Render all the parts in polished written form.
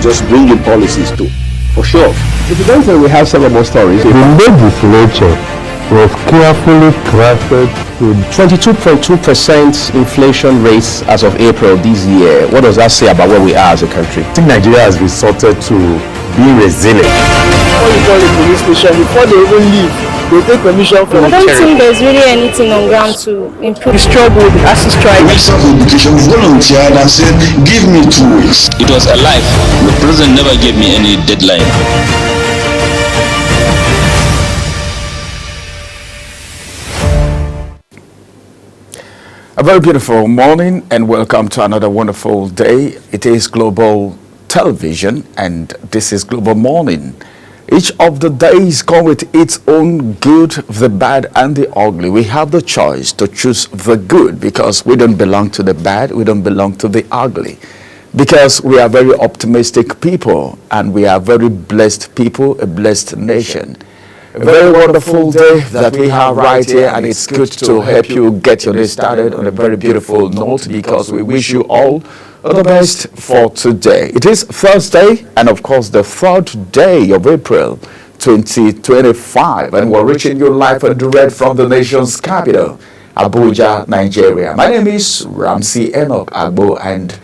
just bring in policies too, for sure. If you don't say we have several more stories. The legislature was carefully crafted to 22.2% inflation rates as of April this year. What does that say about where we are as a country? I think Nigeria has resorted to be resilient. Before you call the police station, before they even leave, they take permission from I don't think there's really anything on ground to improve. the struggle, the ASU strike. Minister of Education volunteered and said, give me 2 weeks. It was a life. The president never gave me any deadline. A very beautiful morning and welcome to another wonderful day. It is Global Television and this is Global Morning. Each of the days come with its own good, the bad and the ugly. We have the choice to choose the good because we don't belong to the bad, we don't belong to the ugly. Because we are very optimistic people and we are very blessed people, a blessed nation. A very wonderful day that we have right here, and it's good to help you get your day started on a very beautiful note because we wish you all the best for today. It is Thursday and of course the 3rd day of April 2025, and we're reaching you live and direct from the nation's capital, Abuja, Nigeria. My name is Ramsey Enoch Agbo, and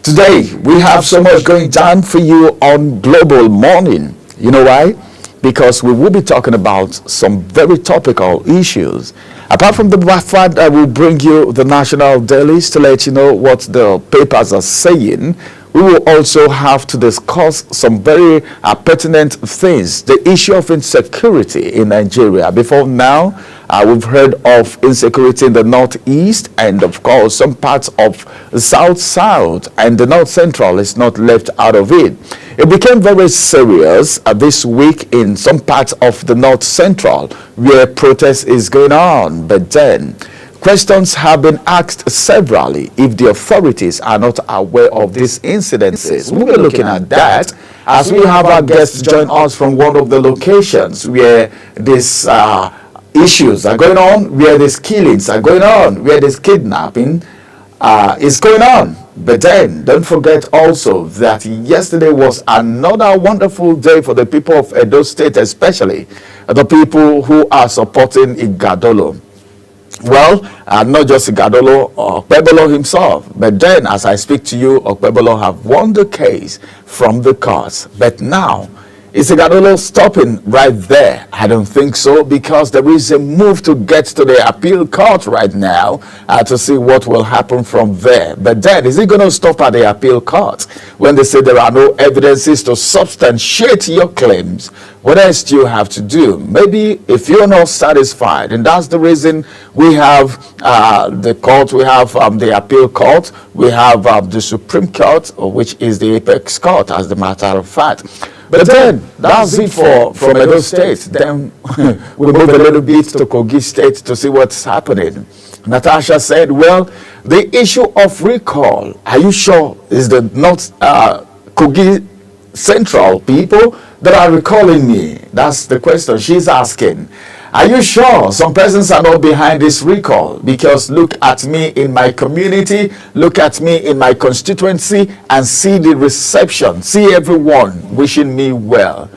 today we have so much going down for you on Global Morning. You know why? Because we will be talking about some very topical issues. Apart from the fact that we'll bring you the national dailies to let you know what the papers are saying, we will also have to discuss some very pertinent things. The issue of insecurity in Nigeria. Before now, we've heard of insecurity in the northeast and of course some parts of the south, and the north central is not left out of it. It became very serious this week in some parts of the north central where protest is going on. But then questions have been asked severally if the authorities are not aware of these incidences. We'll be looking at that as we have our guests join us from one of the locations where these issues are going on, where these killings are going on, where this kidnapping is going on. But then, don't forget also that yesterday was another wonderful day for the people of Edo State, especially the people who are supporting Ighodalo. Well, not just Ighodalo, Okpebholo himself. But then, as I speak to you, Okpebholo have won the case from the courts. But now, is Ighodalo stopping right there? I don't think so, because there is a move to get to the appeal court right now to see what will happen from there. But then, is it going to stop at the appeal court when they say there are no evidences to substantiate your claims? What else do you have to do? Maybe if you're not satisfied, and that's the reason we have the court, we have the appeal court, we have the Supreme Court, which is the apex court, as a matter of fact. But then, that's it from Edo State. Then we move a little bit to Kogi State to see what's happening. Natasha said, well, the issue of recall, are you sure is the not Kogi Central people that are recalling me? That's the question she's asking. Are you sure some persons are not behind this recall? Because look at me in my community, look at me in my constituency and see the reception, see everyone wishing me well.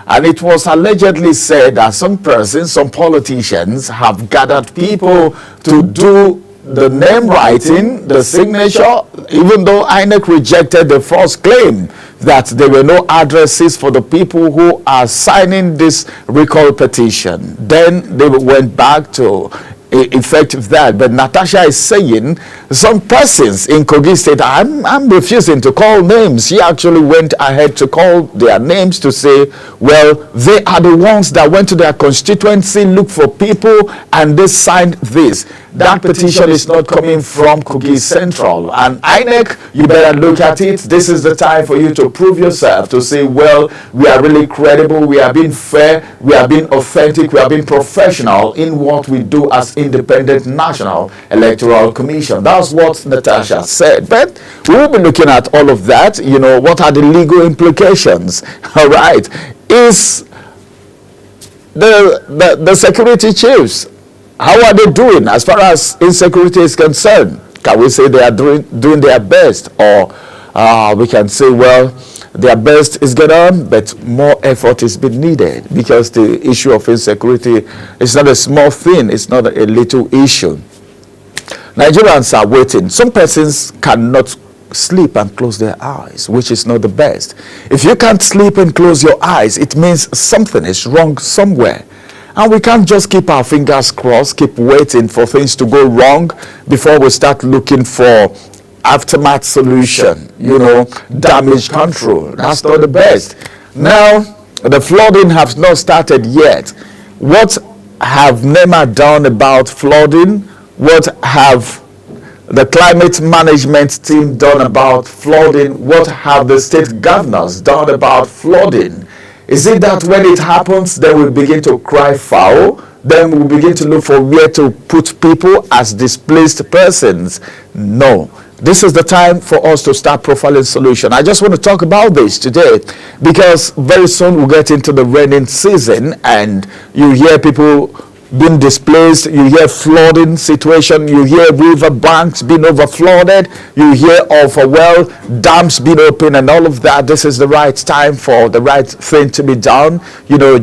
And it was allegedly said that some persons, some politicians have gathered people to do the name writing, the signature, even though INEC rejected the false claim that there were no addresses for the people who are signing this recall petition. Then they went back to effective that. But Natasha is saying some persons in Kogi State, I'm refusing to call names. She actually went ahead to call their names to say, well, they are the ones that went to their constituency, looked for people, and they signed this. That petition is not coming from Kogi Central. And INEC, you better look at it. This is the time for you to prove yourself, to say, well, we are really credible, we are being fair, we are being authentic, we are being professional in what we do as Independent National Electoral Commission. That's what Natasha said. But we will be looking at all of that. You know, what are the legal implications? All right. Is the security chiefs, how are they doing as far as insecurity is concerned? Can we say they are doing their best? Or we can say, well, Their best is going on, but more effort is being needed because the issue of insecurity is not a small thing. It's not a little issue. Nigerians are waiting. Some persons cannot sleep and close their eyes, which is not the best. If you can't sleep and close your eyes, it means something is wrong somewhere. And we can't just keep our fingers crossed, keep waiting for things to go wrong before we start looking for aftermath solution, damage control. That's not the best. Now, the flooding has not started yet. What have NEMA done about flooding? What have the climate management team done about flooding? What have the state governors done about flooding? Is it that when it happens, then we begin to cry foul? Then we begin to look for where to put people as displaced persons? No. This is the time for us to start profiling solution. I just want to talk about this today because very soon we'll get into the raining season and you hear people being displaced, you hear flooding situation, you hear river banks being overflooded, you hear of dams being open and all of that. This is the right time for the right thing to be done.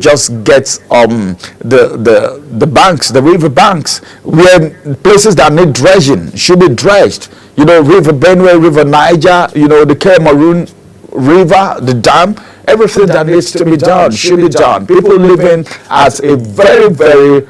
Just get the banks, the river banks, where places that need dredging should be dredged. River Benue, River Niger, the Cameroon River, the dam, everything that needs to be done should be done. People living at a very, very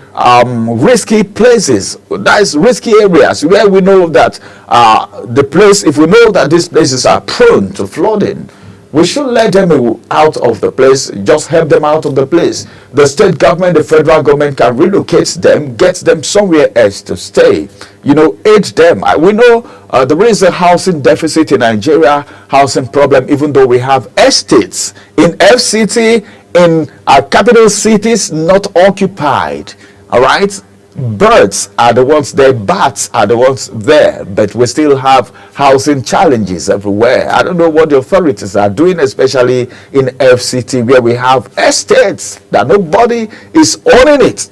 risky places, nice risky areas where we know that if we know that these places are prone to flooding, we should let them out of the place, just help them out of the place. The state government, the federal government can relocate them, get them somewhere else to stay, aid them. We know there is a housing deficit in Nigeria, housing problem, even though we have estates in FCT, in our capital cities, not occupied, all right? Birds are the ones there, bats are the ones there, but we still have housing challenges everywhere. I don't know what the authorities are doing, especially in FCT, where we have estates that nobody is owning it.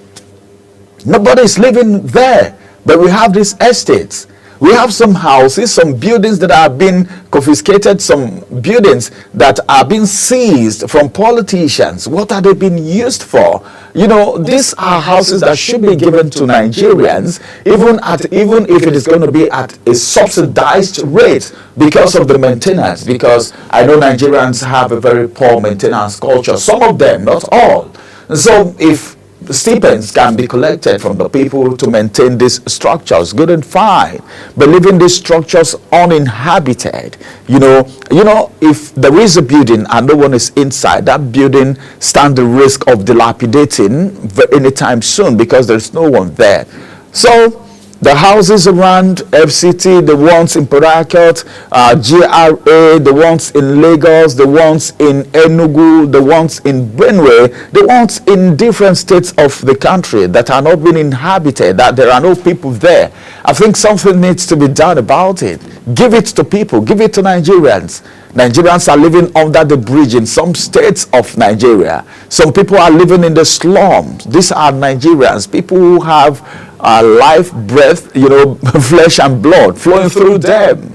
Nobody is living there, but we have these estates. We have some houses, some buildings that are being confiscated, some buildings that are being seized from politicians. What are they being used for? These are houses that should be given to Nigerians, even if it is going to be at a subsidized rate because of the maintenance. Because I know Nigerians have a very poor maintenance culture. Some of them, not all. So if stipends can be collected from the people to maintain these structures, good and fine, but leaving these structures uninhabited, if there is a building and no one is inside, that building stands the risk of dilapidating anytime soon because there's no one there. So the houses around FCT, the ones in Port Harcourt, GRA, the ones in Lagos, the ones in Enugu, the ones in Benue, the ones in different states of the country that are not being inhabited, that there are no people there. I think something needs to be done about it. Give it to people, give it to Nigerians. Nigerians are living under the bridge in some states of Nigeria. Some people are living in the slums. These are Nigerians, people who have life, breath, flesh and blood flowing through them.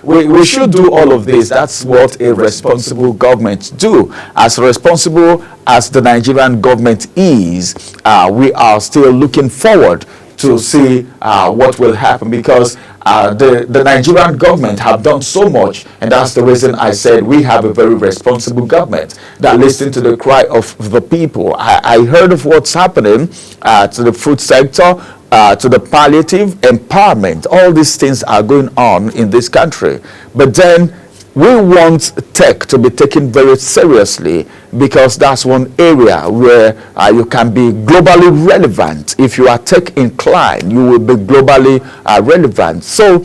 We should do all of this. That's what a responsible government do. As responsible as the Nigerian government is, we are still looking forward to see what will happen because the Nigerian government have done so much, and that's the reason I said we have a very responsible government that listens to the cry of the people. I heard of what's happening to the food sector, to the palliative empowerment. All these things are going on in this country, but then we want tech to be taken very seriously because that's one area where you can be globally relevant. If you are tech inclined, you will be globally relevant. So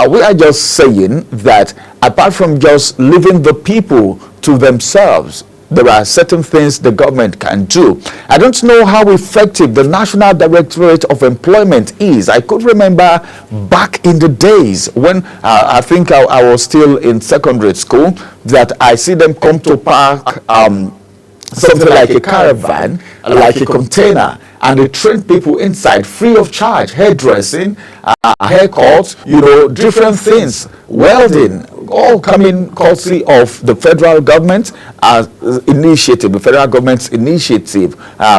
we are just saying that apart from just leaving the people to themselves, there are certain things the government can do. I don't know how effective the National Directorate of Employment is. I could remember back in the days when I think I was still in secondary school that I see them come to park something like a caravan, like a container, and they train people inside free of charge, hairdressing, haircuts, different things, welding, all coming courtesy of the federal government initiative, the federal government's initiative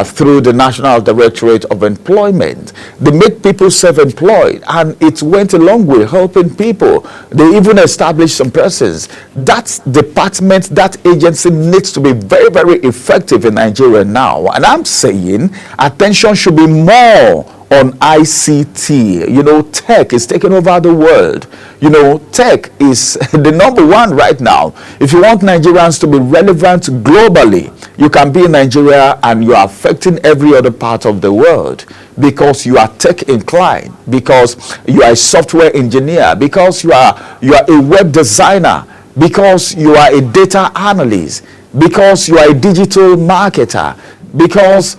through the National Directorate of Employment. They make people self-employed, and it went a long way helping people. They even established some persons. That department, that agency needs to be very, very effective in Nigeria now. And I'm saying attention should be more on ICT. You know, tech is taking over the world. You know, tech is the number one right now. If you want Nigerians to be relevant globally, you can be in Nigeria and you are affecting every other part of the world because you are tech inclined, because you are a software engineer, because you are a web designer, because you are a data analyst, because you are a digital marketer, because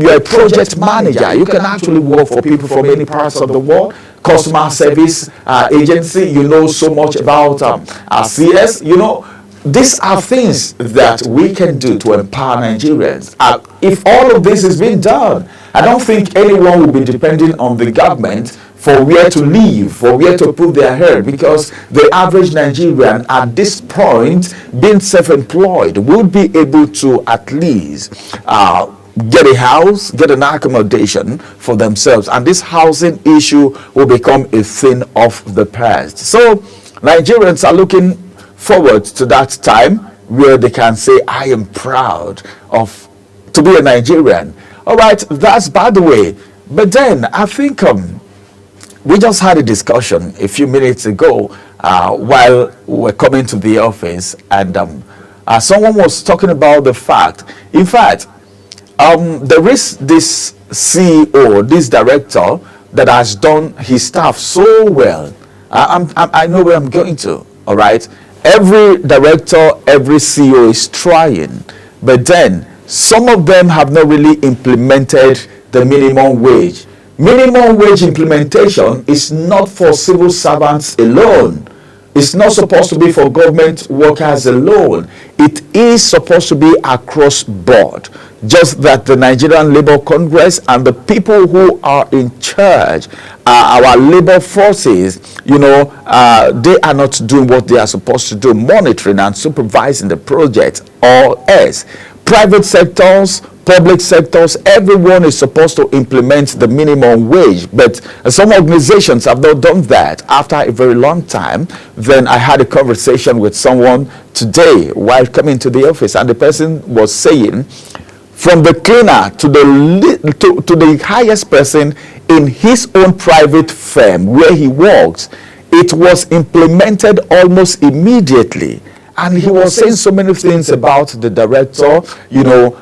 you're a project manager. You can actually work for people from many parts of the world. Customer service agency, you know so much about CS. You know, these are things that we can do to empower Nigerians. If all of this is being done, I don't think anyone will be depending on the government for where to live, for where to put their head, because the average Nigerian at this point, being self-employed, will be able to at least get a house, get an accommodation for themselves, and this housing issue will become a thing of the past. So Nigerians are looking forward to that time where they can say, I am proud to be a Nigerian. All right, that's by the way. But then I think we just had a discussion a few minutes ago while we were coming to the office, and someone was talking about the fact, in fact, there is this CEO, this director that has done his staff so well. I know where I'm going to, all right? Every director, every CEO is trying, but then some of them have not really implemented the minimum wage. Minimum wage implementation is not for civil servants alone. It's not supposed to be for government workers alone. It is supposed to be across board. Just that the Nigerian Labour Congress and the people who are in charge, our labor forces, you know, they are not doing what they are supposed to do, monitoring and supervising the project, or else. Private sectors, public sectors, everyone is supposed to implement the minimum wage, but some organizations have not done that. After a very long time, then I had a conversation with someone today while coming to the office, and the person was saying, from the cleaner to the highest person in his own private firm where he works, it was implemented almost immediately. And he was saying so many things about the director, you know,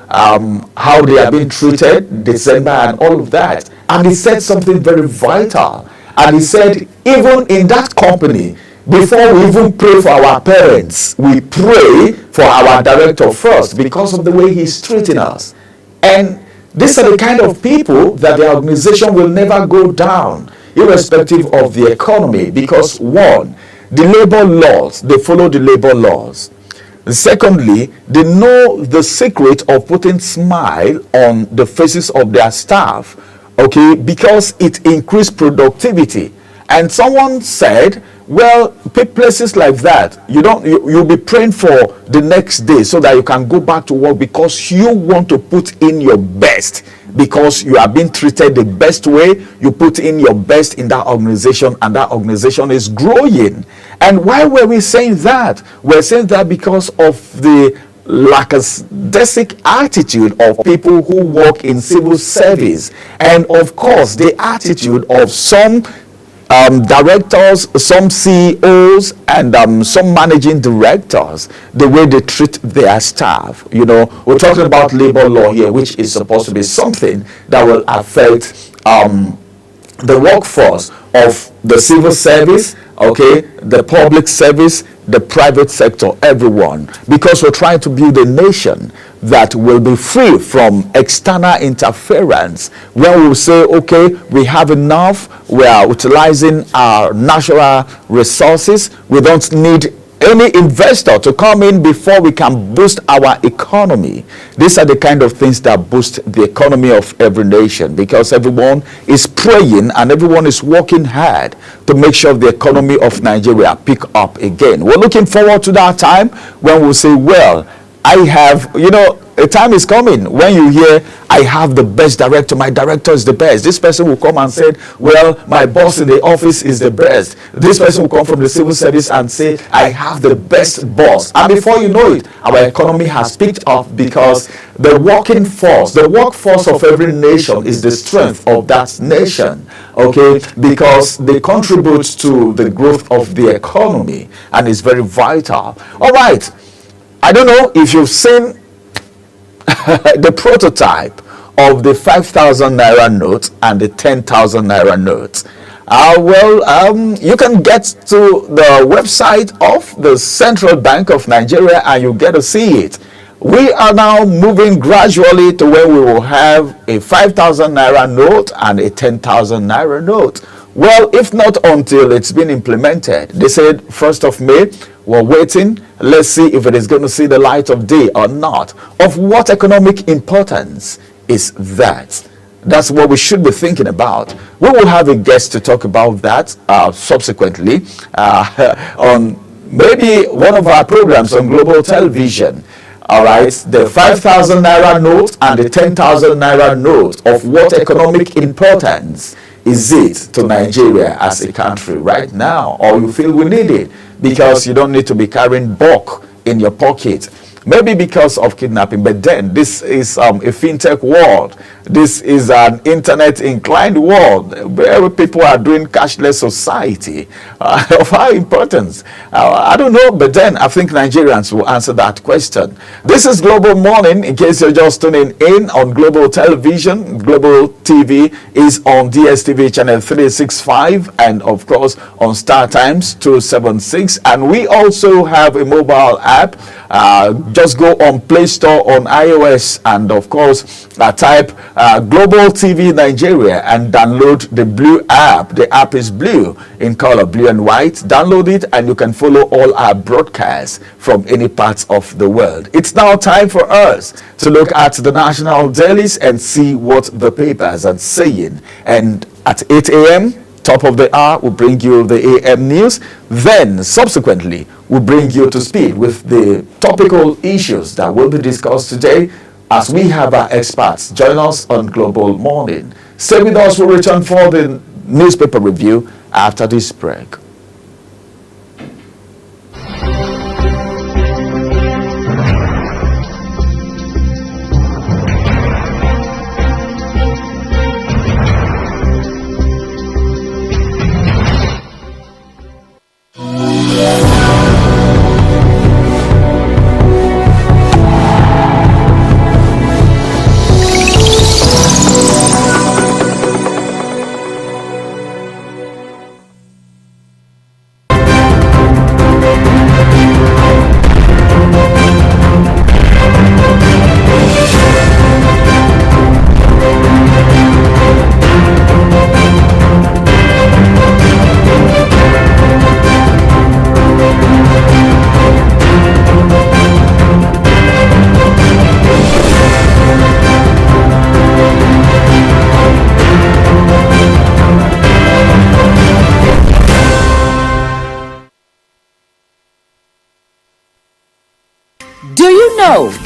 how they are being treated, December and all of that. And he said something very vital. And he said, even in that company, before we even pray for our parents, we pray for our director first because of the way he's treating us. And these are the kind of people that the organization will never go down, irrespective of the economy, because one, the labor laws, they follow the labor laws. Secondly, they know the secret of putting smile on the faces of their staff, okay, because it increased productivity. And someone said, well, places like that, you'll be praying for the next day so that you can go back to work because you want to put in your best, because you are being treated the best way. You put in your best in that organization, and that organization is growing. And why were we saying that? We're saying that because of the lackadaisic attitude of people who work in civil service, and of course the attitude of some directors, some CEOs, and some managing directors, the way they treat their staff. You know, we're talking about labor law here, which is supposed to be something that will affect the workforce of the civil service, okay, the public service, the private sector, everyone, because we're trying to build a nation that will be free from external interference, where we will say, okay, we have enough, we are utilizing our natural resources, we don't need any investor to come in before we can boost our economy. These are the kind of things that boost the economy of every nation, because everyone is praying and everyone is working hard to make sure the economy of Nigeria pick up again. We're looking forward to that time when we'll say, well, I have, a time is coming when you hear, I have the best director, my director is the best. This person will come and say, well, my boss in the office is the best. This person will come from the civil service and say, I have the best boss. And before you know it, our economy has picked up, because the workforce of every nation is the strength of that nation, okay? Because they contribute to the growth of the economy, and it's very vital. All right, I don't know if you've seen the prototype of the 5,000 naira note and the 10,000 naira note. You can get to the website of the Central Bank of Nigeria and you get to see it. We are now moving gradually to where we will have a 5,000 naira note and a 10,000 naira note. Well, if not until it's been implemented. They said 1st of May. We're waiting. Let's see if it is going to see the light of day or not. Of what economic importance is that? That's what we should be thinking about. We will have a guest to talk about that subsequently on maybe one of our programs on Global Television. All right, the 5,000 naira note and the 10,000 naira note, of what economic importance is it to Nigeria as a country right now? Or you feel we need it because you don't need to be carrying bulk in your pocket, maybe because of kidnapping. But then this is a fintech world. This is an internet inclined world where people are doing cashless society. Of high importance, I don't know, but then I think Nigerians will answer that question. This is Global Morning. In case you're just tuning in on Global Television, Global TV is on DSTV channel 365 and of course on Star Times 276, and we also have a mobile app. Just go on Play Store on iOS and of course type Global TV Nigeria and download the blue app. The app is blue in color, blue and white. Download it and you can follow all our broadcasts from any parts of the world. It's now time for us to look at the national dailies and see what the papers are saying. And at 8 a.m. top of the hour, we'll bring you the AM news. Then subsequently, we'll bring you to speed with the topical issues that will be discussed today, as we have our experts join us on Global Morning. Stay with us. We'll return for the newspaper review after this break.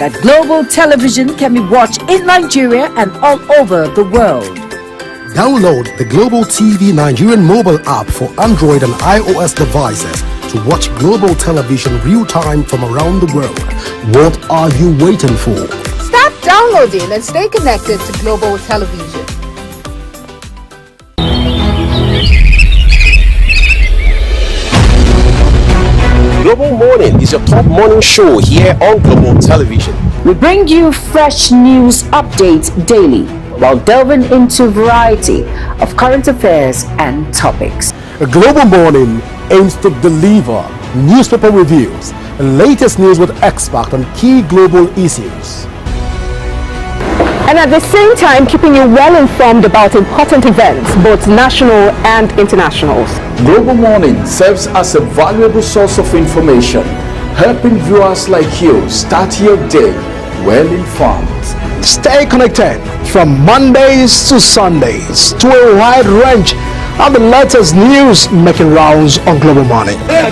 That Global Television can be watched in Nigeria and all over the world. Download the Global TV Nigerian mobile app for Android and iOS devices to watch Global Television real-time from around the world. What are you waiting for? Start downloading and stay connected to Global Television. Global Morning is your top morning show here on Global Television. We bring you fresh news updates daily while delving into a variety of current affairs and topics. A Global Morning aims to deliver newspaper reviews and latest news with experts on key global issues. and at the same time keeping you well informed about important events, both national and internationals. Global Morning serves as a valuable source of information, helping viewers like you start your day well informed. Stay connected from Mondays to Sundays to a wide range of the latest news making rounds on Global Morning. We're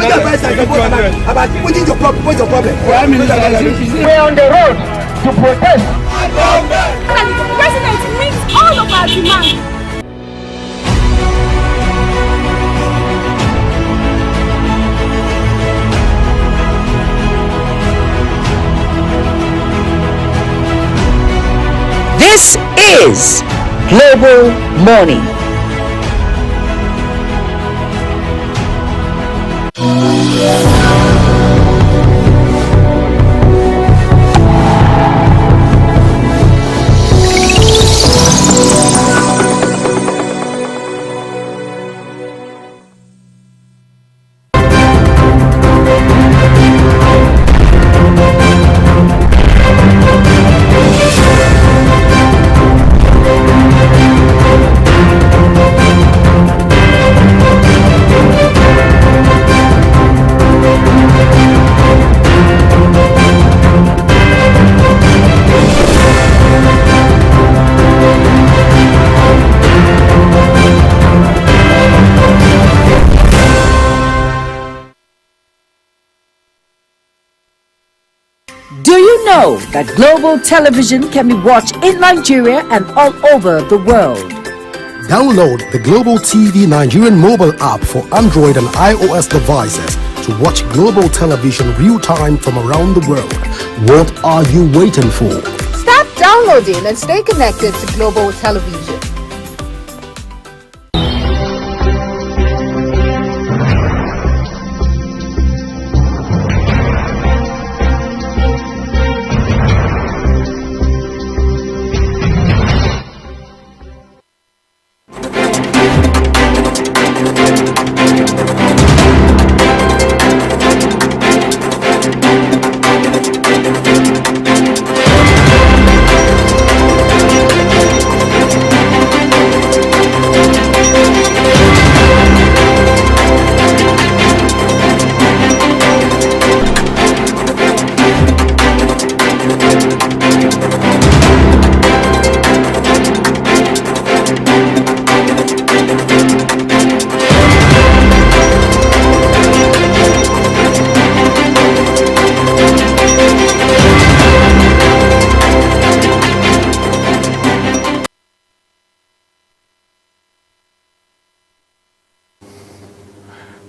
on the road to protest. The president meets all of our demands. This is Global Morning. Do you know that Global Television can be watched in Nigeria and all over the world? Download the Global TV Nigerian mobile app for Android and iOS devices to watch Global Television real-time from around the world. What are you waiting for? Start downloading and stay connected to Global Television.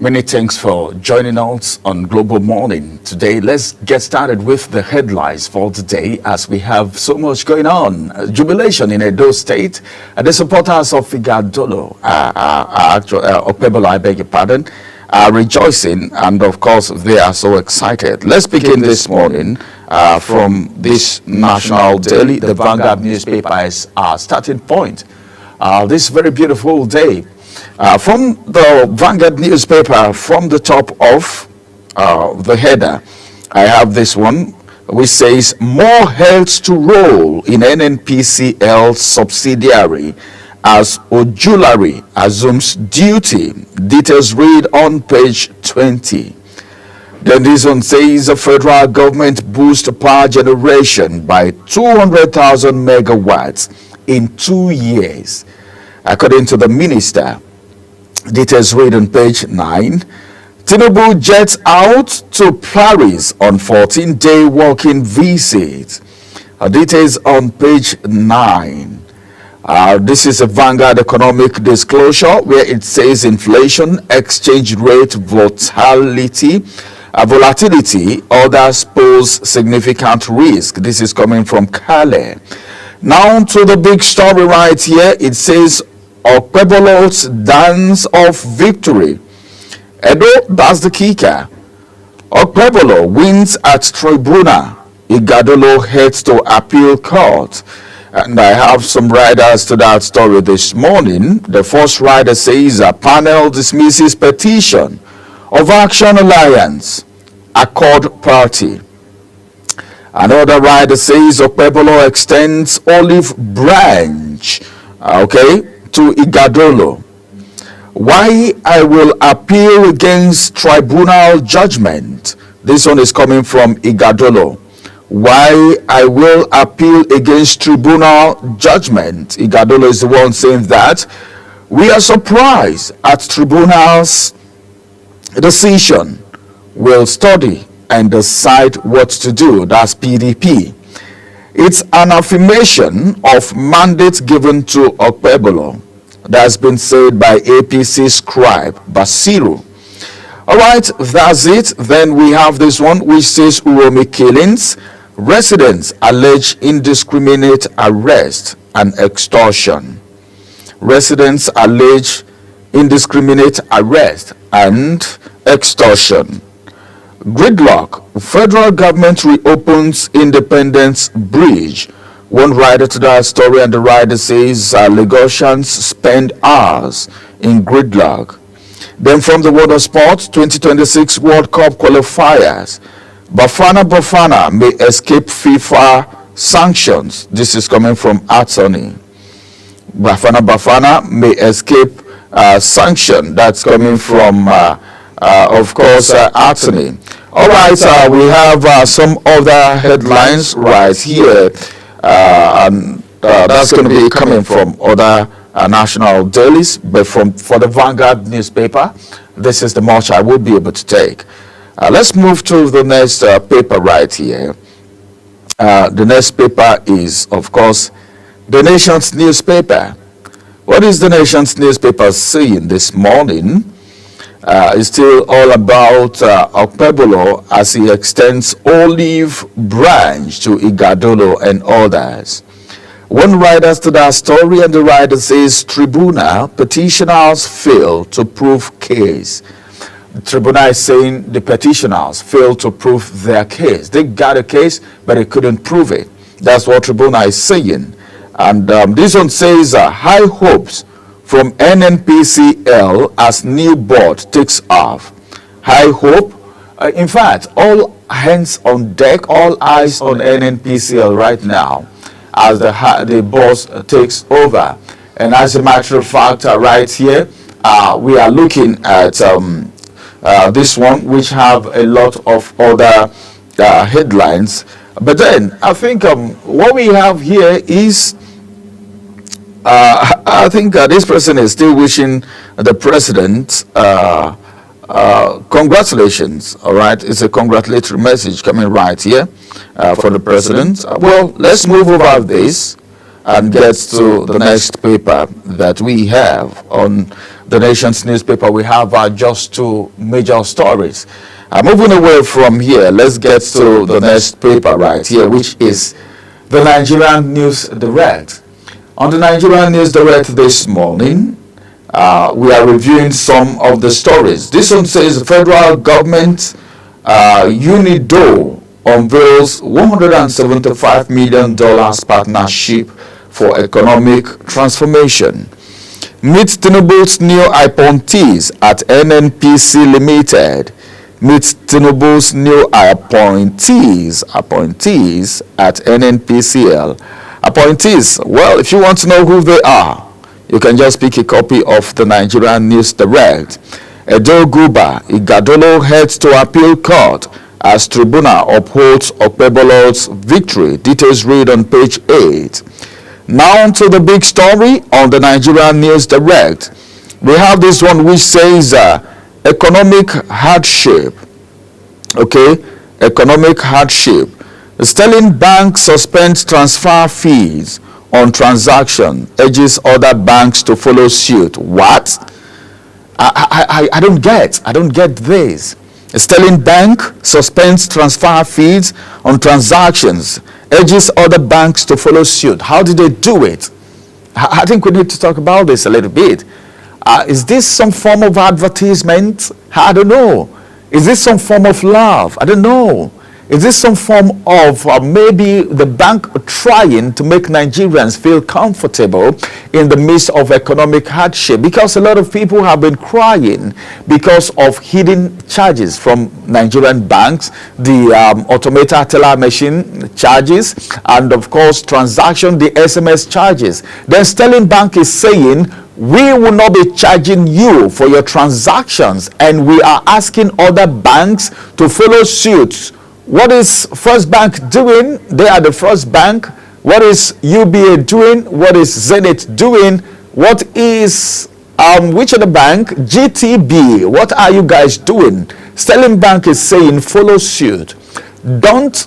Many thanks for joining us on Global Morning. Today, let's get started with the headlines for today as we have so much going on. Jubilation in Edo State. The supporters of Ighodalo, Okpebholo, I beg your pardon, are rejoicing, and of course they are so excited. Let's begin this morning from this national daily. The Vanguard newspaper is our starting point. This very beautiful day. From the Vanguard newspaper, from the top of the header, I have this one which says, more heads to roll in NNPCL subsidiary as Ojulari assumes duty. Details read on page 20. Then this one says, the federal government boost power generation by 200,000 megawatts in 2 years. According to the minister, details read on page 9. Tinubu jets out to Paris on 14-day walking visit. Details on page 9. This is a Vanguard economic disclosure where it says inflation, exchange rate volatility, others pose significant risk. This is coming from Kale. Now to the big story right here. It says Okpebholo's dance of victory. Edo, that's the kicker. Okpebholo wins at tribunal. Ighodalo heads to appeal court. And I have some riders to that story this morning. The first rider says a panel dismisses petition of Action Alliance, Accord Party. Another rider says Okpebholo extends olive branch, to Ighodalo. Why I will appeal against tribunal judgment. This one is coming from Ighodalo. Why I will appeal against tribunal judgment. Ighodalo is the one saying that. We are surprised at tribunal's decision. We'll study and decide what to do. That's PDP. It's an affirmation of mandate given to Okpebholo. That's been said by APC scribe Basiru. All right, that's it. Then we have this one which says Uromi killings. Residents allege indiscriminate arrest and extortion. Residents allege indiscriminate arrest and extortion. Gridlock. Federal government reopens Independence Bridge. One rider to that story, and the rider says Lagosians spend hours in gridlock. Then from the world of sports, 2026 World Cup qualifiers. Bafana may escape FIFA sanctions. This is coming from Attorney. Bafana may escape sanction. That's coming from, of course, Attorney. All right, we have some other headlines right here. And that's going to be coming from other national dailies, but for the Vanguard newspaper, this is the much I would be able to take. Let's move to the next paper right here. The next paper is, of course, the Nation's newspaper. What is the Nation's newspaper saying this morning? It's still all about Okpebholo as he extends olive branch to Ighodalo and others. One rider to that story, and the rider says tribunal petitioners fail to prove case. The tribunal is saying the petitioners fail to prove their case. They got a case, but they couldn't prove it. That's what tribunal is saying. And this one says high hopes from NNPCL as new board takes off. High hope. In fact, all hands on deck, all eyes on NNPCL right now as the boss takes over. And as a matter of fact, right here, we are looking at this one, which have a lot of other headlines. But then I think what we have here is I think this person is still wishing the president congratulations. All right, it's a congratulatory message coming right here for the president. Well, let's move over this and get to the next paper that we have. On the Nation's newspaper, we have just two major stories. Moving away from here, let's get to the next paper right here, which is the Nigerian News Direct. On the Nigerian News Direct this morning, we are reviewing some of the stories. This one says the federal government, UNIDO, unveils $175 million partnership for economic transformation. Meet Tinubu's new appointees at NNPC Limited. Meet Tinubu's new appointees at NNPCL. Appointees, well, if you want to know who they are, you can just pick a copy of the Nigerian News Direct. Edo Guba, Ighodalo heads to appeal court as tribunal upholds Okpebholo's victory. Details read on page 8. Now on to the big story on the Nigerian News Direct. We have this one which says economic hardship. Okay, economic hardship. Sterling Bank suspends transfer fees on transaction, urges other banks to follow suit. What? I don't get this. Sterling Bank suspends transfer fees on transactions, urges other banks to follow suit. How did they do it? I think we need to talk about this a little bit. Is this some form of advertisement? I don't know. Is this some form of love? I don't know. Is this some form of maybe the bank trying to make Nigerians feel comfortable in the midst of economic hardship? Because a lot of people have been crying because of hidden charges from Nigerian banks, the automated teller machine charges, and of course transaction, the SMS charges. Then Sterling Bank is saying, we will not be charging you for your transactions, and we are asking other banks to follow suit. What is First Bank doing? They are the first bank. What is UBA doing? What is Zenith doing? What is which other bank? GTB. What are you guys doing? Sterling Bank is saying follow suit. Don't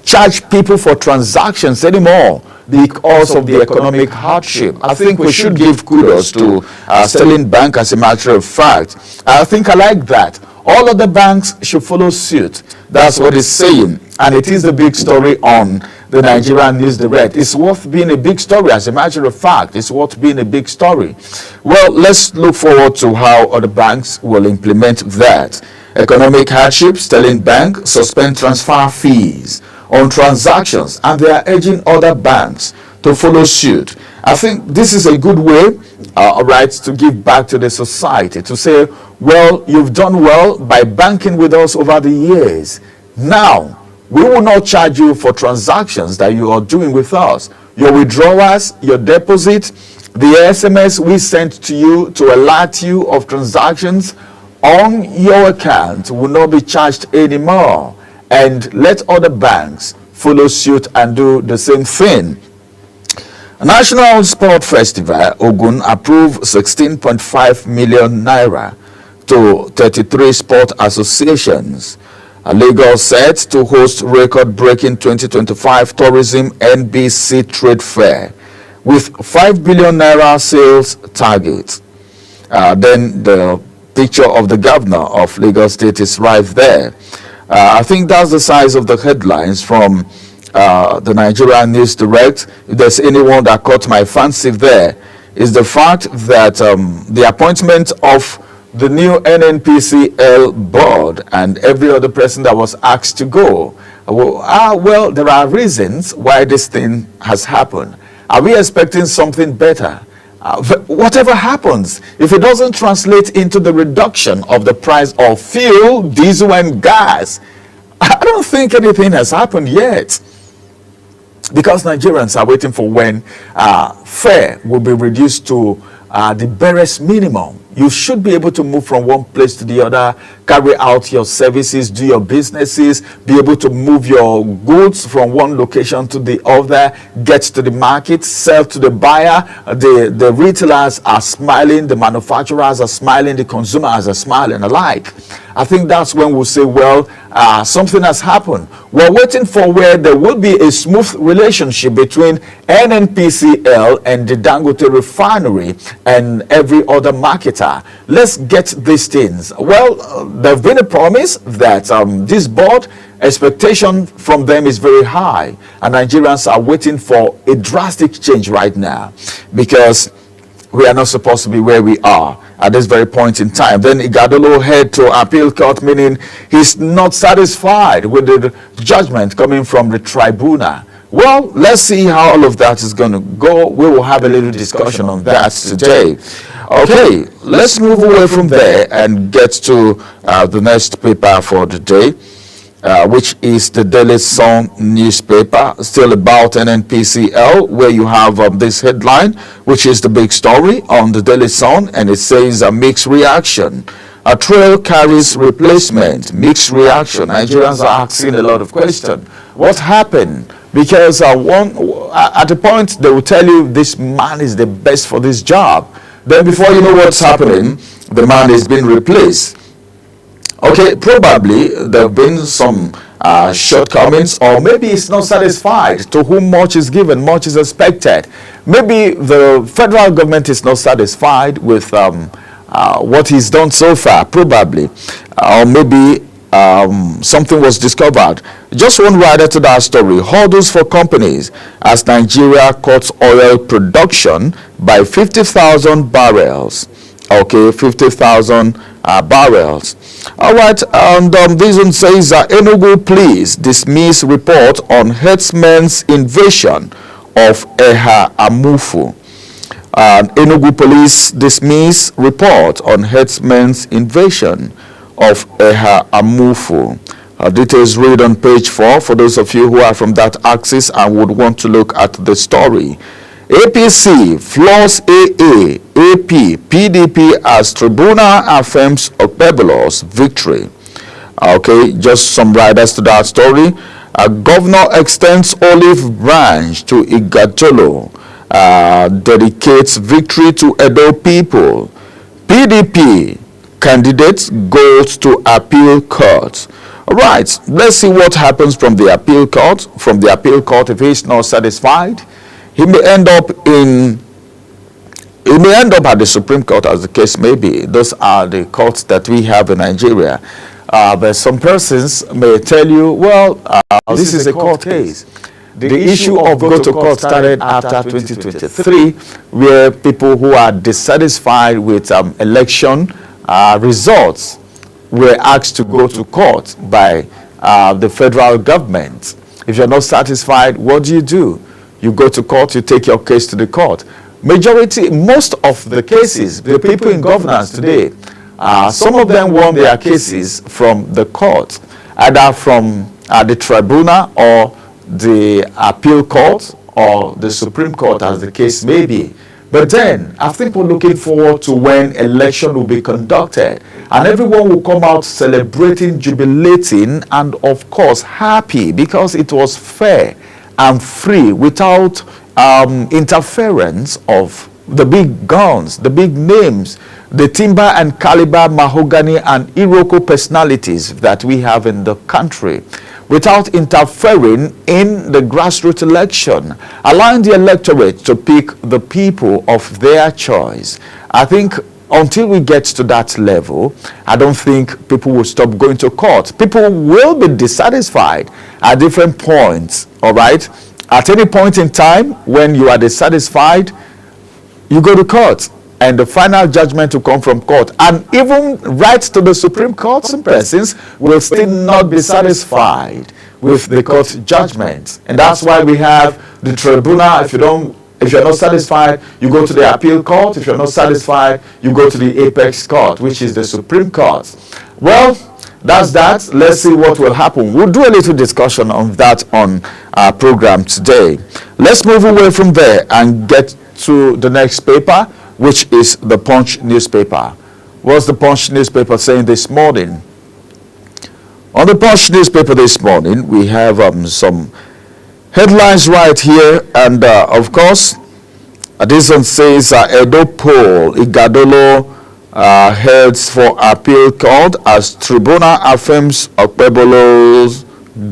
charge people for transactions anymore because of the economic hardship. I think we should give kudos to Sterling Bank as a matter of fact. I think I like that. All of the banks should follow suit. That's what it's saying. And it is the big story on the Nigerian News Direct. It's worth being a big story. As a matter of fact, it's worth being a big story. Well, let's look forward to how other banks will implement that. Economic hardship, Sterling Bank suspend transfer fees on transactions, and they are urging other banks to follow suit. I think this is a good way, right, to give back to the society, to say, well, you've done well by banking with us over the years. Now, we will not charge you for transactions that you are doing with us. Your withdrawals, your deposit, the SMS we sent to you to alert you of transactions on your account will not be charged anymore. And let other banks follow suit and do the same thing. National Sport Festival, Ogun approved 16.5 million naira to 33 sport associations. Lagos set to host record-breaking 2025 Tourism NBC Trade Fair with 5 billion naira sales target. Then the picture of the governor of Lagos State is right there. I think that's the size of the headlines from the Nigerian News Direct. If there's anyone that caught my fancy there, is the fact that the appointment of the new NNPCL board and every other person that was asked to go. Well, there are reasons why this thing has happened. Are we expecting something better? Whatever happens, if it doesn't translate into the reduction of the price of fuel, diesel and gas, I don't think anything has happened yet. Because Nigerians are waiting for when fare will be reduced to the barest minimum. You should be able to move from one place to the other, carry out your services, do your businesses, be able to move your goods from one location to the other, get to the market, sell to the buyer. The retailers are smiling, the manufacturers are smiling, the consumers are smiling alike. I think that's when we'll say, well, something has happened. We're waiting for where there will be a smooth relationship between NNPCL and the Dangote refinery and every other marketer. Let's get these things. Well, there's been a promise that this board, expectation from them is very high, and Nigerians are waiting for a drastic change right now, because we are not supposed to be where we are at this very point in time. Then Ighodalo head to appeal court, meaning he's not satisfied with the judgment coming from the tribunal. Well, let's see how all of that is going to go. We will have a little discussion on that today. Okay, let's move away from there and get to the next paper for the day, which is the Daily Sun newspaper, still about NNPCL, where you have this headline, which is the big story on the Daily Sun, and it says a mixed reaction. A trail carries replacement, mixed reaction. Nigerians are asking a lot of questions. What happened? Because at the point they will tell you this man is the best for this job. Then before you know what's happening, the man is being replaced. Okay, probably there have been some shortcomings, or maybe it's not satisfied. To whom much is given, much is expected. Maybe the federal government is not satisfied with what he's done so far, probably. Or maybe something was discovered. Just one rider to that story. Hurdles for companies as Nigeria cuts oil production by 50,000 barrels. Okay, 50,000 barrels. All right, and this one says Enugu police dismiss report on herdsmen's invasion of Eha Amufu. Enugu police dismiss report on herdsmen's invasion of Eha Amufu. Details read on page 4 for those of you who are from that axis and would want to look at the story. APC floors AA, AP, PDP as Tribunal affirms Okpebholo's victory. Okay, just some riders to that story. Governor extends olive branch to Igajolo, dedicates victory to Edo people. PDP candidate goes to appeal court. All right, let's see what happens from the appeal court. From the appeal court, if he's not satisfied, he may end up at the Supreme Court, as the case may be. Those are the courts that we have in Nigeria. But some persons may tell you, well, this is a court case. The issue of go to court started after 2023, where people who are dissatisfied with election results were asked to go to court by the federal government. If you're not satisfied, what do? You go to court, you take your case to the court. Most of the cases, the people in governance today, some of them won their cases from the court, either from the tribunal or the appeal court or the Supreme Court, as the case may be. But then, I think we're looking forward to when election will be conducted and everyone will come out celebrating, jubilating, and of course happy because it was fair and free without interference of the big guns, the big names, the timber and caliber, mahogany and Iroko personalities that we have in the country, without interfering in the grassroots election, allowing the electorate to pick the people of their choice. I think until we get to that level, I don't think people will stop going to court. People will be dissatisfied at different points, all right? At any point in time, when you are dissatisfied, you go to court, and the final judgment will come from court. And even right to the Supreme Court, some persons will still not be satisfied with the court judgment. And that's why we have the tribunal. If you're not satisfied, you go to the appeal court. If you're not satisfied, you go to the apex court, which is the Supreme Court. Well, that's that. Let's see what will happen. We'll do a little discussion on that on our program today. Let's move away from there and get to the next paper, which is the Punch newspaper. What's the Punch newspaper saying this morning? On the Punch newspaper this morning, we have some headlines right here, and of course, this one says Edo poll, Ighodalo heads for appeal court as tribunal affirms Okpebholo's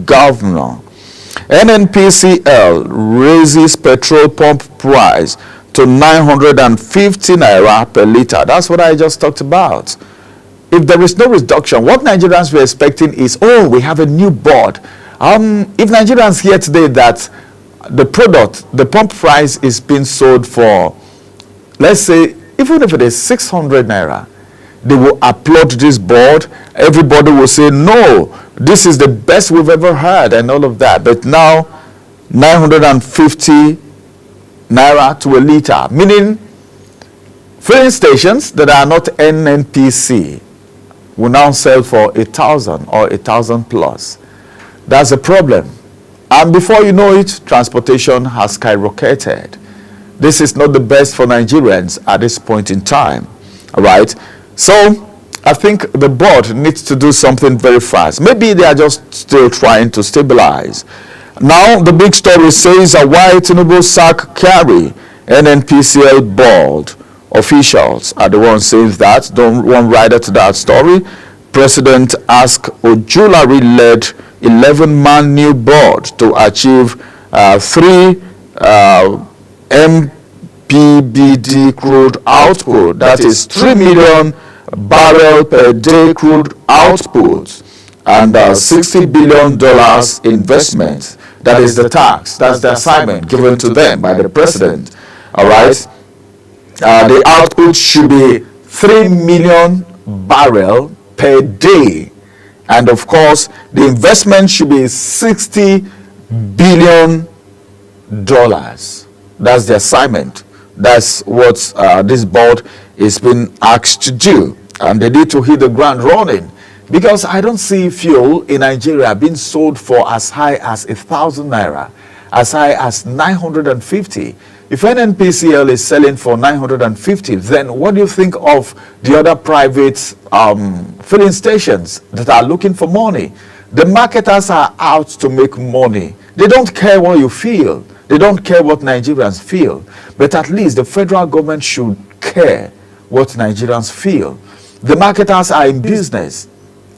governor. NNPCL raises petrol pump price to 950 naira per liter. That's what I just talked about. If there is no reduction, what Nigerians were expecting is, oh, we have a new board. If Nigerians hear today that the product, the pump price is being sold for, let's say, even if it is 600 naira, they will applaud this board. Everybody will say, no, this is the best we've ever heard and all of that. But now, 950 naira to a liter, meaning filling stations that are not NNPC will now sell for 1,000 or 1,000 plus. That's a problem. And before you know it, transportation has skyrocketed. This is not the best for Nigerians at this point in time. All right. So I think the board needs to do something very fast. Maybe they are just still trying to stabilize. Now the big story says why Tinubu sack Kyari, NNPCL board officials are the ones saying that. Don't one rider to that story. President asked Ojulari-led 11-man new board to achieve 3 MPBD crude output. That is 3 million barrel per day crude output and $60 billion investment. That is the tax. That's the assignment given to them by the president. All right. The output should be 3 million barrel per day. And of course, the investment should be $60 billion. That's the assignment. That's what this board is being asked to do. And they need to hit the ground running. Because I don't see fuel in Nigeria being sold for as high as 1,000 naira, as high as 950. If NNPCL is selling for 950, then what do you think of the other private filling stations that are looking for money? The marketers are out to make money. They don't care what you feel. They don't care what Nigerians feel. But at least the federal government should care what Nigerians feel. The marketers are in business.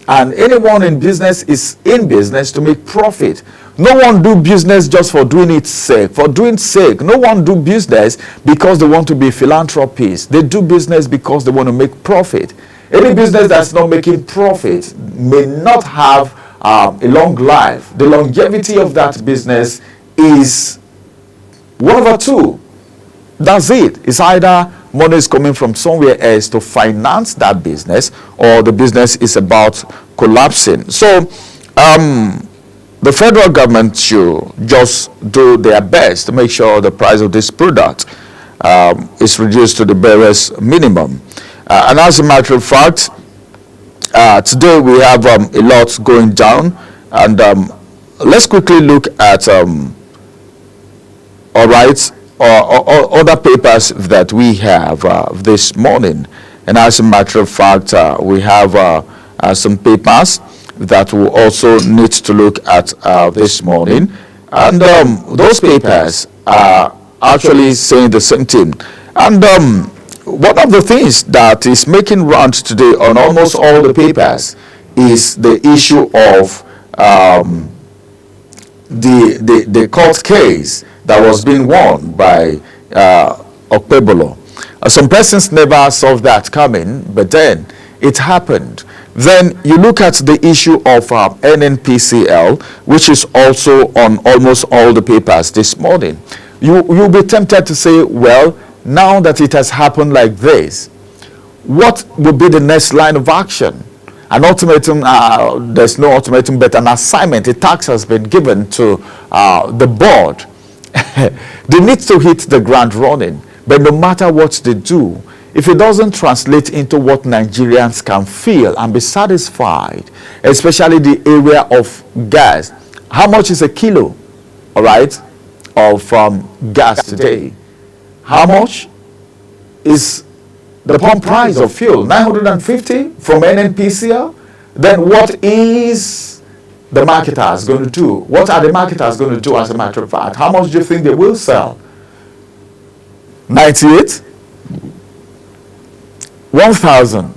And anyone in business is in business to make profit. No one do business just for doing its sake. For doing sake, no one do business because they want to be philanthropists. They do business because they want to make profit. Any business that's not making profit may not have a long life. The longevity of that business is one over two. That's it. It's either money is coming from somewhere else to finance that business, or the business is about collapsing. So the federal government should just do their best to make sure the price of this product is reduced to the barest minimum. And as a matter of fact, today we have a lot going down, and let's quickly look at other papers that we have this morning. And as a matter of fact, we have some papers that we also need to look at this morning. And those papers are actually saying the same thing. And one of the things that is making rounds today on almost all the papers is the issue of the court case that was being won by Okpebolo. Some persons never saw that coming, but then it happened. Then you look at the issue of NNPCL, which is also on almost all the papers this morning. You'll be tempted to say, well, now that it has happened like this, what will be the next line of action? An ultimatum, there's no ultimatum, but an assignment, a task has been given to the board. They need to hit the ground running, but no matter what they do, if it doesn't translate into what Nigerians can feel and be satisfied, especially the area of gas, how much is a kilo, all right, of gas today? How much is the pump price of fuel? 950 from NNPCL? Then what is the marketers going to do? What are the marketers going to do, as a matter of fact? How much do you think they will sell? 98? 1,000.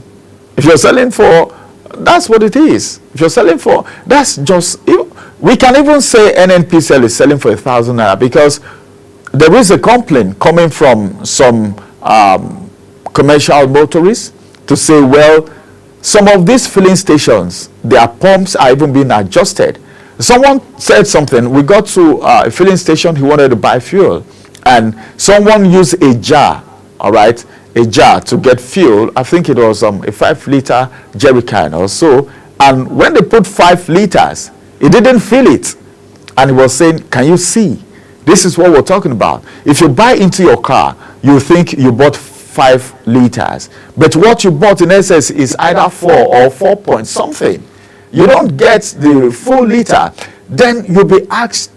If you're selling for, that's what it is. If you're selling for, that's just, we can even say NNPCL is selling for 1,000 naira, because there is a complaint coming from some commercial motorists to say, well, some of these filling stations, their pumps are even being adjusted. Someone said something. We got to a filling station, he wanted to buy fuel, and someone used a jar, all right, a jar to get fuel. I think it was a 5-liter jerry can or so. And when they put 5 liters, he didn't fill it. And he was saying, can you see? This is what we're talking about. If you buy into your car, you think you bought 5 liters. But what you bought in essence is either 4 or 4 point something. You don't get the full liter. Then you'll be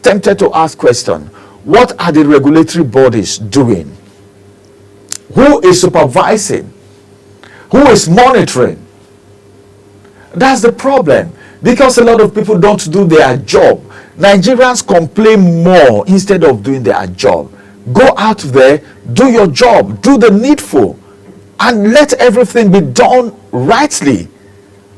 tempted to ask question, what are the regulatory bodies doing? Who is supervising? Who is monitoring? That's the problem. Because a lot of people don't do their job. Nigerians complain more instead of doing their job. Go out there, do your job, do the needful, and let everything be done rightly.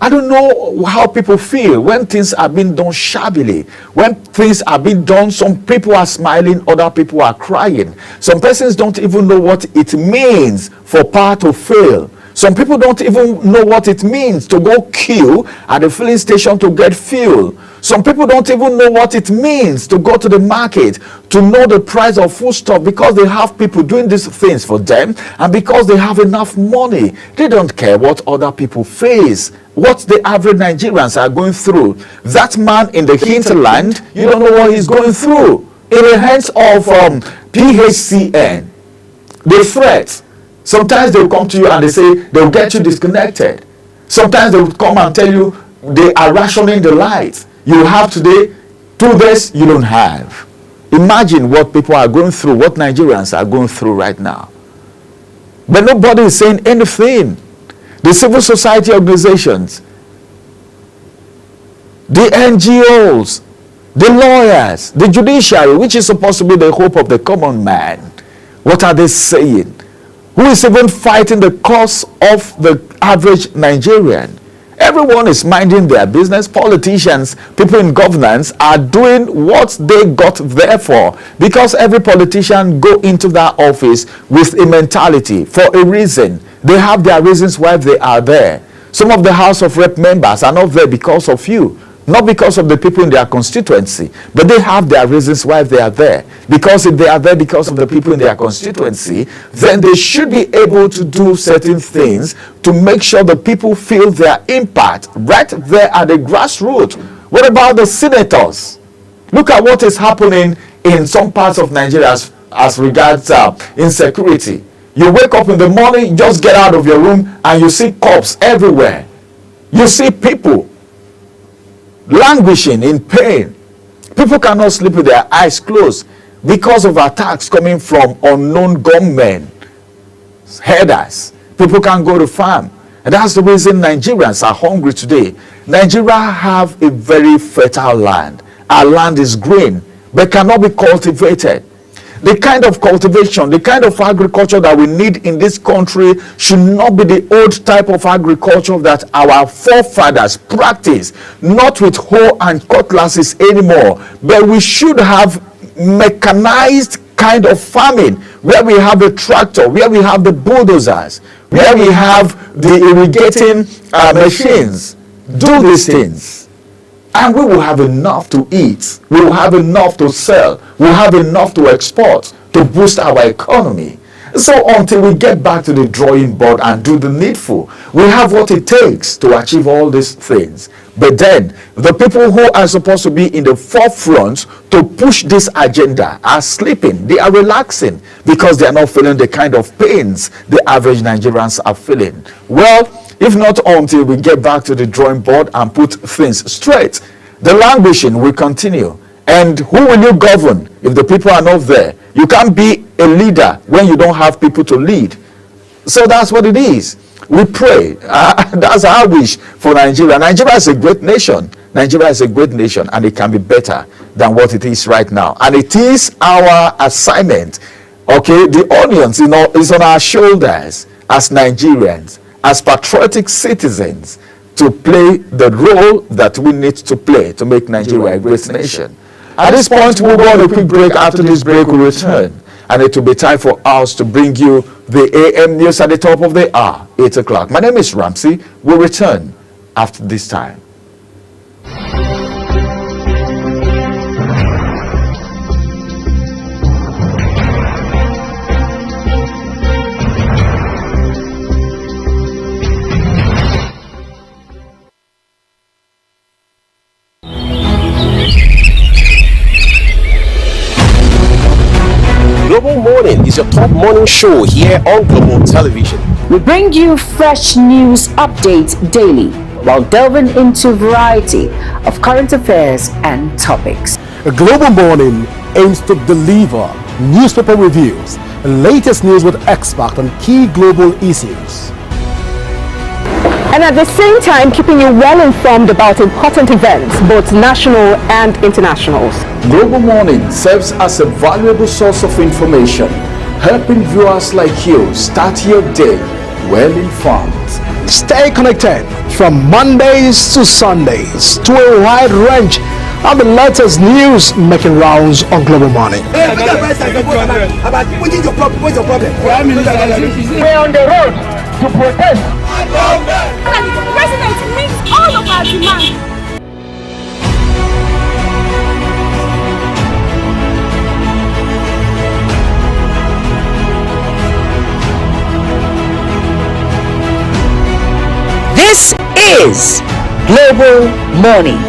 I don't know how people feel when things are being done shabbily. When things are being done, some people are smiling, other people are crying. Some persons don't even know what it means for power to fail. Some people don't even know what it means to go queue at the filling station to get fuel. Some people don't even know what it means to go to the market, to know the price of foodstuff, because they have people doing these things for them, and because they have enough money. They don't care what other people face, what the average Nigerians are going through. That man in the hinterland, you don't know what he's going through. In the hands of PHCN, they threat. Sometimes they'll come to you and they say they'll get you disconnected. Sometimes they will come and tell you they are rationing the light. You have today, 2 days you don't have. Imagine what people are going through, what Nigerians are going through right now. But nobody is saying anything. The civil society organizations, the NGOs, the lawyers, the judiciary, which is supposed to be the hope of the common man, what are they saying? Who is even fighting the cause of the average Nigerian? Everyone is minding their business. Politicians, people in governance are doing what they got there for, because every politician go into that office with a mentality for a reason. They have their reasons why they are there. Some of the House of Rep members are not there because of you, not because of the people in their constituency, but they have their reasons why they are there. Because if they are there because of the people in their constituency, then they should be able to do certain things to make sure the people feel their impact right there at the grassroots. What about the senators? Look at what is happening in some parts of Nigeria as regards insecurity. You wake up in the morning, just get out of your room, and you see cops everywhere. You see people languishing in pain. People cannot sleep with their eyes closed because of attacks coming from unknown gunmen, headers. People can't go to farm. And that's the reason Nigerians are hungry today. Nigeria have a very fertile land. Our land is green, but cannot be cultivated. The kind of cultivation, the kind of agriculture that we need in this country should not be the old type of agriculture that our forefathers practiced, not with hoe and cutlasses anymore, but we should have mechanized kind of farming, where we have the tractor, where we have the bulldozers, where we have the irrigating machines. Do these things, and we will have enough to eat. We will have enough to sell. We will have enough to export to boost our economy. So until we get back to the drawing board and do the needful, we have what it takes to achieve all these things. But then the people who are supposed to be in the forefront to push this agenda are sleeping. They are relaxing because they are not feeling the kind of pains the average Nigerians are feeling. Well, if not until we get back to the drawing board and put things straight, the languishing will continue. And who will you govern if the people are not there? You can't be a leader when you don't have people to lead. So that's what it is. We pray. That's our wish for Nigeria. Nigeria is a great nation. Nigeria is a great nation, and it can be better than what it is right now. And it is our assignment. Okay, the audience, is on our shoulders as Nigerians, as patriotic citizens, to play the role that we need to play to make Nigeria a great nation. At this point, we'll go on a quick break. After this break, we'll return. And it will be time for us to bring you the AM news at the top of the hour, 8 o'clock. My name is Ramsey. We'll return after this time. Global Morning is your top morning show here on Global Television. We bring you fresh news updates daily while delving into a variety of current affairs and topics. A Global Morning aims to deliver newspaper reviews and latest news with experts on key global issues. And at the same time, keeping you well informed about important events, both national and internationals. Global Morning serves as a valuable source of information, helping viewers like you start your day well informed. Stay connected from Mondays to Sundays to a wide range of the latest news making rounds on Global Morning. We're on the road to protest. The president meets all of our demands. This is Global Morning.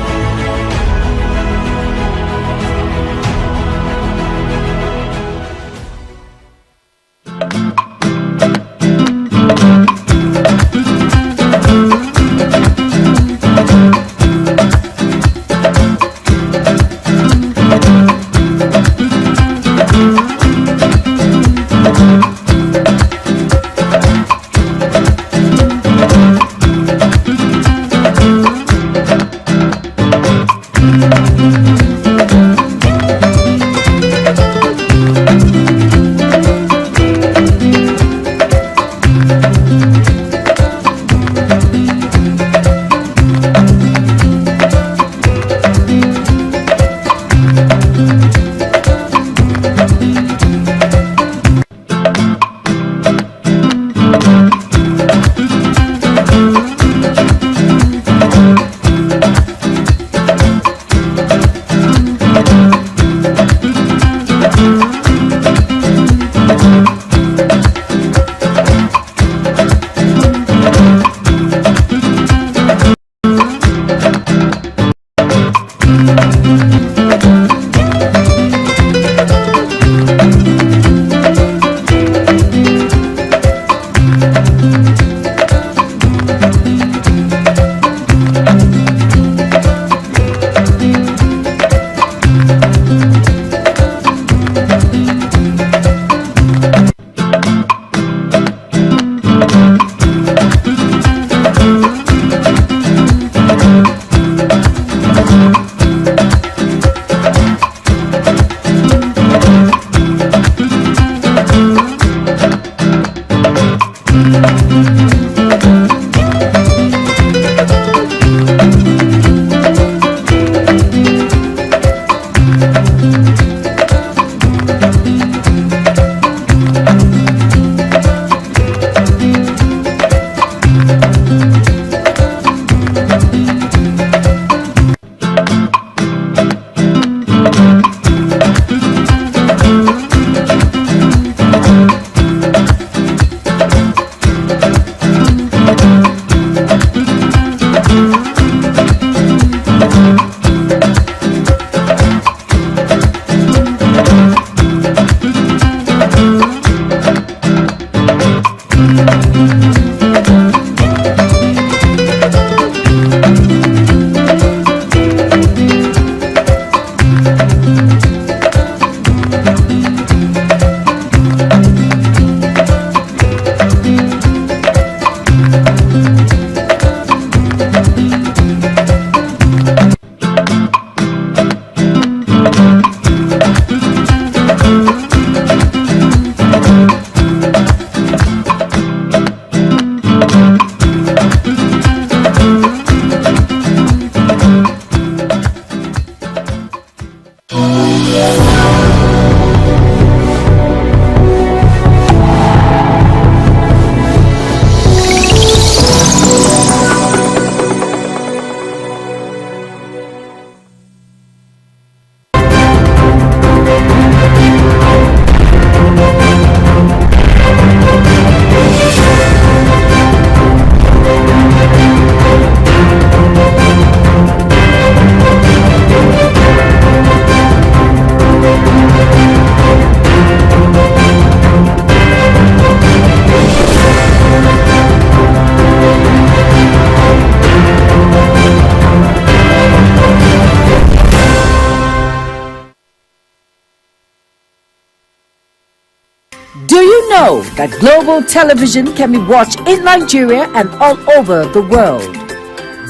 Do you know that global television can be watched in Nigeria and all over the world?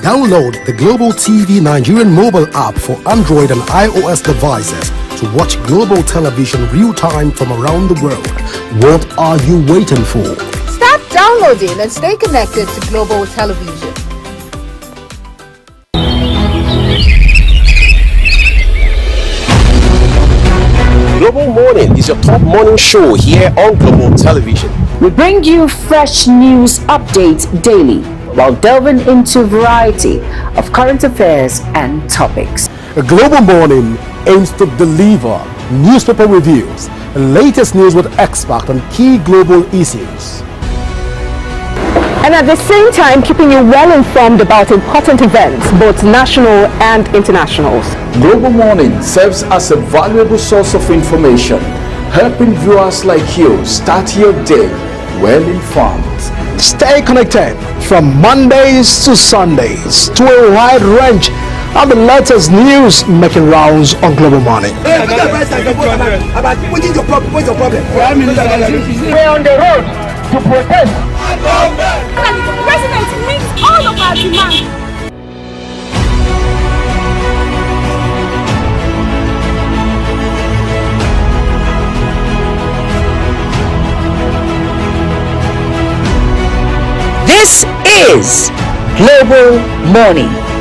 Download the Global TV Nigerian mobile app for Android and iOS devices to watch global television real-time from around the world. What are you waiting for? Start downloading and stay connected to Global Television. Global Morning is your top morning show here on Global Television. We bring you fresh news updates daily while delving into a variety of current affairs and topics. A Global Morning aims to deliver newspaper reviews and latest news with experts on key global issues. And at the same time, keeping you well informed about important events, both national and internationals. Global Morning serves as a valuable source of information, helping viewers like you start your day well informed. Stay connected from Mondays to Sundays to a wide range of the latest news making rounds on Global Morning. We're on the road to protest. The president meets all of our demands. This is Global Morning.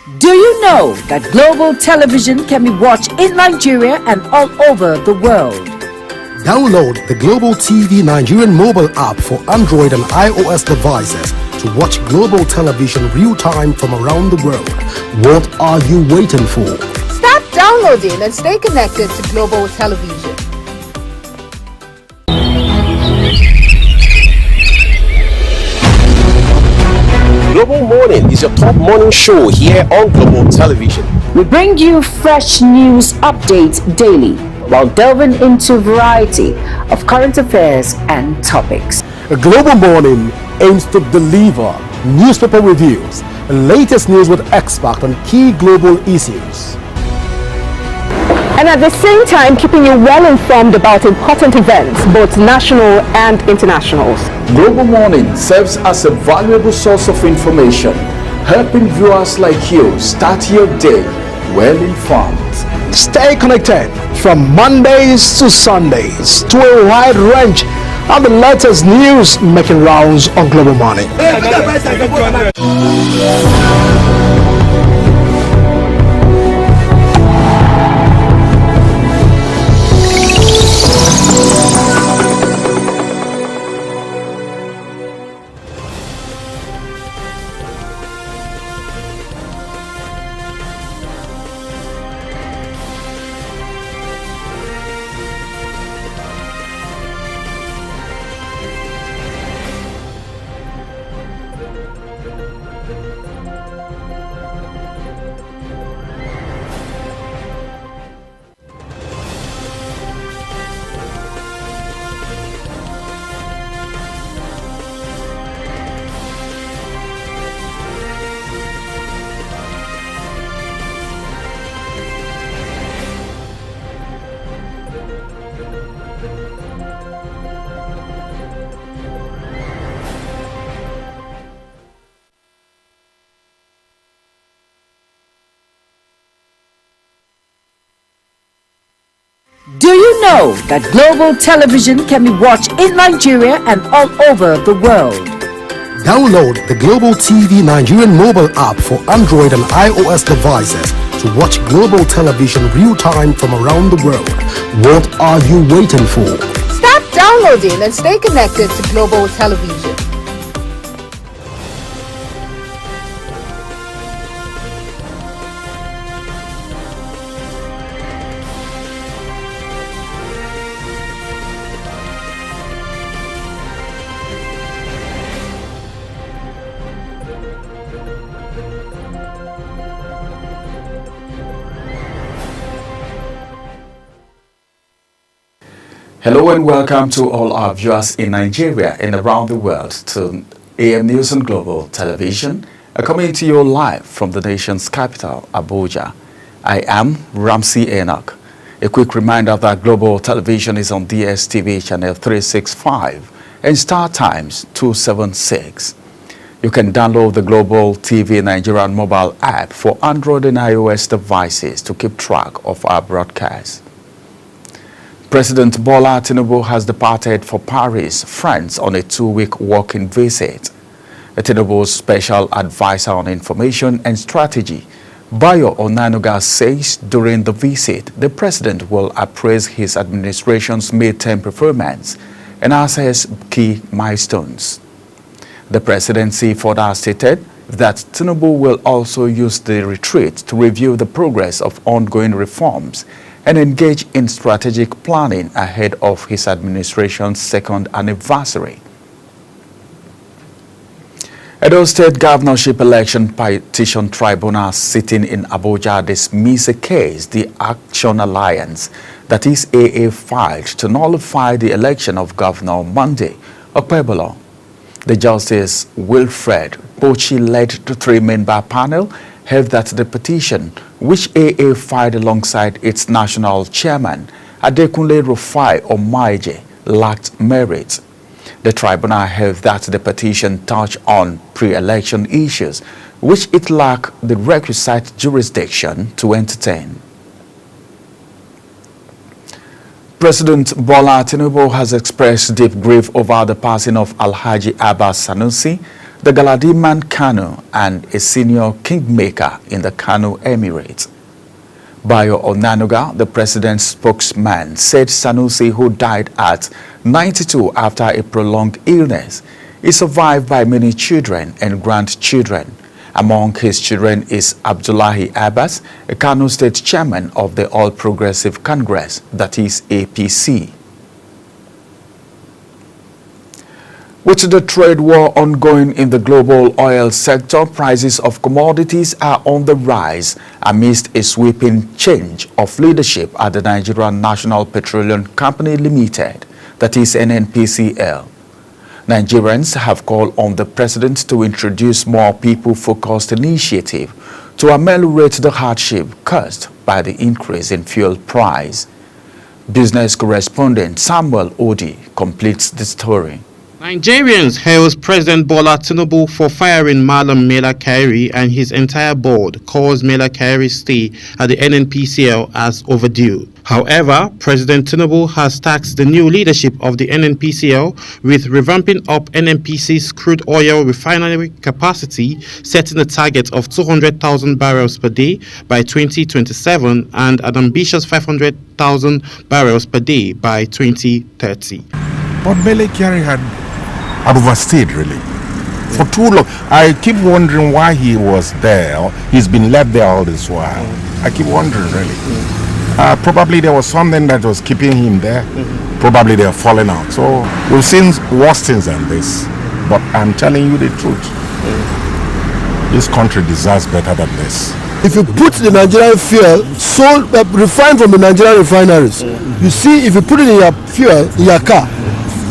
Do you know that global television can be watched in Nigeria and all over the world? Download the Global TV Nigerian mobile app for Android and iOS devices to watch global television real-time from around the world. What are you waiting for? Start downloading and stay connected to Global Television. Global Morning is your top morning show here on Global Television. We bring you fresh news updates daily while delving into a variety of current affairs and topics. A Global Morning aims to deliver newspaper reviews and latest news with experts on key global issues. And at the same time, keeping you well informed about important events, both national and international. Global Morning serves as a valuable source of information, helping viewers like you start your day well informed. Stay connected from Mondays to Sundays to a wide range of the latest news making rounds on Global Morning. Do you know that global television can be watched in Nigeria and all over the world? Download the Global TV Nigerian mobile app for Android and iOS devices to watch global television real-time from around the world. What are you waiting for? Start downloading and stay connected to Global Television. Hello and welcome to all our viewers in Nigeria and around the world to AM News and Global Television, coming to you live from the nation's capital, Abuja. I am Ramsey Enoch. A quick reminder that Global Television is on DSTV channel 365 and Star Times 276. You can download the Global TV Nigerian mobile app for Android and iOS devices to keep track of our broadcasts. President Bola Tinubu has departed for Paris, France on a 2-week working visit. Tinubu's special advisor on information and strategy, Bayo Onanuga, says during the visit, the president will appraise his administration's midterm performance and assess key milestones. The presidency further stated that Tinubu will also use the retreat to review the progress of ongoing reforms and engage in strategic planning ahead of his administration's second anniversary. Edo State Governorship Election Petition Tribunal sitting in Abuja dismissed a case the Action Alliance, that is AA, filed to nullify the election of Governor Monday Okpebolo. The Justice Wilfred Bochi-led 3-member panel held that the petition, which AA filed alongside its national chairman, Adekunle Rufai Omaije, lacked merit. The tribunal held that the petition touched on pre-election issues, which it lacked the requisite jurisdiction to entertain. President Bola Tinubu has expressed deep grief over the passing of Alhaji Abbas Sanusi, the Galadiman Kano, and a senior kingmaker in the Kano Emirates. Bayo Onanuga, the president's spokesman, said Sanusi, who died at 92 after a prolonged illness, is survived by many children and grandchildren. Among his children is Abdullahi Abbas, a Kano state chairman of the All Progressive Congress, that is APC. With the trade war ongoing in the global oil sector, prices of commodities are on the rise amidst a sweeping change of leadership at the Nigerian National Petroleum Company Limited, that is NNPCL. Nigerians have called on the president to introduce more people-focused initiative to ameliorate the hardship caused by the increase in fuel price. Business correspondent Samuel Odi completes the story. Nigerians hails President Bola Tinubu for firing Malam Mela Kyari and his entire board, calls Mela Kyari's stay at the NNPCL as overdue. However, President Tinubu has tasked the new leadership of the NNPCL with revamping up NNPC's crude oil refinery capacity, setting a target of 200,000 barrels per day by 2027 and an ambitious 500,000 barrels per day by 2030. But Mela Kyari had overstayed really for too long. I keep wondering why he was there. He's been left there all this while. I keep wondering really. Probably there was something that was keeping him there. Probably they are falling out. So we've seen worse things than this. But I'm telling you the truth. This country deserves better than this. If you put the Nigerian fuel sold refined from the Nigerian refineries, you see, if you put it in your fuel in your car,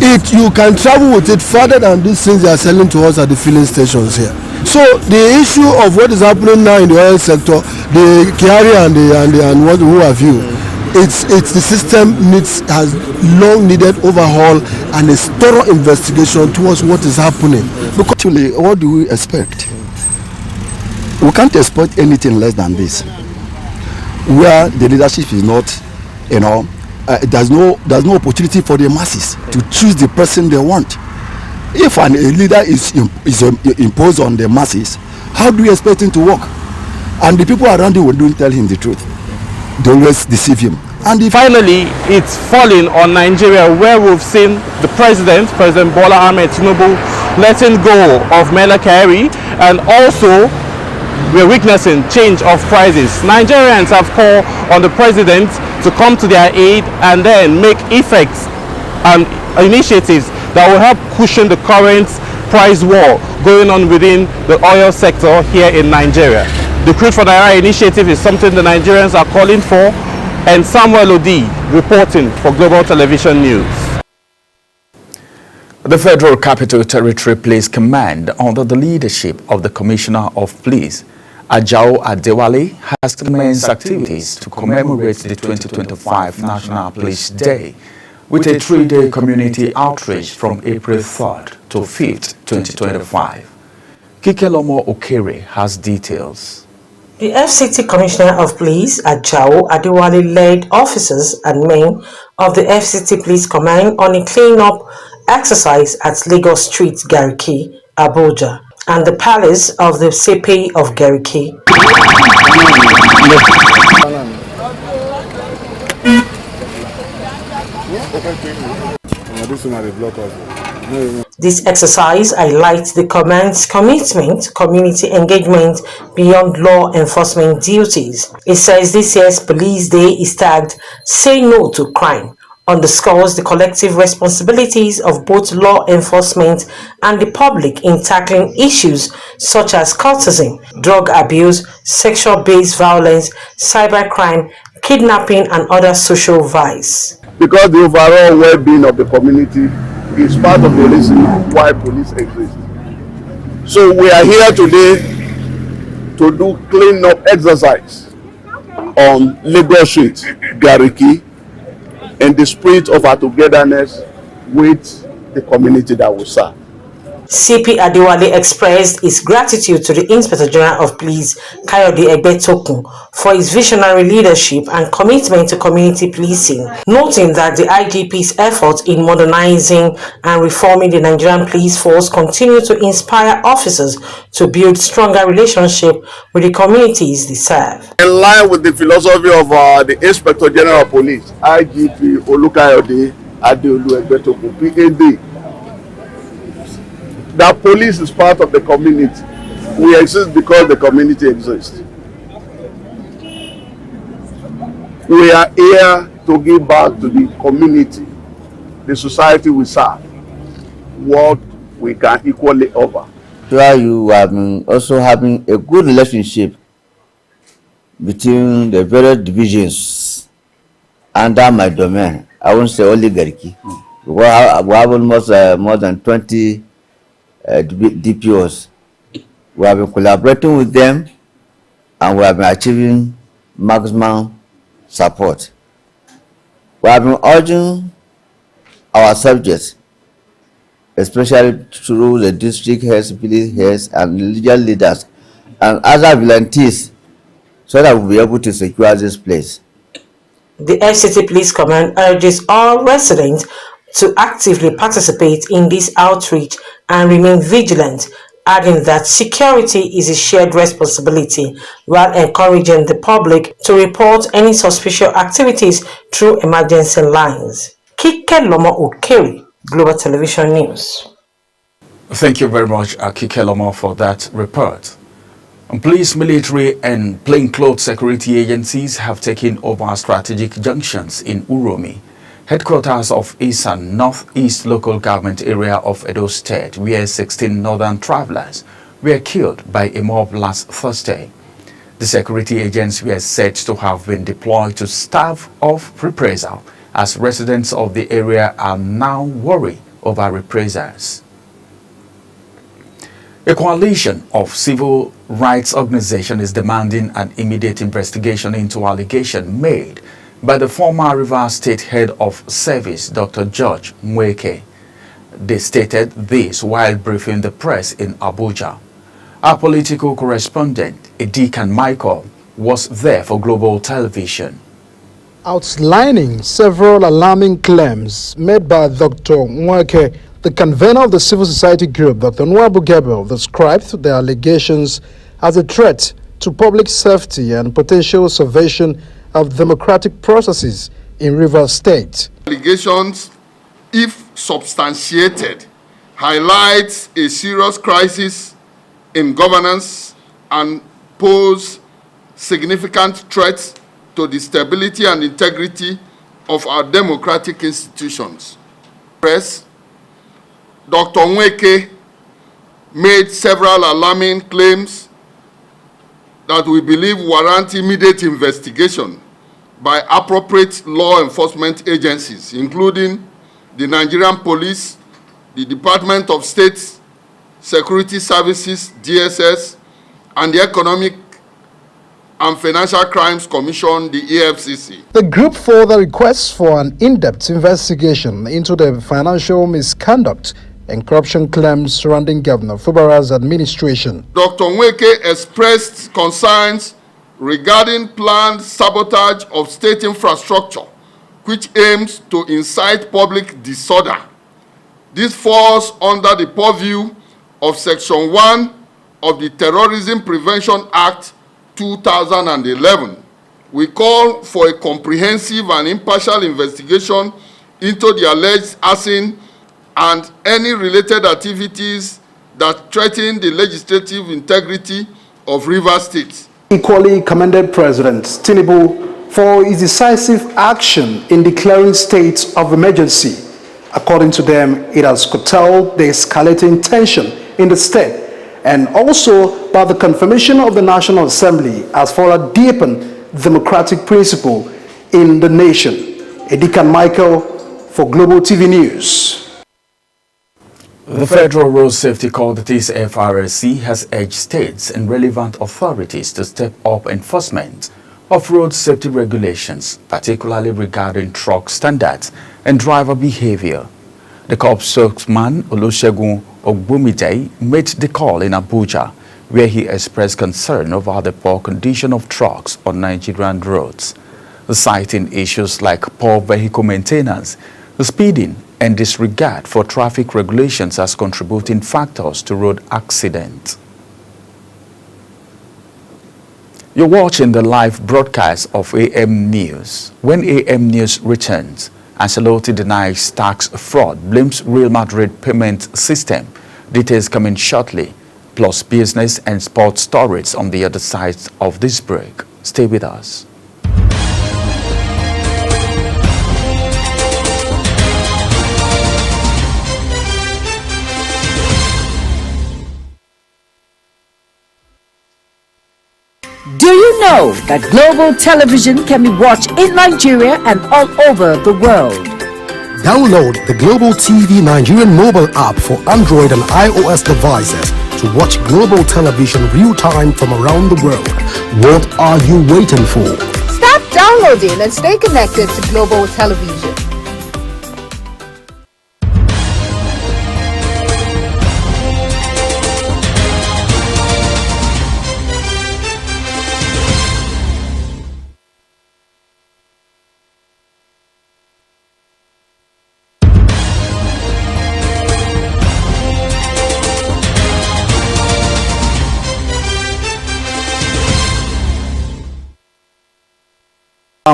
you can travel with it further than these things they are selling to us at the filling stations here. So the issue of what is happening now in the oil sector, the Kyari and what who have you, it's the system has long needed overhaul and a thorough investigation towards what is happening. Because actually, what do we expect? We can't expect anything less than this, where the leadership is not, there's no opportunity for the masses to choose the person they want. If a leader is imposed on the masses, how do you expect him to work? And the people around him don't tell him the truth. They always deceive him. And finally, it's falling on Nigeria, where we've seen the President Bola Ahmed Tinubu, letting go of Mela Kyari, and also we're witnessing change of prices. Nigerians have called on the President to come to their aid and then make effects and initiatives that will help cushion the current price war going on within the oil sector here in Nigeria. The Crude for Naira initiative is something the Nigerians are calling for, and Samuel Odi reporting for Global Television News. The Federal Capital Territory Police Command, under the leadership of the Commissioner of Police, Ajao Adewale, has commenced activities to commemorate the 2025 National Police Day with a 3-day community outreach from April 3rd to 5th, 2025. Kikelomo Okere has details. The FCT Commissioner of Police, Ajao Adewale, led officers and men of the FCT Police Command on a clean-up exercise at Lagos Street, Gariki, Abuja, and the palace of the CP of Gariki. This exercise highlights the command's commitment to community engagement beyond law enforcement duties. It says this year's Police Day is tagged "Say No to Crime," underscores the collective responsibilities of both law enforcement and the public in tackling issues such as cultism, drug abuse, sexual-based violence, cybercrime, kidnapping, and other social vice. Because the overall well-being of the community is part of the reason why police exist. So we are here today to do clean-up exercise on Lagos Street, Gariki, in the spirit of our togetherness with the community that we serve. CP Adewale expressed his gratitude to the Inspector General of Police, Kayode Egbetokun, for his visionary leadership and commitment to community policing, noting that the IGP's efforts in modernizing and reforming the Nigerian police force continue to inspire officers to build stronger relationships with the communities they serve. In line with the philosophy of the Inspector General of Police, IGP Olukayode Adeolu Egbetokun, PAD, that police is part of the community. We exist because the community exists. We are here to give back to the community, the society we serve, what we can equally offer. Sure, you have been also having a good relationship between the various divisions under my domain. I won't say oligarchy. We have almost more than 20 DPOs. We have been collaborating with them and we have been achieving maximum support. We have been urging our subjects, especially through the district heads, police heads, and religious leaders and other volunteers, so that we'll be able to secure this place. The FCT Police Command urges all residents to actively participate in this outreach and remain vigilant, adding that security is a shared responsibility, while encouraging the public to report any suspicious activities through emergency lines. Kike Lomo Okeri, Global Television News. Thank you very much, Kike Lomo, for that report. Police, military and plainclothes security agencies have taken over strategic junctions in Uromi, headquarters of Eastern Northeast Local Government Area of Edo State, where 16 northern travelers were killed by a mob last Thursday. The security agents were said to have been deployed to stave off reprisal, as residents of the area are now worried over reprisals. A coalition of civil rights organizations is demanding an immediate investigation into allegations made by the former Rivers State Head of Service, Dr. George Mweke. They stated this while briefing the press in Abuja. Our political correspondent, Edikan Michael, was there for Global Television. Outlining several alarming claims made by Dr. Mweke, the convener of the civil society group, Dr. Nwabu Gabriel, described the allegations as a threat to public safety and potential subversion of democratic processes in Rivers State. Allegations, if substantiated, highlights a serious crisis in governance and pose significant threats to the stability and integrity of our democratic institutions. Press, Dr. Mweke made several alarming claims that we believe warrant immediate investigation by appropriate law enforcement agencies, including the Nigerian Police, the Department of State Security Services, DSS, and the Economic and Financial Crimes Commission, the EFCC. The group further requests for an in-depth investigation into the financial misconduct and corruption claims surrounding Governor Fubara's administration. Dr. Mweke expressed concerns regarding planned sabotage of state infrastructure, which aims to incite public disorder. This falls under the purview of Section 1 of the Terrorism Prevention Act 2011. We call for a comprehensive and impartial investigation into the alleged arson and any related activities that threaten the legislative integrity of Rivers State. Equally commended President Tinubu for his decisive action in declaring state of emergency. According to them, it has curtailed the escalating tension in the state, and also by the confirmation of the National Assembly as further deepen democratic principle in the nation. Edikan Michael for Global TV News. The Federal Road Safety Qualities FRSC has urged states and relevant authorities to step up enforcement of road safety regulations, particularly regarding truck standards and driver behavior. The corps spokesman, Olusegun Ogbumide, made the call in Abuja, where he expressed concern over the poor condition of trucks on Nigerian roads, citing issues like poor vehicle maintenance, speeding, and disregard for traffic regulations as contributing factors to road accidents. You're watching the live broadcast of AM News. When AM News returns, Ancelotti denies tax fraud, blames Real Madrid payment system. Details coming shortly, plus business and sports stories on the other side of this break. Stay with us. Do you know that Global Television can be watched in Nigeria and all over the world? Download the Global TV Nigerian mobile app for Android and iOS devices to watch Global Television real-time from around the world. What are you waiting for? Start downloading and stay connected to Global Television.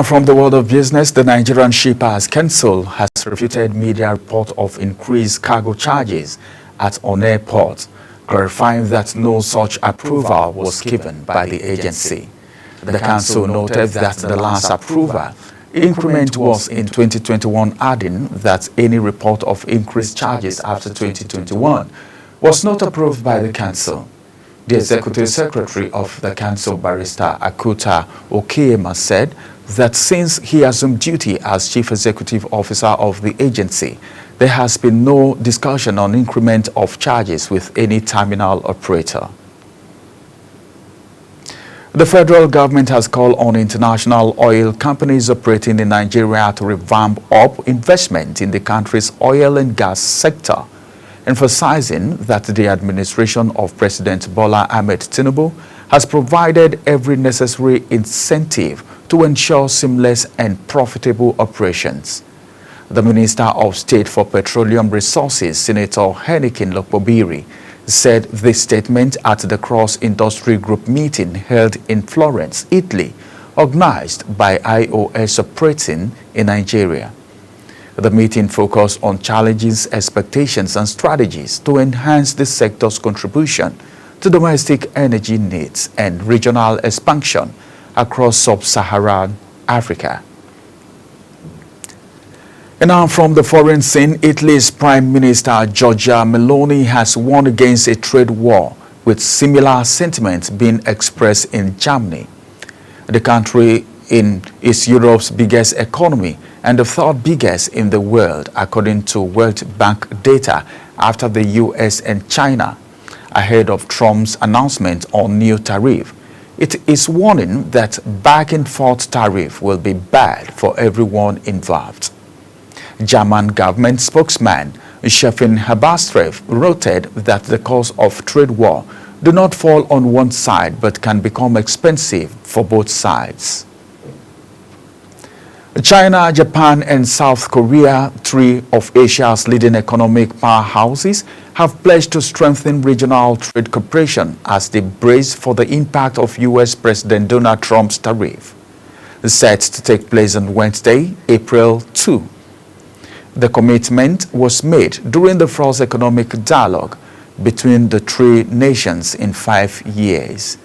From the world of business, the Nigerian Shippers Council has refuted media report of increased cargo charges at On-Air Port, clarifying that no such approval was given by the agency. The council noted that the last approval increment was in 2021, adding that any report of increased charges after 2021 was not approved by the council. The executive secretary of the council, Barrister Akuta Okeyema, said that since he assumed duty as chief executive officer of the agency, there has been no discussion on increment of charges with any terminal operator. The federal government has called on international oil companies operating in Nigeria to revamp up investment in the country's oil and gas sector, emphasizing that the administration of President Bola Ahmed Tinubu has provided every necessary incentive to ensure seamless and profitable operations. The Minister of State for Petroleum Resources, Senator Heineken Lokpobiri, said this statement at the Cross Industry Group meeting held in Florence, Italy, organized by IOS operating in Nigeria. The meeting focused on challenges, expectations, and strategies to enhance the sector's contribution to domestic energy needs and regional expansion across sub-Saharan Africa. And now from the foreign scene, Italy's Prime Minister Giorgia Meloni has warned against a trade war, with similar sentiments being expressed in Germany. The country is Europe's biggest economy and the third biggest in the world, according to World Bank data, after the US and China, ahead of Trump's announcement on new tariff. It is warning that back and forth tariff will be bad for everyone involved. German government spokesman Stefan Habastreff noted that the cost of trade war do not fall on one side but can become expensive for both sides. China, Japan, and South Korea, three of Asia's leading economic powerhouses, have pledged to strengthen regional trade cooperation as they brace for the impact of U.S. President Donald Trump's tariff, set to take place on Wednesday, April 2. The commitment was made during the first economic dialogue between the three nations in 5 years.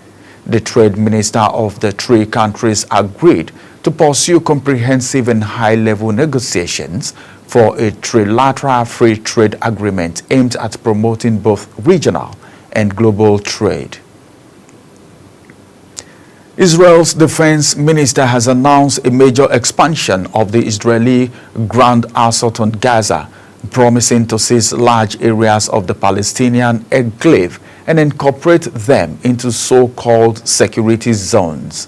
The trade minister of the three countries agreed to pursue comprehensive and high-level negotiations for a trilateral free trade agreement aimed at promoting both regional and global trade. Israel's defense minister has announced a major expansion of the Israeli ground assault on Gaza, promising to seize large areas of the Palestinian enclave and incorporate them into so-called security zones.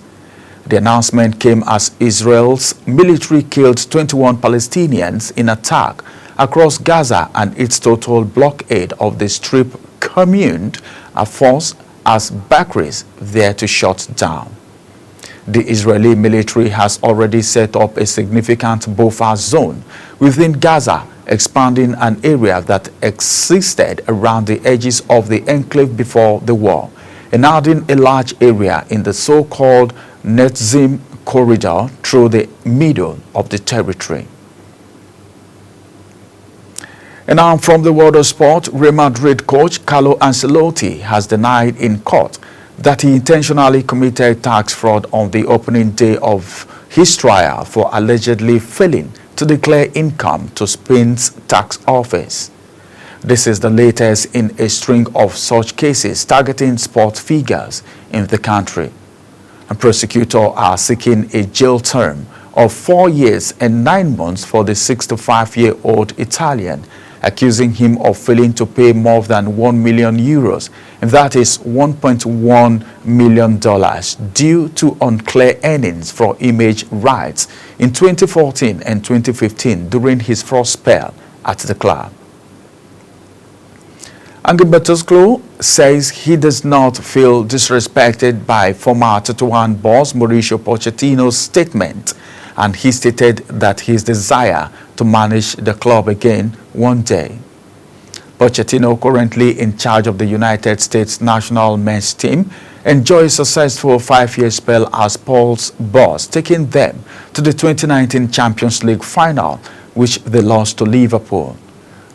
The announcement came as Israel's military killed 21 Palestinians in attack across Gaza and its total blockade of the Strip communed a force as Bakris there to shut down. The Israeli military has already set up a significant buffer zone within Gaza, expanding an area that existed around the edges of the enclave before the war, and adding a large area in the so-called Netzim corridor through the middle of the territory. And now from the world of sport, Real Madrid coach Carlo Ancelotti has denied in court that he intentionally committed tax fraud on the opening day of his trial for allegedly failing to declare income to Spain's tax office. This is the latest in a string of such cases targeting sport figures in the country. And prosecutors are seeking a jail term of 4 years and 9 months for the 65-year-old Italian, accusing him of failing to pay more than 1 million euros, and that is $1.1 million, due to unclear earnings for image rights in 2014 and 2015 during his first spell at the club. Gilberto Silva says he does not feel disrespected by former Tottenham boss Mauricio Pochettino's statement, and he stated that his desire to manage the club again one day. Pochettino, currently in charge of the United States national men's team, enjoys a successful 5-year spell as Paul's boss, taking them to the 2019 Champions League final, which they lost to Liverpool.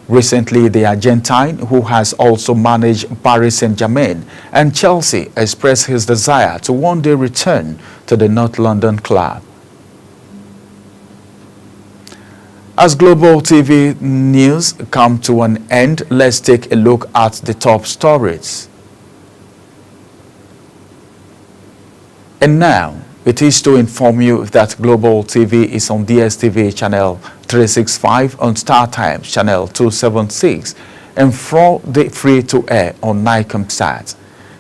Recently, the Argentine, who has also managed Paris Saint-Germain and Chelsea, expressed his desire to one day return to the North London club. As Global TV news come to an end, let's take a look at the top stories. And now, it is to inform you that Global TV is on DSTV channel 365, on StarTimes channel 276, and free to air on Nicomsat.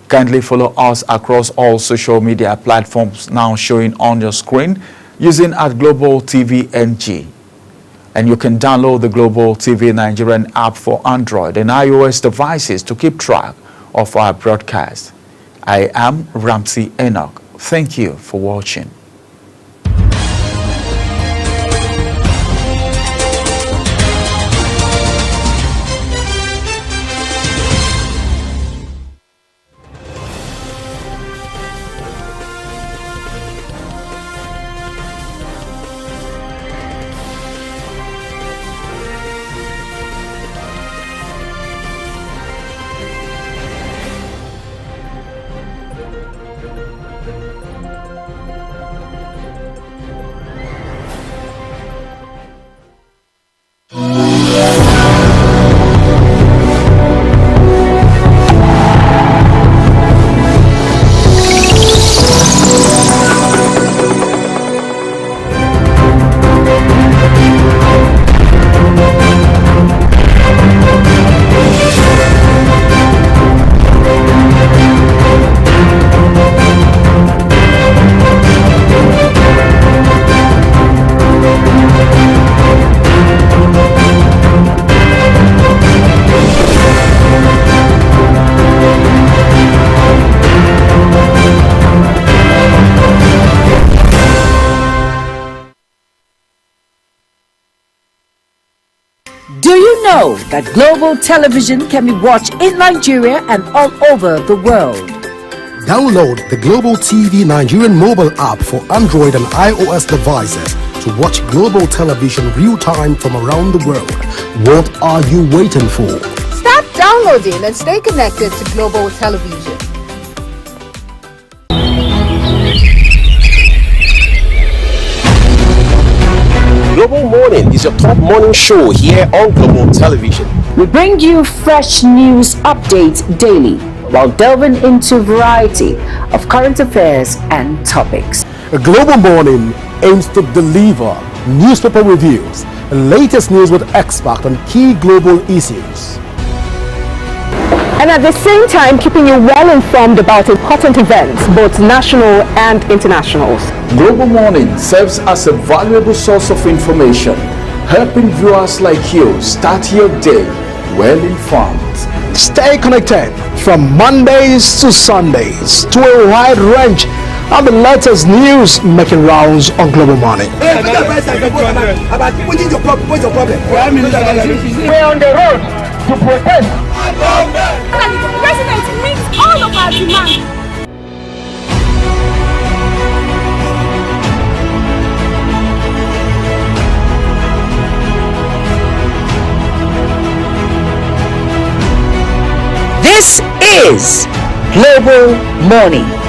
Kindly follow us across all social media platforms now showing on your screen using @Global TV NG. And you can download the Global TV Nigerian app for Android and iOS devices to keep track of our broadcast. I am Ramsey Enoch. Thank you for watching. That Global Television can be watched in Nigeria and all over the world. Download the Global TV Nigerian mobile app for Android and iOS devices to watch Global Television real-time from around the world. What are you waiting for? Start downloading and stay connected to Global Television. Global Morning is your top morning show here on Global Television. We bring you fresh news updates daily while delving into a variety of current affairs and topics. A Global Morning aims to deliver newspaper reviews and latest news with experts on key global issues. And at the same time, keeping you well informed about important events, both national and internationals. Global Morning serves as a valuable source of information, helping viewers like you start your day well informed. Stay connected from Mondays to Sundays to a wide range of the latest news making rounds on Global Morning. We're on the road to protest. The president meets all of our demands. This is Global Morning.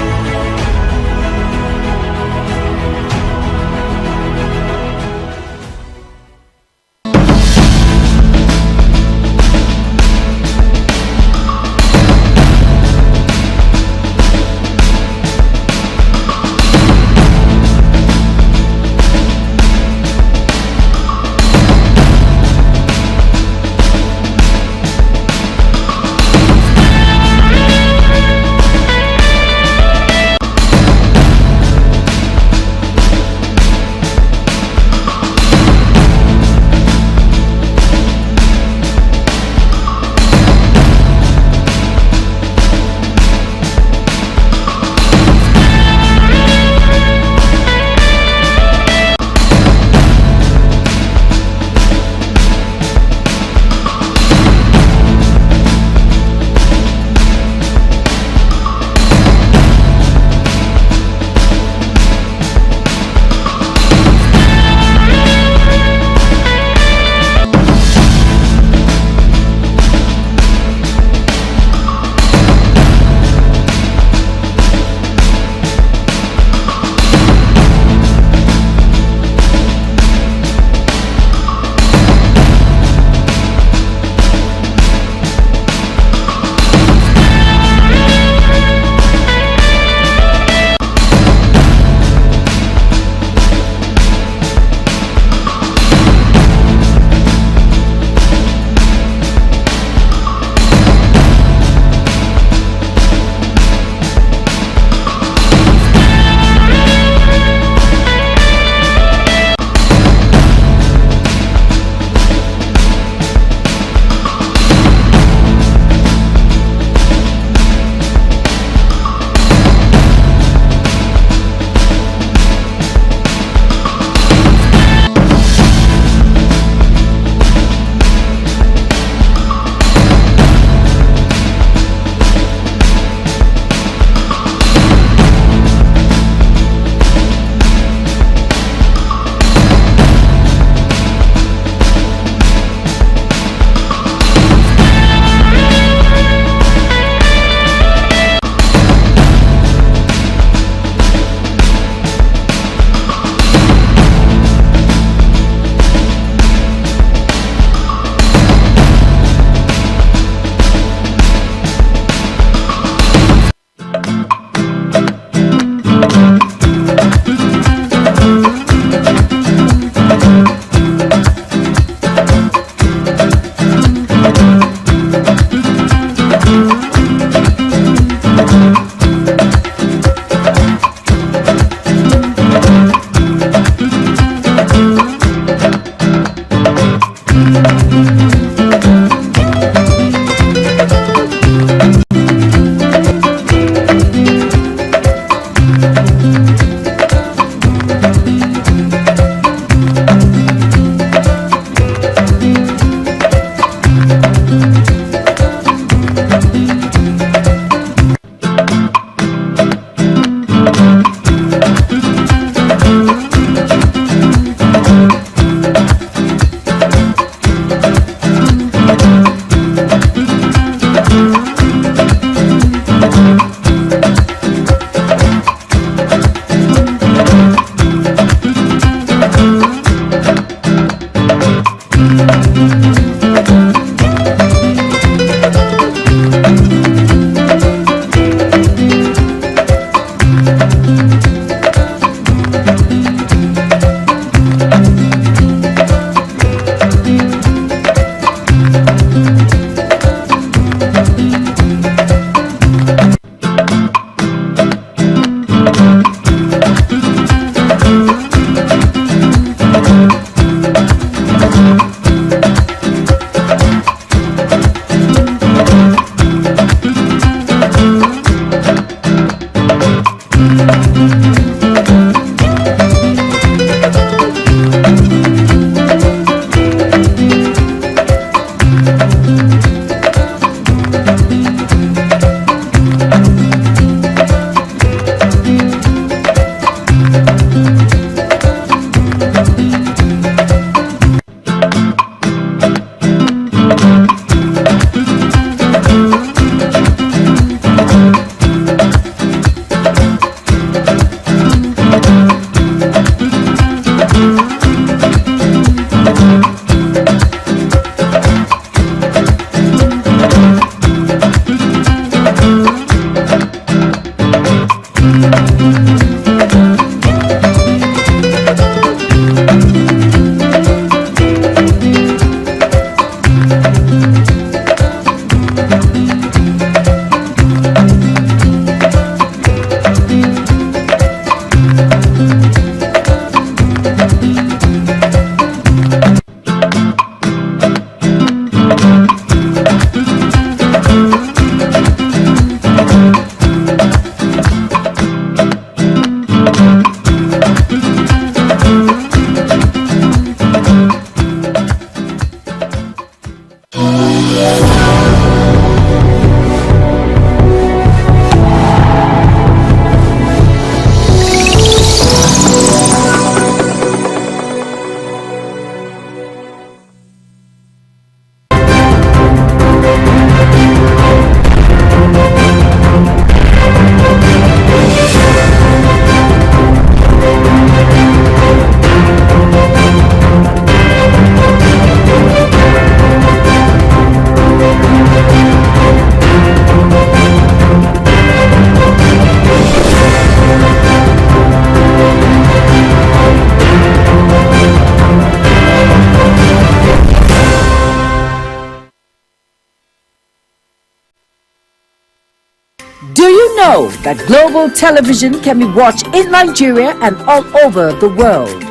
know that Global Television can be watched in Nigeria and all over the world.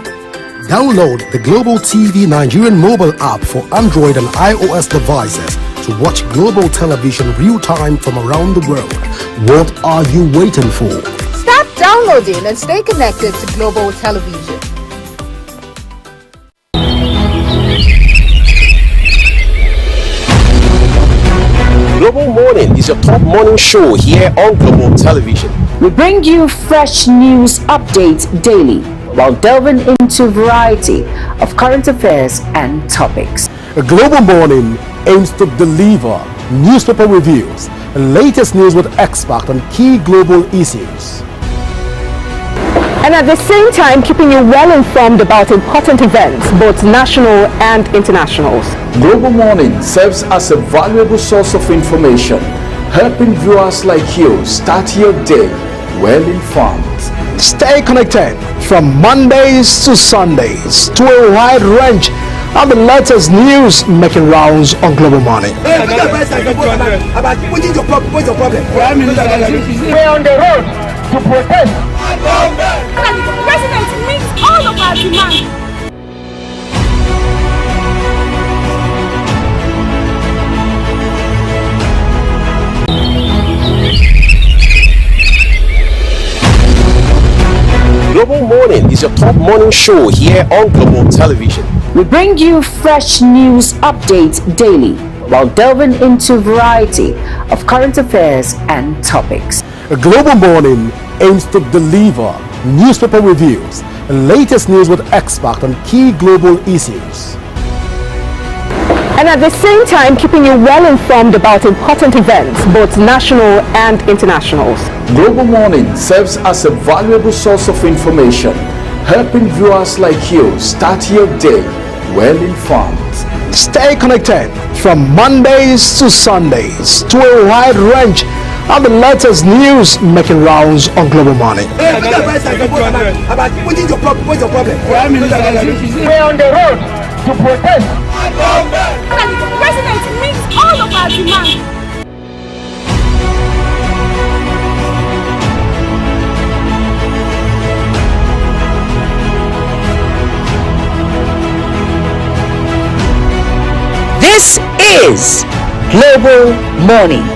Download the Global TV Nigerian mobile app for Android and iOS devices to watch Global Television real-time from around the world. What are you waiting for? Start downloading and stay connected to Global Television. Global Morning is your top morning show here on Global Television. We bring you fresh news updates daily while delving into a variety of current affairs and topics. A Global Morning aims to deliver newspaper reviews and latest news with experts on key global issues. And at the same time, keeping you well informed about important events, both national and internationals. Global Morning serves as a valuable source of information, helping viewers like you start your day well informed. Stay connected from Mondays to Sundays to a wide range of the latest news making rounds on Global Morning. We're on the road to protest. The president meets all of our demands. Global Morning is your top morning show here on Global Television. We bring you fresh news updates daily while delving into a variety of current affairs and topics. A Global Morning aims to deliver newspaper reviews and latest news with experts on key global issues. And at the same time, keeping you well informed about important events, both national and internationals. Global Morning serves as a valuable source of information, helping viewers like you start your day well informed. Stay connected from Mondays to Sundays to a wide range of the latest news making rounds on Global Morning. We're on the road to protest. The president meets all of our demands. This is Global Morning.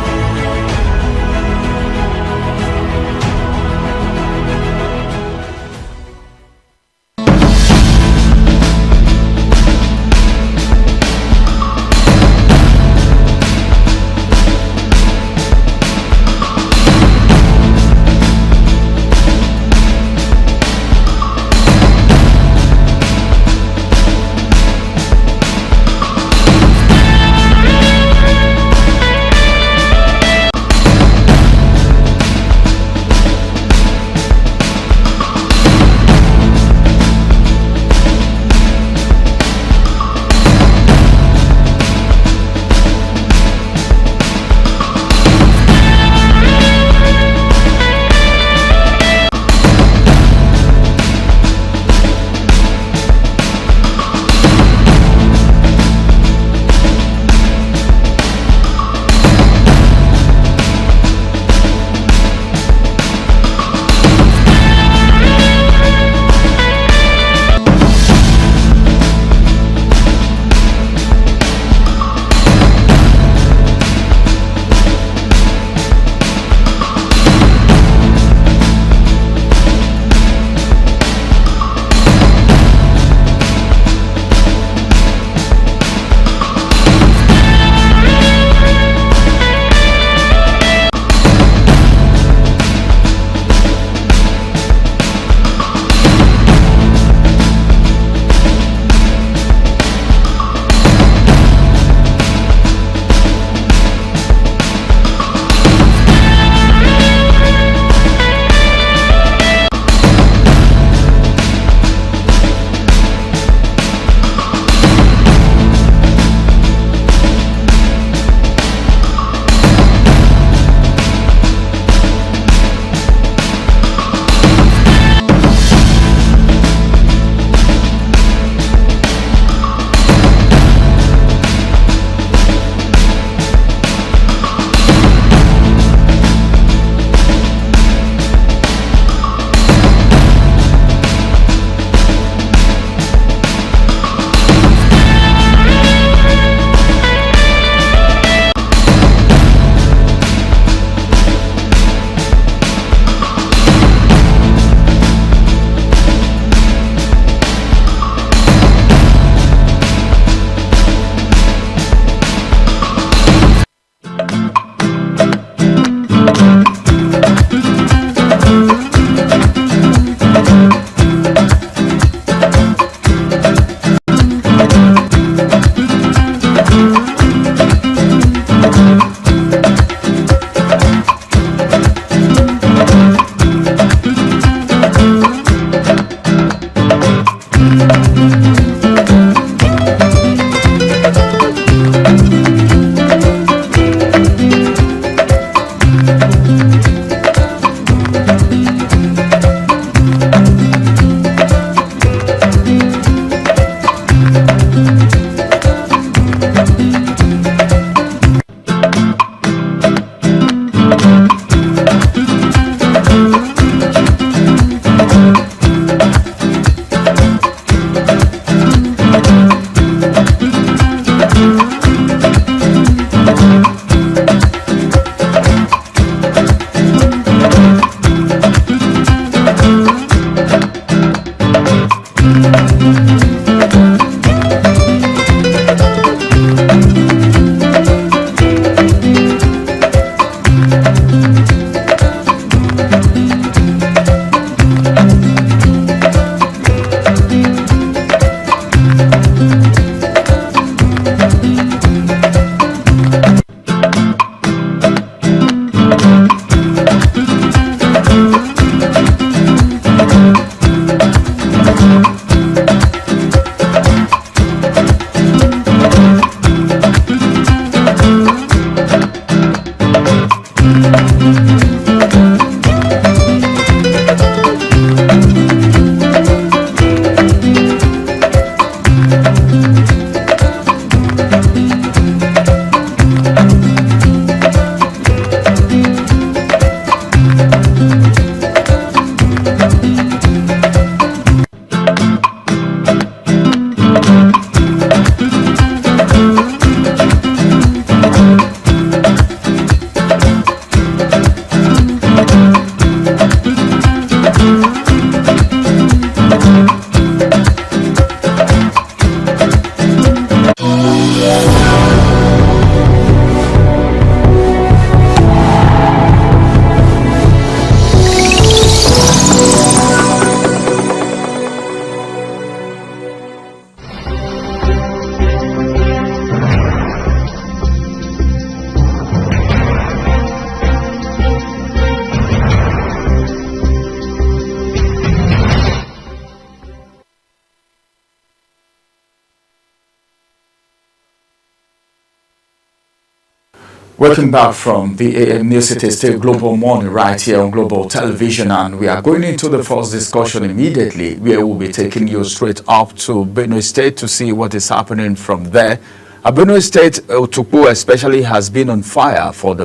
Welcome back from the AM News City State Global Morning right here on Global Television, and we are going into the first discussion immediately, where we'll be taking you straight up to Benue State to see what is happening from there. Benue State, Otukpo especially, has been on fire for the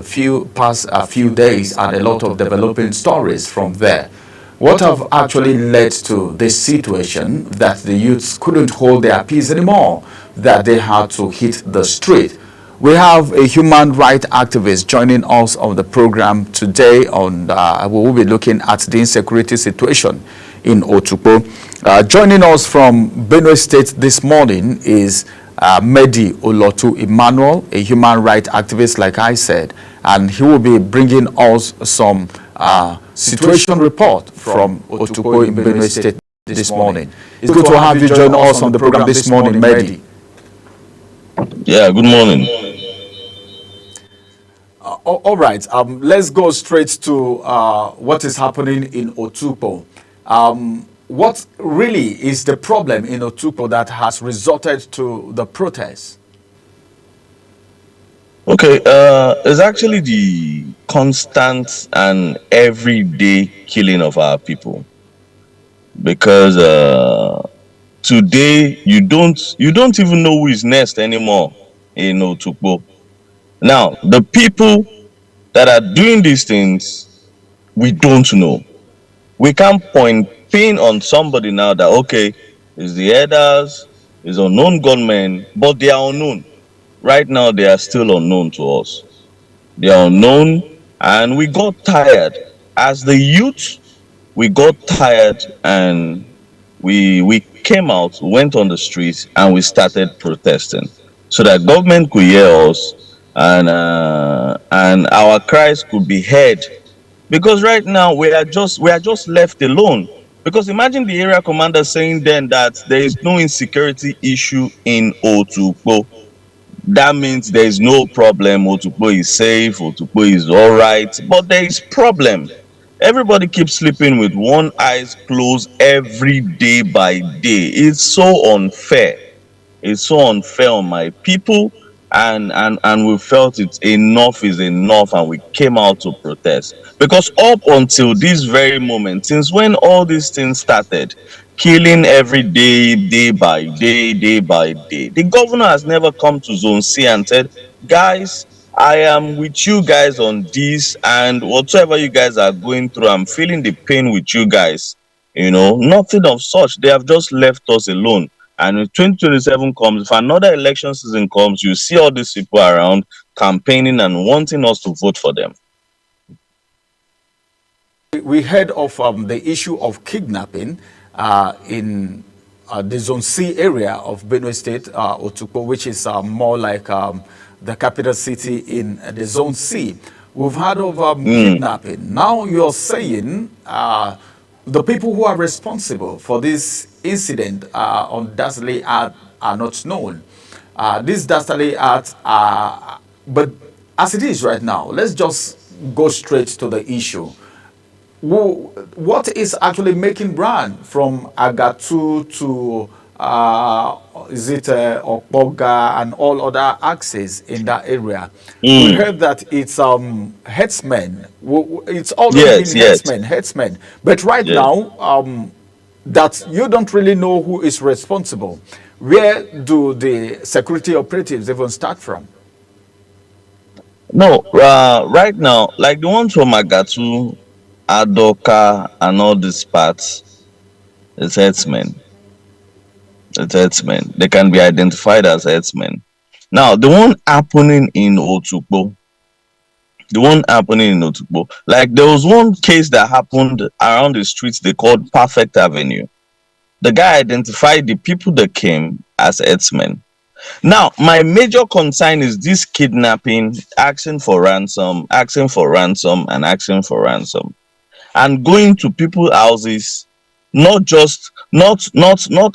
past few days, and a lot of developing stories from there. What have actually led to this situation that the youths couldn't hold their peace anymore, that they had to hit the street? We have a human rights activist joining us on the program today. We will be looking at the insecurity situation in Otukpo. Joining us from Benue State this morning is Medi Olotu Emmanuel, a human rights activist, like I said, and he will be bringing us some situation report from Otukpo in Benue State this morning. It's good to have you join us on the program this morning, Medi. Yeah, good morning. All right, let's go straight to what is happening in Otukpo. What really is the problem in Otukpo that has resulted to the protests? Okay, it's actually the constant and everyday killing of our people. Because today you don't even know who is next anymore in Otukpo. Now, the people that are doing these things, we don't know. We can't point pin on somebody now that, okay, it's the elders, it's unknown gunmen, but they are unknown. Right now, they are still unknown to us. They are unknown, and we got tired. As the youth, we got tired, and we came out, went on the streets, and we started protesting so that government could hear us, and our cries could be heard. Because right now we are just left alone. Because imagine the area commander saying then that there is no insecurity issue in Otukpo. That means there is no problem. Otukpo is safe. Otukpo is all right. But there is problem. Everybody keeps sleeping with one eye closed every day by day. It's so unfair. It's so unfair on my people. And we felt it's enough is enough, and we came out to protest. Because up until this very moment, since when all these things started, killing every day, day by day, the governor has never come to Zone C and said, guys, I am with you guys on this, and whatever you guys are going through, I'm feeling the pain with you guys. Nothing of such. They have just left us alone. And if 2027 comes, if another election season comes, you see all these people around campaigning and wanting us to vote for them. We heard of the issue of kidnapping in the Zone C area of Benue State, Otukpo, which is more like the capital city in the Zone C. We've heard of kidnapping. Now you're saying the people who are responsible for this incident on Dastardly Act are not known. These Dastardly Acts are, but as it is right now, let's just go straight to the issue. What is actually making run from Agatu to is it Okboga and all other axes in that area? We heard that it's headsmen. It's always been headsmen. But right now, that you don't really know who is responsible. Where do the security operatives even start from? No, right now, like the ones from Agatu, Adoka, and all these parts, it's headsmen. It's headsmen. They can be identified as headsmen. Now, the one happening in Otukpo, like there was one case that happened around the streets they called Perfect Avenue. The guy identified the people that came as headsmen. Now, my major concern is this kidnapping, asking for ransom, and asking for ransom, and going to people's houses, not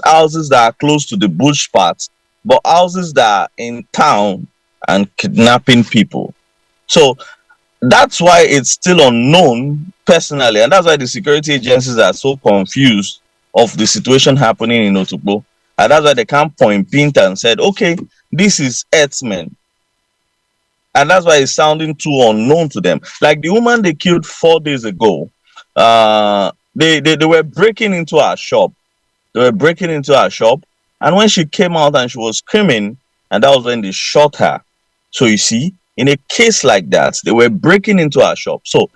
houses that are close to the bush parts, but houses that are in town and kidnapping people. So that's why it's still unknown personally, and that's why the security agencies are so confused of the situation happening in Otukpo. And that's why they can't point and said, okay, this is herdsmen. and that's why it's sounding too unknown to them. Like the woman they killed 4 days ago, they were breaking into our shop. They were breaking into our shop, and when she came out and she was screaming, and that was when they shot her. So you see, in a case like that, they were breaking into our shop. So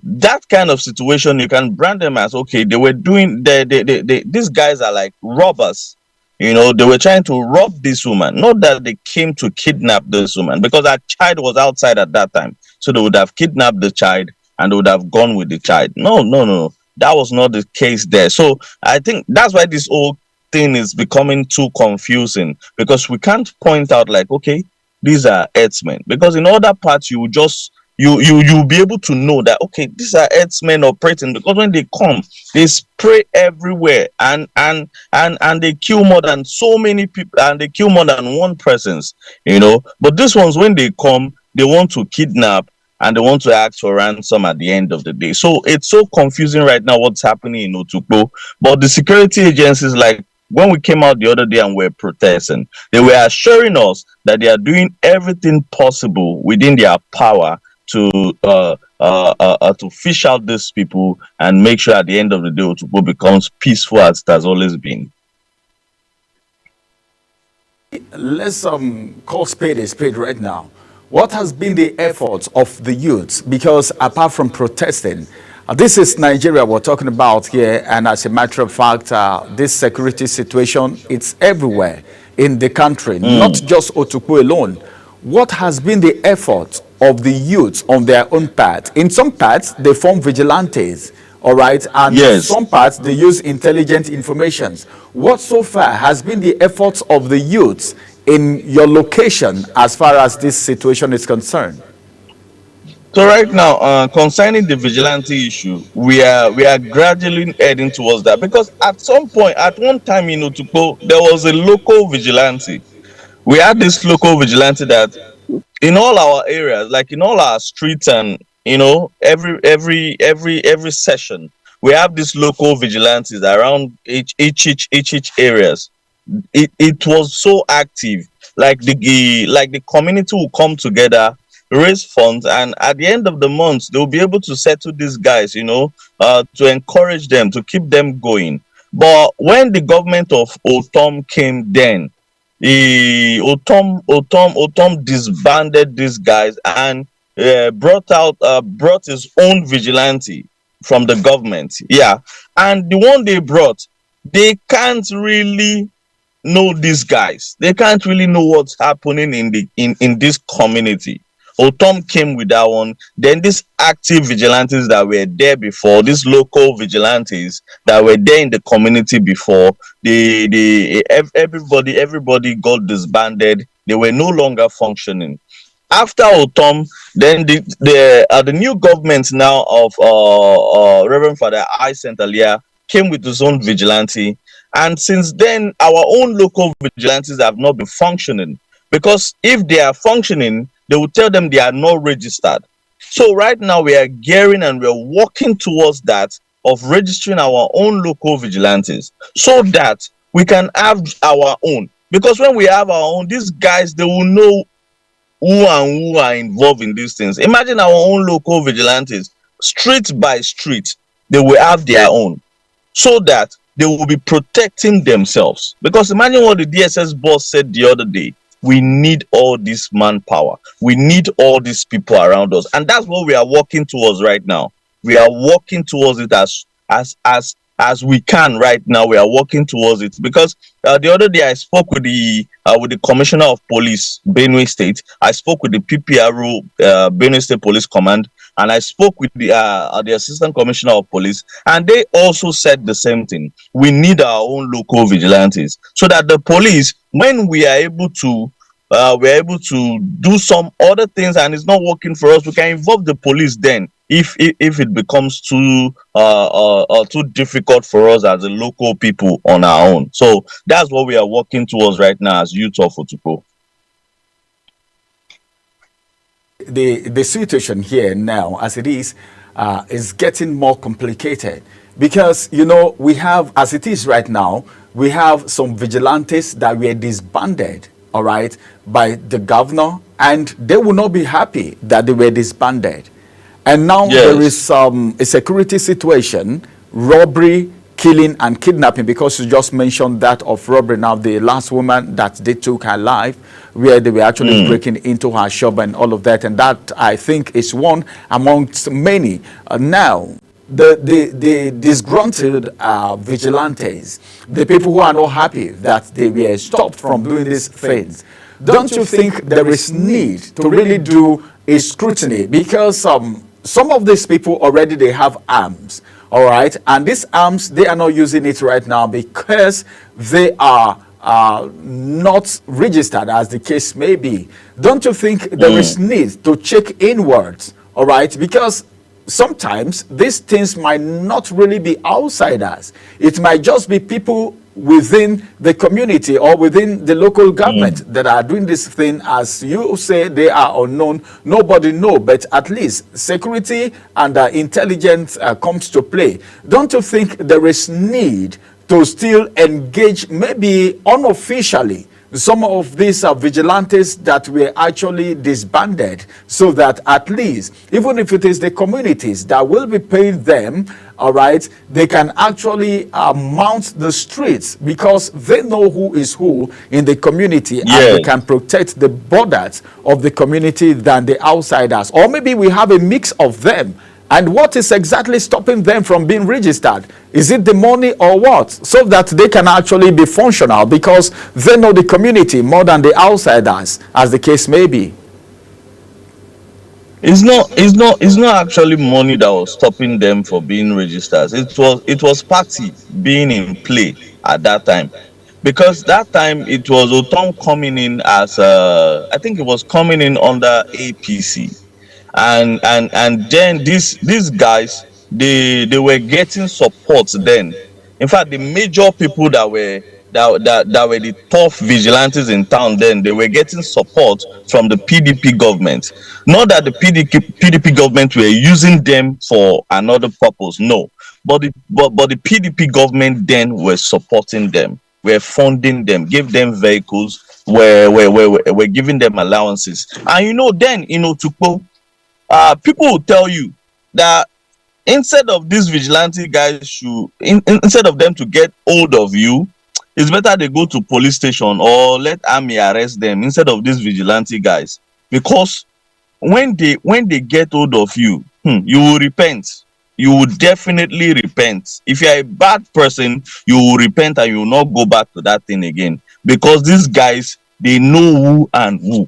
that kind of situation, you can brand them as, okay, they were doing, these guys are like robbers. You know, they were trying to rob this woman. Not that they came to kidnap this woman, because her child was outside at that time. So they would have kidnapped the child and they would have gone with the child. No. That was not the case there. So I think that's why this whole thing is becoming too confusing, because we can't point out like, okay, these are herdsmen. Because in other parts, you just you'll be able to know that, okay, these are herdsmen operating, because when they come, they spray everywhere and they kill more than so many people, and they kill more than one persons, you know. But these ones, when they come, they want to kidnap and they want to ask for ransom at the end of the day. So it's so confusing right now what's happening in Otukpo. But the security agencies, like when we came out the other day and were protesting, they were assuring us that they are doing everything possible within their power to fish out these people and make sure at the end of the day Otukpo becomes peaceful as it has always been. Let's call spade a spade right now. What has been the efforts of the youths? Because apart from protesting, this is Nigeria we're talking about here, and as a matter of fact, this security situation, it's everywhere in the country, not just Otukpo alone. What has been the effort of the youths on their own part? In some parts, they form vigilantes, all right? And in some parts, they use intelligent information. What so far has been the efforts of the youths in your location as far as this situation is concerned? So right now, concerning the vigilante issue, we are gradually heading towards that, because at some point, at one time in Otukpo, there was a local vigilante. We had this local vigilante that in all our areas, like in all our streets, and you know, every session, we have these local vigilantes around each areas. It was so active. Like the community will come together, raise funds, and at the end of the month they'll be able to settle these guys, you know, to encourage them, to keep them going. But when the government of Otom came, then Otom disbanded these guys and brought his own vigilante from the government. Yeah, and the one they brought, they can't really know these guys. They can't really know what's happening in this community. Otom came with that one. Then these active vigilantes that were there before, these local vigilantes that were there in the community before, everybody got disbanded. They were no longer functioning. After Otom, then the new government now of Reverend Father I. St. Alia came with his own vigilante. And since then, our own local vigilantes have not been functioning, because if they are functioning, they will tell them they are not registered. So right now we are gearing and we are working towards that, of registering our own local vigilantes, so that we can have our own. Because when we have our own, these guys, they will know who are involved in these things. Imagine our own local vigilantes, street by street, they will have their own, so that they will be protecting themselves. Because imagine what the DSS boss said the other day. We need all this manpower. We need all these people around us. And that's what we are working towards right now. We are working towards it as we can right now. We are working towards it. Because the other day I spoke with the Commissioner of Police, Benue State. I spoke with the PPRO, Benue State Police Command. And I spoke with the Assistant Commissioner of Police, and they also said the same thing. We need our own local vigilantes, so that the police, when we are able to do some other things and it's not working for us, we can involve the police then, if it becomes too difficult for us as a local people on our own. So that's what we are working towards right now as youth of Otukpo. The situation here now, as it is getting more complicated, because, you know, we have, as it is right now, we have some vigilantes that were disbanded, all right, by the governor, and they will not be happy that they were disbanded. And now there is a security situation, robbery, killing and kidnapping, because you just mentioned that of robbery. Now the last woman that they took her life, where they were actually breaking into her shop and all of that, and that I think is one amongst many. Now the disgruntled vigilantes, the people who are not happy that they were stopped from doing these things, don't you think there is need to really do a scrutiny? Because some of these people already, they have arms, all right, and these arms, they are not using it right now because they are not registered, as the case may be. Don't you think there is need to check inwards, all right? Because sometimes these things might not really be outsiders. It might just be people within the community or within the local government that are doing this thing. As you say, they are unknown, nobody know, but at least security and intelligence comes to play. Don't you think there is need to still engage, maybe unofficially, some of these vigilantes that were actually disbanded, so that at least, even if it is the communities that will be paying them, all right, they can actually mount the streets, because they know who is who in the community, and they can protect the borders of the community than the outsiders. Or maybe we have a mix of them. And what is exactly stopping them from being registered? Is it the money or what? So that they can actually be functional, because they know the community more than the outsiders, as the case may be. It's not actually money that was stopping them for being registered. It was party being in play at that time. Because that time it was Otom coming in as I think it was coming in under APC. And then these guys, they were getting support then. In fact, the major people that were the tough vigilantes in town then, they were getting support from the PDP government. Not that the PDP government were using them for another purpose, no. But the PDP government then were supporting them, were funding them, gave them vehicles, were giving them allowances. And then Tukpo, people will tell you that instead of these vigilante guys instead of them to get hold of you, it's better they go to police station or let army arrest them instead of these vigilante guys. Because when they get hold of you, you will repent. You will definitely repent. If you are a bad person, you will repent and you will not go back to that thing again. Because these guys, they know who and who.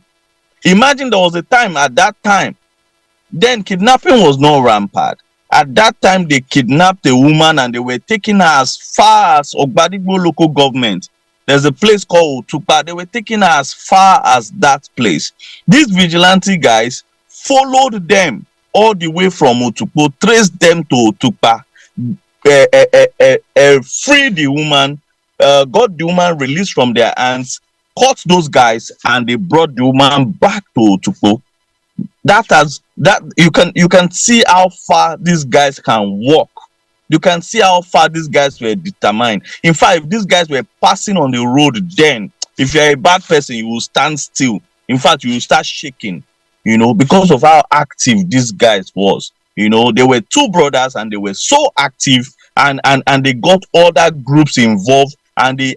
Imagine there was a time at that time, then kidnapping was not rampant. At that time, they kidnapped a woman and they were taking her as far as Ogbadigbo local government. There's a place called Otukpa. They were taking her as far as that place. These vigilante guys followed them all the way from Otukpo, traced them to Otukpa, freed the woman, got the woman released from their hands, caught those guys, and they brought the woman back to Otukpo. That you can see how far these guys can walk. You can see how far these guys were determined. In fact, if these guys were passing on the road, then if you're a bad person, you will stand still. In fact, you will start shaking, because of how active these guys was. They were two brothers and they were so active, and they got other groups involved, and they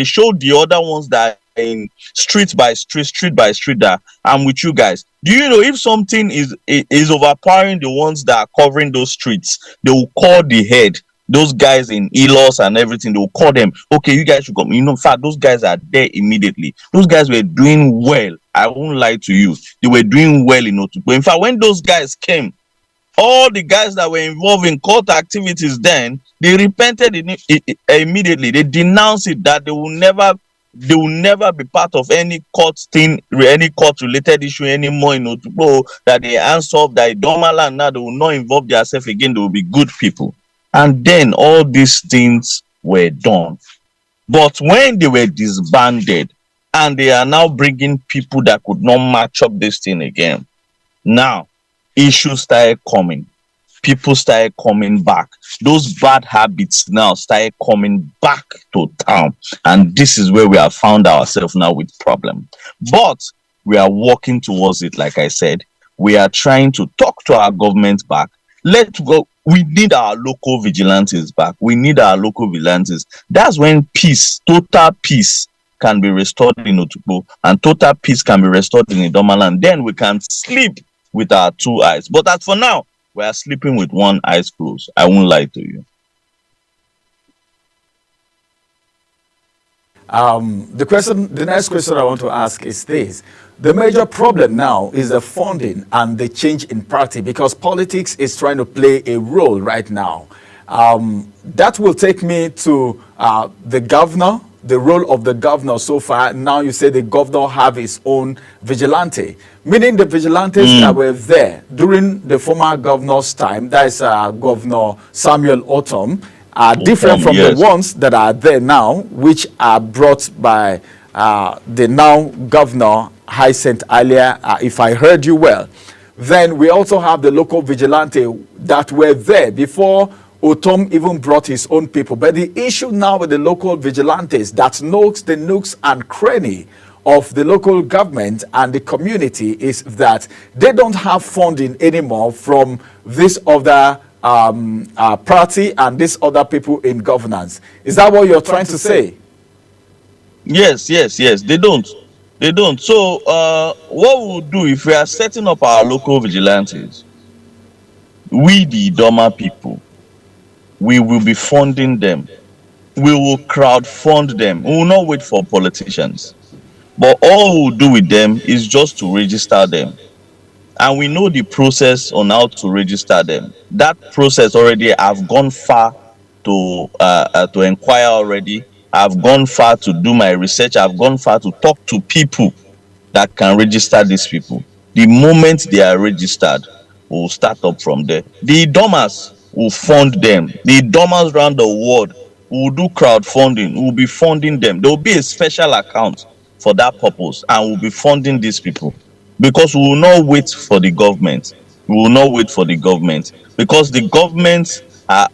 showed the other ones that in street by street that I'm with you guys. Do you know if something is overpowering the ones that are covering those streets, they will call the head, those guys in Elos and everything, they will call them, okay, you guys should come. In fact, those guys are there immediately. Those guys were doing well. I won't lie to you. They were doing well in Otukpo. In fact, when those guys came, all the guys that were involved in court activities then, they repented immediately. They denounced it, that they will never be part of any court thing, any court related issue anymore in Otukpo, that they answer, that Domaland now they will not involve themselves again, they will be good people. And then all these things were done. But when they were disbanded and they are now bringing people that could not match up this thing again, now issues started coming. people started coming back. Those bad habits now started coming back to town. And this is where we have found ourselves now with problem. But we are working towards it, like I said. We are trying to talk to our government back. Let's go. We need our local vigilantes back. We need our local vigilantes. That's when peace, total peace, can be restored in Otukpo, and total peace can be restored in Idomaland. Then we can sleep with our two eyes. But as for now, we are sleeping with one eye closed. I won't lie to you. The next question I want to ask is this. The major problem now is the funding and the change in party, because politics is trying to play a role right now. That will take me to the governor, the role of the governor so far. Now you say the governor have his own vigilante, meaning the vigilantes that were there during the former governor's time, that is Governor Samuel Ortom, are different from the ones that are there now, which are brought by the now governor Hyacinth Alia, if I heard you well. Then we also have the local vigilante that were there before Ortom even brought his own people. But the issue now with the local vigilantes that knows the nooks and cranny of the local government and the community is that they don't have funding anymore from this other party and these other people in governance. Is that what you're trying to say? Yes, they don't. They don't. So what we'll do, if we are setting up our local vigilantes, we the Idoma people, we will be funding them. We will crowdfund them. We will not wait for politicians. But all we'll do with them is just to register them. And we know the process on how to register them. That process already, I've gone far to inquire already. I've gone far to do my research. I've gone far to talk to people that can register these people. The moment they are registered, we'll start up from there. The Idomas will fund them. The Idomas around the world will do crowdfunding. We'll be funding them. There will be a special account for that purpose, and we'll be funding these people. Because we will not wait for the government. We will not wait for the government. Because the government are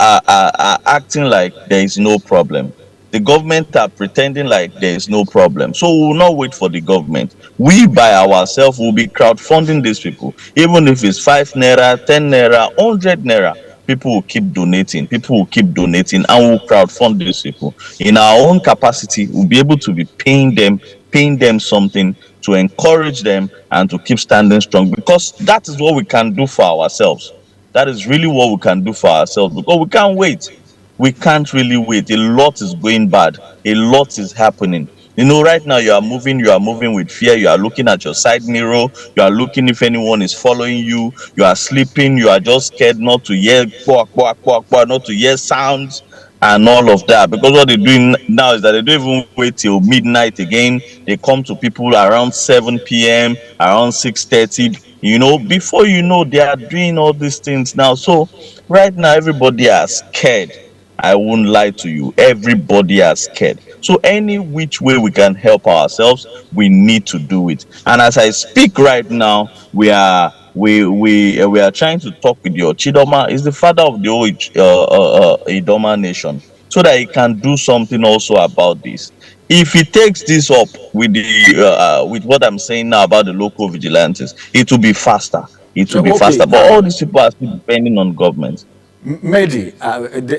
acting like there is no problem. The government are pretending like there is no problem. So we will not wait for the government. We by ourselves will be crowdfunding these people. Even if it's 5 naira, 10 naira, 100 naira, people will keep donating. People will keep donating, and we'll crowdfund these people. In our own capacity, we'll be able to be paying them something to encourage them and to keep standing strong, because that is what we can do for ourselves. That is really what we can do for ourselves, because we can't wait. We can't really wait. A lot is going bad. A lot is happening. You know, right now you are moving with fear. You are looking at your side mirror. You are looking if anyone is following you. You are sleeping. You are just scared not to hear quack, quack, quack, quack, not to hear sounds and all of that. Because what they're doing now is that they don't even wait till midnight again. They come to people around 7 p.m., around 6:30. You know, before you know, they are doing all these things now. So right now, everybody is scared. I won't lie to you. Everybody is scared. So any which way we can help ourselves, we need to do it. And as I speak right now, we are trying to talk with your Chidoma. Is the father of the whole Idoma nation, so that he can do something also about this. If he takes this up with the with what I'm saying now about the local vigilantes, it will be faster. It will be faster. But all these people are still depending on government. Mehdi,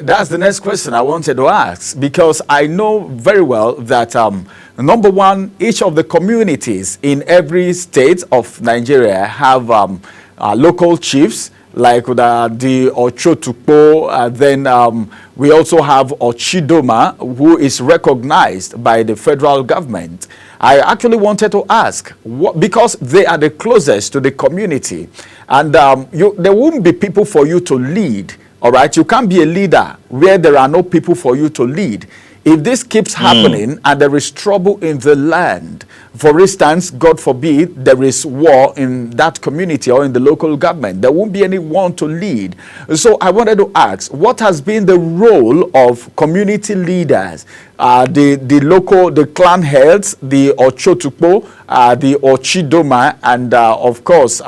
that's the next question I wanted to ask, because I know very well that number one, each of the communities in every state of Nigeria have local chiefs, like the Ochotukpo. Then we also have Ochidoma, who is recognized by the federal government. I actually wanted to ask, because they are the closest to the community, and there won't be people for you to lead. All right, you can't be a leader where there are no people for you to lead. If this keeps happening and there is trouble in the land, for instance, God forbid, there is war in that community or in the local government, there won't be anyone to lead. So I wanted to ask, what has been the role of community leaders, the clan heads, the Ochotukpo, the Ochidoma, and of course,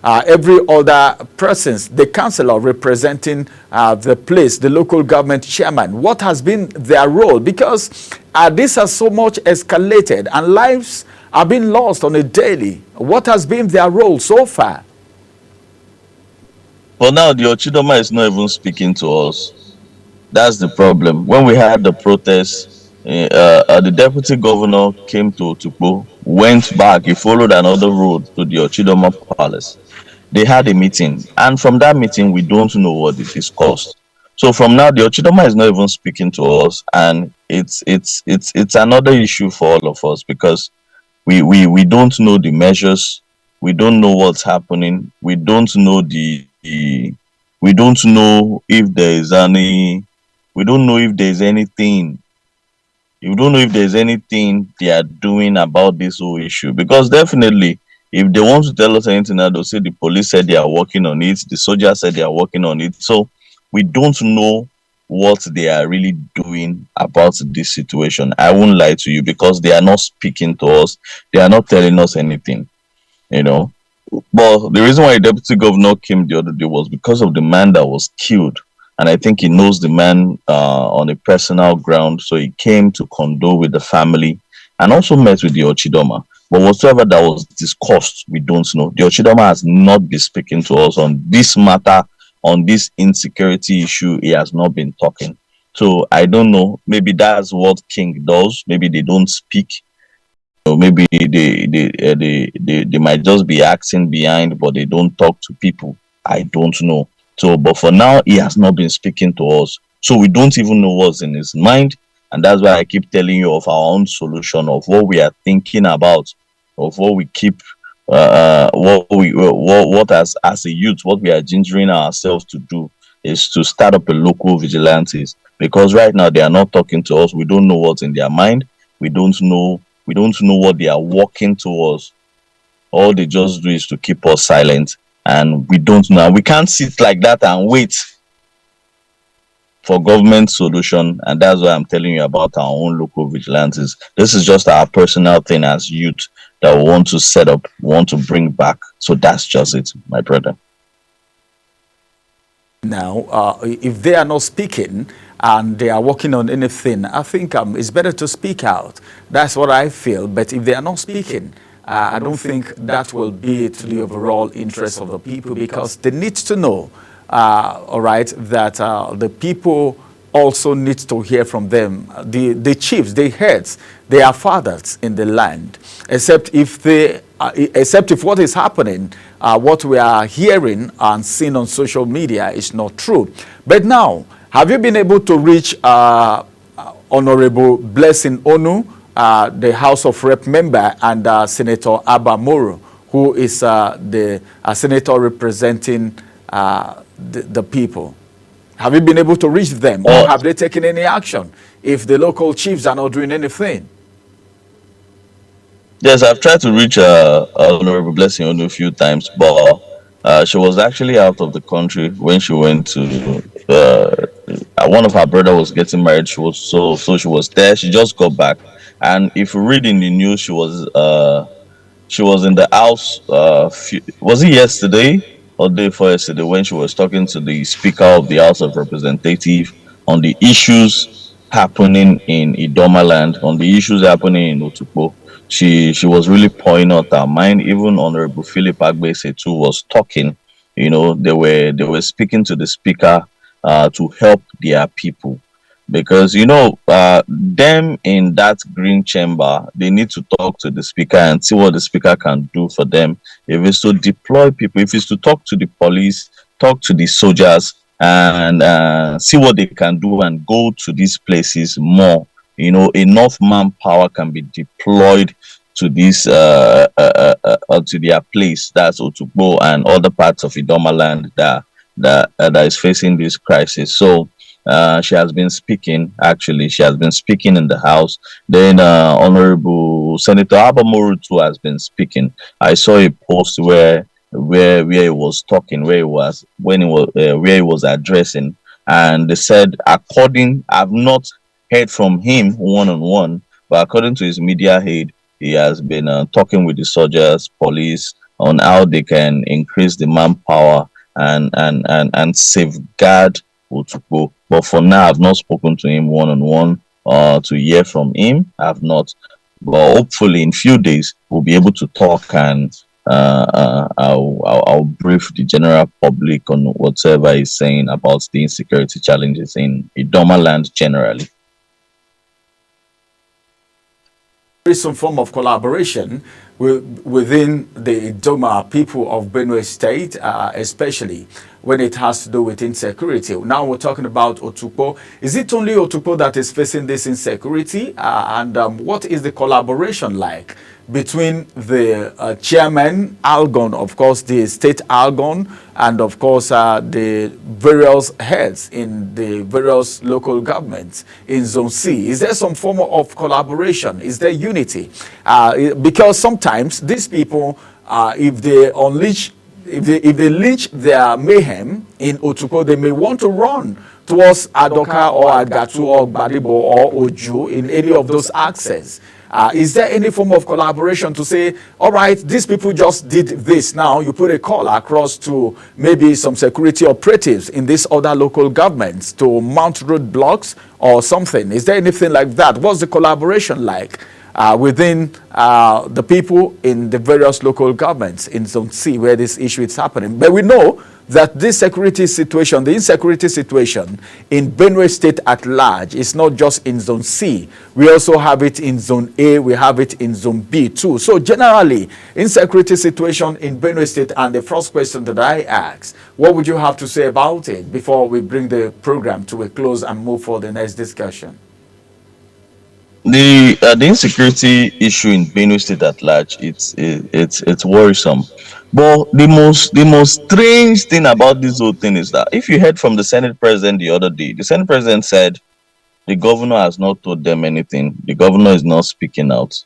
every other persons, the councillor representing the place, the local government chairman? What has been their role? Because this has so much escalated and lives are being lost on a daily. What has been their role so far? For now, the Ochidoma is not even speaking to us. That's the problem. When we had the protests, the deputy governor came to Otukpo, went back, he followed another road to the Ochidoma Palace. They had a meeting, and from that meeting, we don't know what they discussed. So from now, the Ochidoma is not even speaking to us, and it's another issue for all of us, because we don't know the measures, we don't know what's happening, we don't know we don't know if there is any, we don't know if there's anything, we don't know if there's anything they are doing about this whole issue. Because definitely, if they want to tell us anything, they'll say the police said they are working on it, the soldiers said they are working on it. So we don't know what they are really doing about this situation. I won't lie to you, because they are not speaking to us, they are not telling us anything, you know. But the reason why the deputy governor came the other day was because of the man that was killed, and I think he knows the man on a personal ground, so he came to condole with the family and also met with the Ochidoma. But whatsoever that was discussed, we don't know. The Ochidoma has not been speaking to us on this matter, on this insecurity issue. He has not been talking. So I don't know. Maybe that's what King does. Maybe they don't speak. Or maybe they might just be acting behind, but they don't talk to people. I don't know. So, but for now, he has not been speaking to us. So we don't even know what's in his mind. And that's why I keep telling you of our own solution, of what we are thinking about, of what we keep, what as a youth, what we are gingering ourselves to do is to start up a local vigilantes. Because right now they are not talking to us. We don't know what's in their mind. We don't know what they are working towards. All they just do is to keep us silent, and we don't know. We can't sit like that and wait for government solution, and that's why I'm telling you about our own local vigilantes. This is just our personal thing as youth that we want to set up, want to bring back. So that's just it, my brother. Now, if they are not speaking and they are working on anything, I think it's better to speak out. That's what I feel. But if they are not speaking, I don't think that will be to the overall interest of the people, because they need to know, all right, that the people also need to hear from them. The chiefs, the heads, they are fathers in the land, except if what is happening, what we are hearing and seeing on social media is not true. But now, have you been able to reach Honorable Blessing Onu, the House of Rep member, and Senator Abba Moro, who is the senator representing the people? Have you been able to reach them, or have they taken any action if the local chiefs are not doing anything? Yes, I've tried to reach Honorable Blessing Onu a few times, but she was actually out of the country when she went to one of her brother was getting married. She was so she was there. She just got back, and if you read in the news, she was in the house. Was it yesterday or day before yesterday when she was talking to the Speaker of the House of Representatives on the issues happening in Idoma land, on the issues happening in Otukpo. She was really pouring out her mind. Even Honorable Philip Agbese too was talking. You know, they were speaking to the Speaker to help their people, because you know them in that green chamber, they need to talk to the Speaker and see what the Speaker can do for them. If it's to deploy people, if it's to talk to the police, talk to the soldiers, and see what they can do and go to these places more. You know, enough manpower can be deployed to this to their place, that's Otukpo and other parts of Idoma land that is facing this crisis. So She has been speaking. Actually, she has been speaking in the House. Then Honorable Senator Abamoru too has been speaking. I saw a post where he was talking, where he was where he was addressing, and they said, I've not heard from him one on one, but according to his media aide, he has been talking with the soldiers, police, on how they can increase the manpower and safeguard Otukpo. But for now, I've not spoken to him one on one to hear from him. I've not. But hopefully, in few days, we'll be able to talk, and I'll brief the general public on whatever he's saying about the insecurity challenges in Idoma land generally. There is some form of collaboration within the Idoma people of Benue State, especially when it has to do with insecurity. Now we're talking about Otukpo. Is it only Otukpo that is facing this insecurity? And what is the collaboration like between the chairman, Algon, of course, the state Algon, and of course the various heads in the various local governments in Zone C? Is there some form of collaboration? Is there unity? Because sometimes these people, if they unleash, if they lynch their mayhem in Otukpo, they may want to run towards Adoka or Agatu or Badibo or Oju in any of those axes. Is there any form of collaboration to say, all right, these people just did this, now you put a call across to maybe some security operatives in these other local governments to mount roadblocks or something? Is there anything like that? What's the collaboration like within the people in the various local governments in Zone C where this issue is happening? But we know that this security situation, the insecurity situation in Benue State at large, is not just in Zone C. We also have it in Zone A, we have it in Zone B too. So generally, insecurity situation in Benue State, and the first question that I ask, what would you have to say about it before we bring the program to a close and move for the next discussion? The insecurity issue in Benue State at large, it's worrisome. But the most strange thing about this whole thing is that if you heard from the Senate President the other day, the Senate President said the governor has not told them anything. The governor is not speaking out.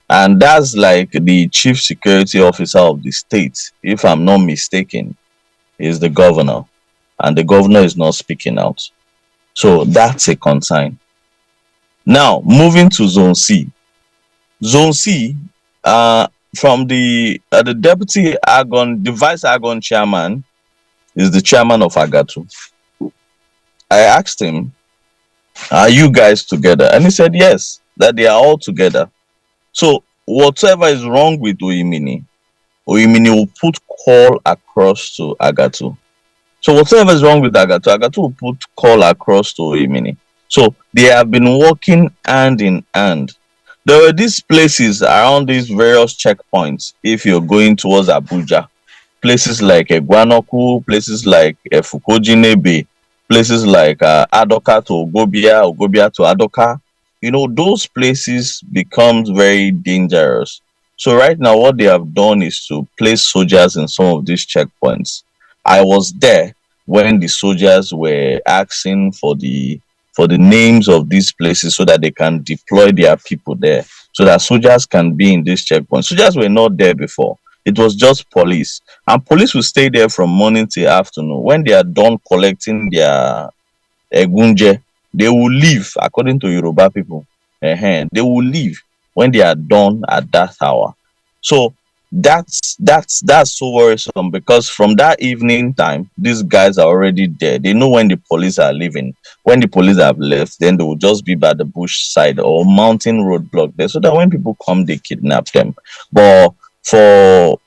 And that's like the chief security officer of the state, if I'm not mistaken, is the governor. And the governor is not speaking out. So that's a concern. Now, moving to Zone C. Zone C, from the deputy Argon, the vice Argon chairman is the chairman of Agatu. I asked him, are you guys together? And he said yes, that they are all together. So whatever is wrong with Oyimini will put call across to Agatu. So whatever is wrong with Agatu will put call across to Oyimini. So they have been working hand in hand. There were these places around these various checkpoints. If you're going towards Abuja, places like Eguanoku, places like Fukojinebe, places like Adoka to Ogobia, Ogobia to Adoka, you know, those places becomes very dangerous. So right now, what they have done is to place soldiers in some of these checkpoints. I was there when the soldiers were asking for the names of these places so that they can deploy their people there, so that soldiers can be in this checkpoint. Soldiers were not there before. It was just police. And police will stay there from morning till afternoon. When they are done collecting their egunje, they will leave, according to Yoruba people. They will leave when they are done at that hour. So that's so worrisome, because from that evening time, these guys are already there. They know when the police are leaving. When the police have left, then they will just be by the bush side or mountain roadblock there, so that when people come, they kidnap them. But for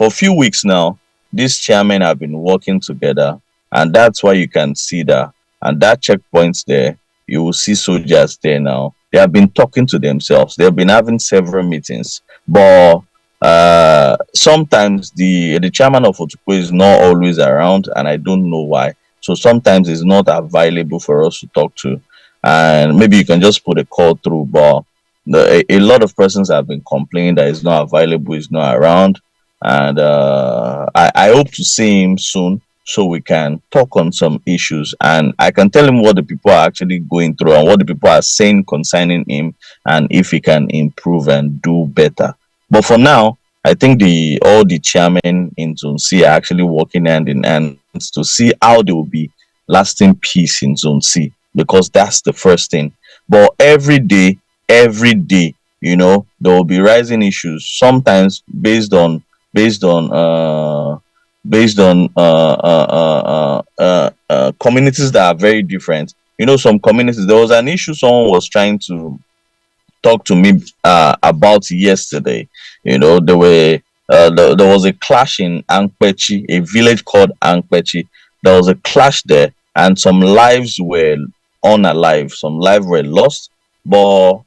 a few weeks now, these chairmen have been working together, and that's why you can see that. And that checkpoints there, you will see soldiers there now. They have been talking to themselves. They have been having several meetings. But sometimes the chairman of Otukpo is not always around, and I don't know why. So sometimes it's not available for us to talk to. And maybe you can just put a call through. But a lot of persons have been complaining that it's not available, it's not around. And I hope to see him soon. so we can talk on some issues, and I can tell him what the people are actually going through and what the people are saying concerning him, and if he can improve and do better. But for now, I think all the chairmen in Zone C are actually working hand in hand to see how there will be lasting peace in Zone C, because that's the first thing. But every day, you know, there will be rising issues, sometimes based on communities that are very different. You know, some communities, there was an issue someone was trying to talk to me about yesterday. You know, there was a clash in Ankpechi, a village called Ankpechi. There was a clash there, and some lives were unalive, some lives were lost. But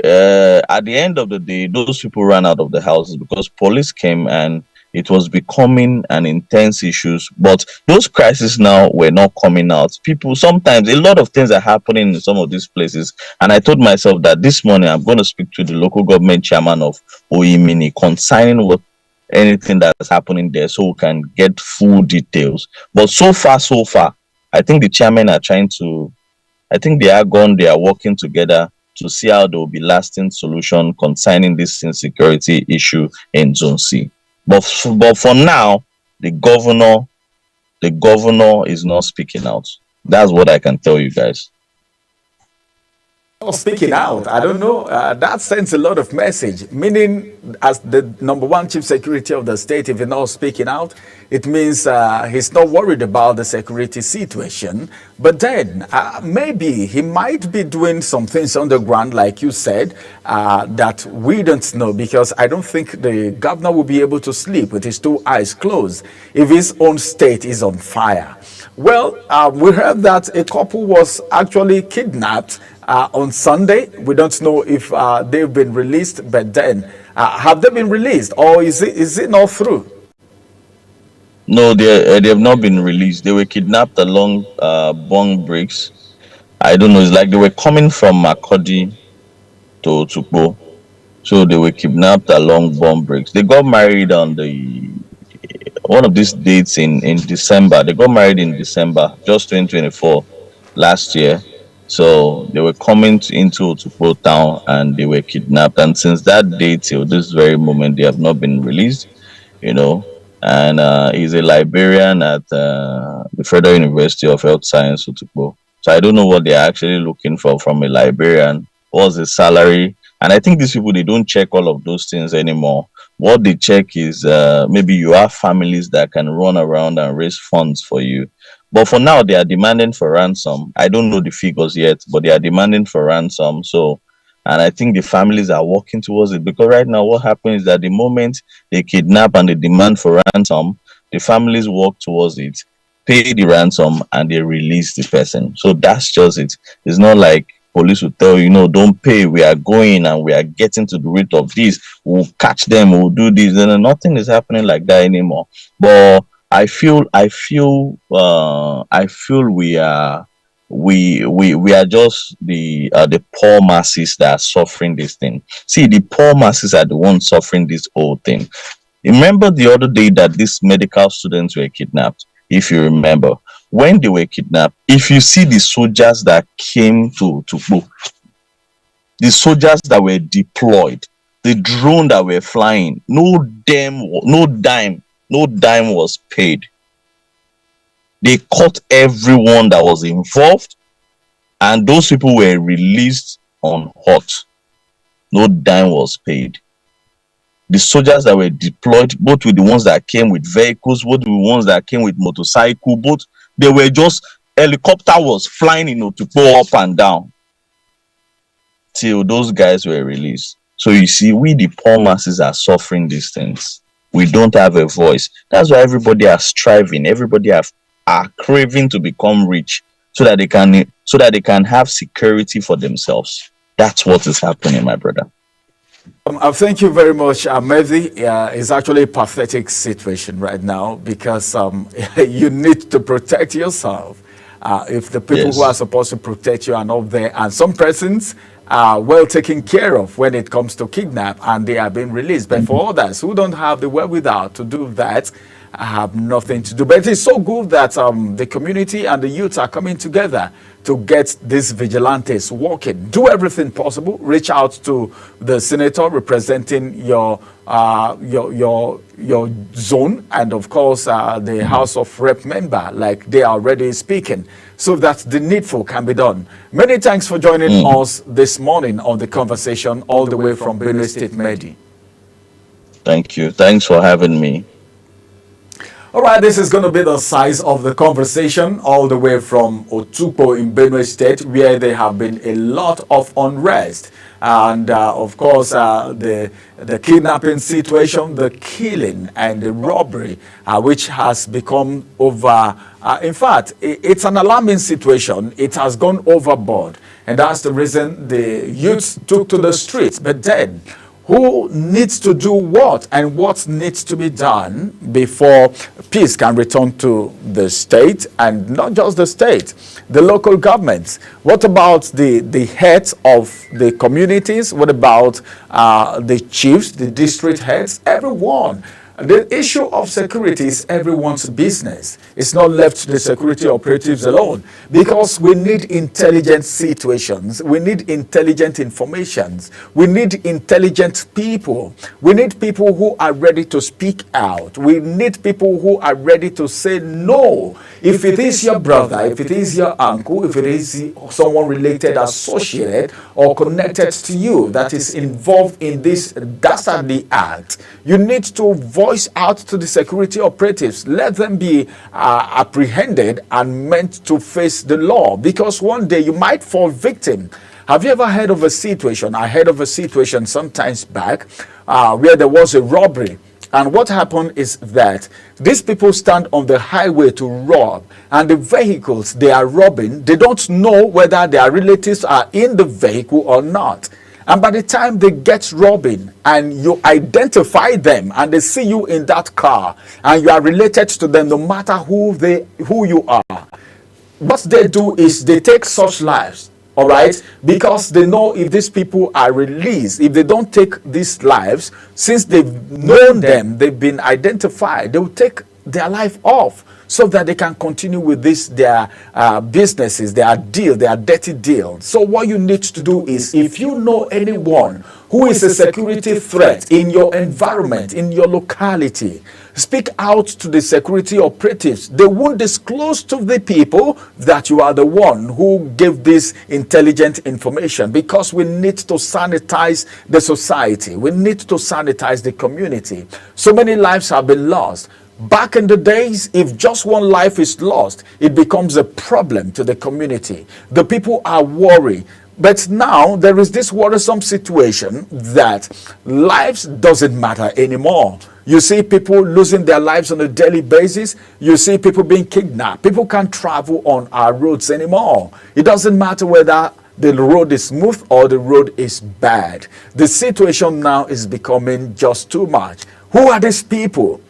at the end of the day, those people ran out of the houses because police came, and it was becoming an intense issue. But those crises now were not coming out. People, sometimes a lot of things are happening in some of these places, and I told myself that this morning I'm going to speak to the local government chairman of Oimini concerning what anything that's happening there, so we can get full details. But so far, I think the chairmen are trying to, I think they are working together to see how there will be lasting solution concerning this insecurity issue in Zone C. But for now, the governor is not speaking out. That's what I can tell you guys. Not speaking out, I don't know. That sends a lot of message. Meaning, as the #1 chief security of the state, if he's not speaking out, it means he's not worried about the security situation. But then maybe he might be doing some things on the ground, like you said, that we don't know, because I don't think the governor will be able to sleep with his two eyes closed if his own state is on fire. Well, we heard that a couple was actually kidnapped on Sunday. We don't know if they've been released, but then have they been released, or is it not through? No, they have not been released. They were kidnapped along Bong Bricks. I don't know. It's like they were coming from Makurdi to Tukpo, so they were kidnapped along Bong Bricks. They got married on one of these dates in December. They got married in December, just 2024, last year. So they were coming into Otukpo town and they were kidnapped. And since that date till this very moment, they have not been released, you know. And he's a librarian at the Federal University of Health Science, Otukpo. So I don't know what they're actually looking for from a librarian. What's the salary? And I think these people, they don't check all of those things anymore. What they check is maybe you have families that can run around and raise funds for you. But for now, they are demanding for ransom. I don't know the figures yet, but they are demanding for ransom. So, and I think the families are working towards it, because right now what happens is that the moment they kidnap and they demand for ransom, the families work towards it, pay the ransom, and they release the person. So that's just it. It's not like police will tell you, no, don't pay. We are going and we are getting to the root of this. We'll catch them. We'll do this. And nothing is happening like that anymore. But I feel we are just the poor masses that are suffering this thing. See, the poor masses are the ones suffering this whole thing. Remember the other day that these medical students were kidnapped? If you remember, when they were kidnapped, if you see the soldiers that came to Tukpo, the soldiers that were deployed, the drone that were flying, no dime was paid. They caught everyone that was involved, and those people were released on hot. No dime was paid. The soldiers that were deployed, both with the ones that came with vehicles, both with the ones that came with motorcycle, both, they were just, helicopter was flying, to go up and down till those guys were released. So you see, we the poor masses are suffering these things. We don't have a voice. That's why everybody are striving. Everybody are craving to become rich, so that they can have security for themselves. That's what is happening, my brother. Thank you very much, Mehdi. It's actually a pathetic situation right now, because you need to protect yourself. If the people who are supposed to protect you are not there, and some persons are well taken care of when it comes to kidnap and they are being released, but for others who don't have the wherewithal to do that, have nothing to do. But it is so good that the community and the youth are coming together to get these vigilantes working. Do everything possible. Reach out to the senator representing your zone, and of course the House of Rep member, like they are already speaking, so that the needful can be done. Many thanks for joining us this morning on the conversation, all the way from Benue State, Mehdi. Thank you. Thanks for having me. All right, this is going to be the size of the conversation all the way from Otukpo in Benue State, where there have been a lot of unrest. And of course, the kidnapping situation, the killing and the robbery, which has become over. In fact, it's an alarming situation. It has gone overboard. And that's the reason the youth took to the streets. But then, who needs to do what, and what needs to be done before peace can return to the state, and not just the state, the local governments? What about the heads of the communities? What about the chiefs, the district heads, everyone? The issue of security is everyone's business. It's not left to the security operatives alone, because we need intelligent situations. We need intelligent informations. We need intelligent people. We need people who are ready to speak out. We need people who are ready to say no. If it is your brother, if it is your uncle, if it is someone related, associated, or connected to you that is involved in this dastardly act, you need to voice out to the security operatives. Let them be apprehended and meant to face the law, because one day you might fall victim. Have you ever heard of a situation? I heard of a situation sometimes back where there was a robbery. And what happened is that these people stand on the highway to rob, and the vehicles they are robbing, they don't know whether their relatives are in the vehicle or not. And by the time they get robbing and you identify them and they see you in that car and you are related to them, no matter who you are, what they do is they take such lives, all right? Because they know if these people are released, if they don't take these lives, since they've known them, they've been identified, they will take their life off, so that they can continue with this, their businesses, their deal, their dirty deal. So what you need to do is, if you know anyone who is a security threat in your environment, in your locality, speak out to the security operatives. They won't disclose to the people that you are the one who gave this intelligent information, because we need to sanitize the society. We need to sanitize the community. So many lives have been lost. Back in the days, if just one life is lost, it becomes a problem to the community. The people are worried. But now there is this worrisome situation that lives doesn't matter anymore. You see people losing their lives on a daily basis. You see people being kidnapped. People can't travel on our roads anymore. It doesn't matter whether the road is smooth or the road is bad. The situation now is becoming just too much. Who are these people?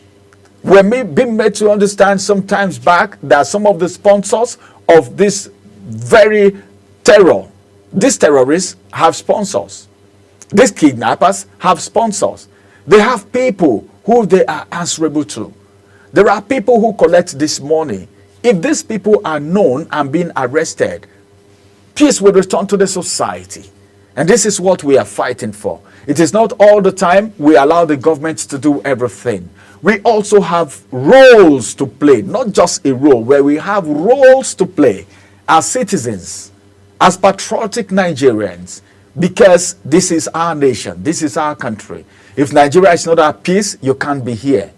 We're being made to understand sometimes back that some of the sponsors of this very terror, these terrorists have sponsors. These kidnappers have sponsors. They have people who they are answerable to. There are people who collect this money. If these people are known and being arrested, peace will return to the society. And this is what we are fighting for. It is not all the time we allow the government to do everything. We also have roles to play, not just a role, where we have roles to play as citizens, as patriotic Nigerians, because this is our nation, this is our country. If Nigeria is not at peace, you can't be here.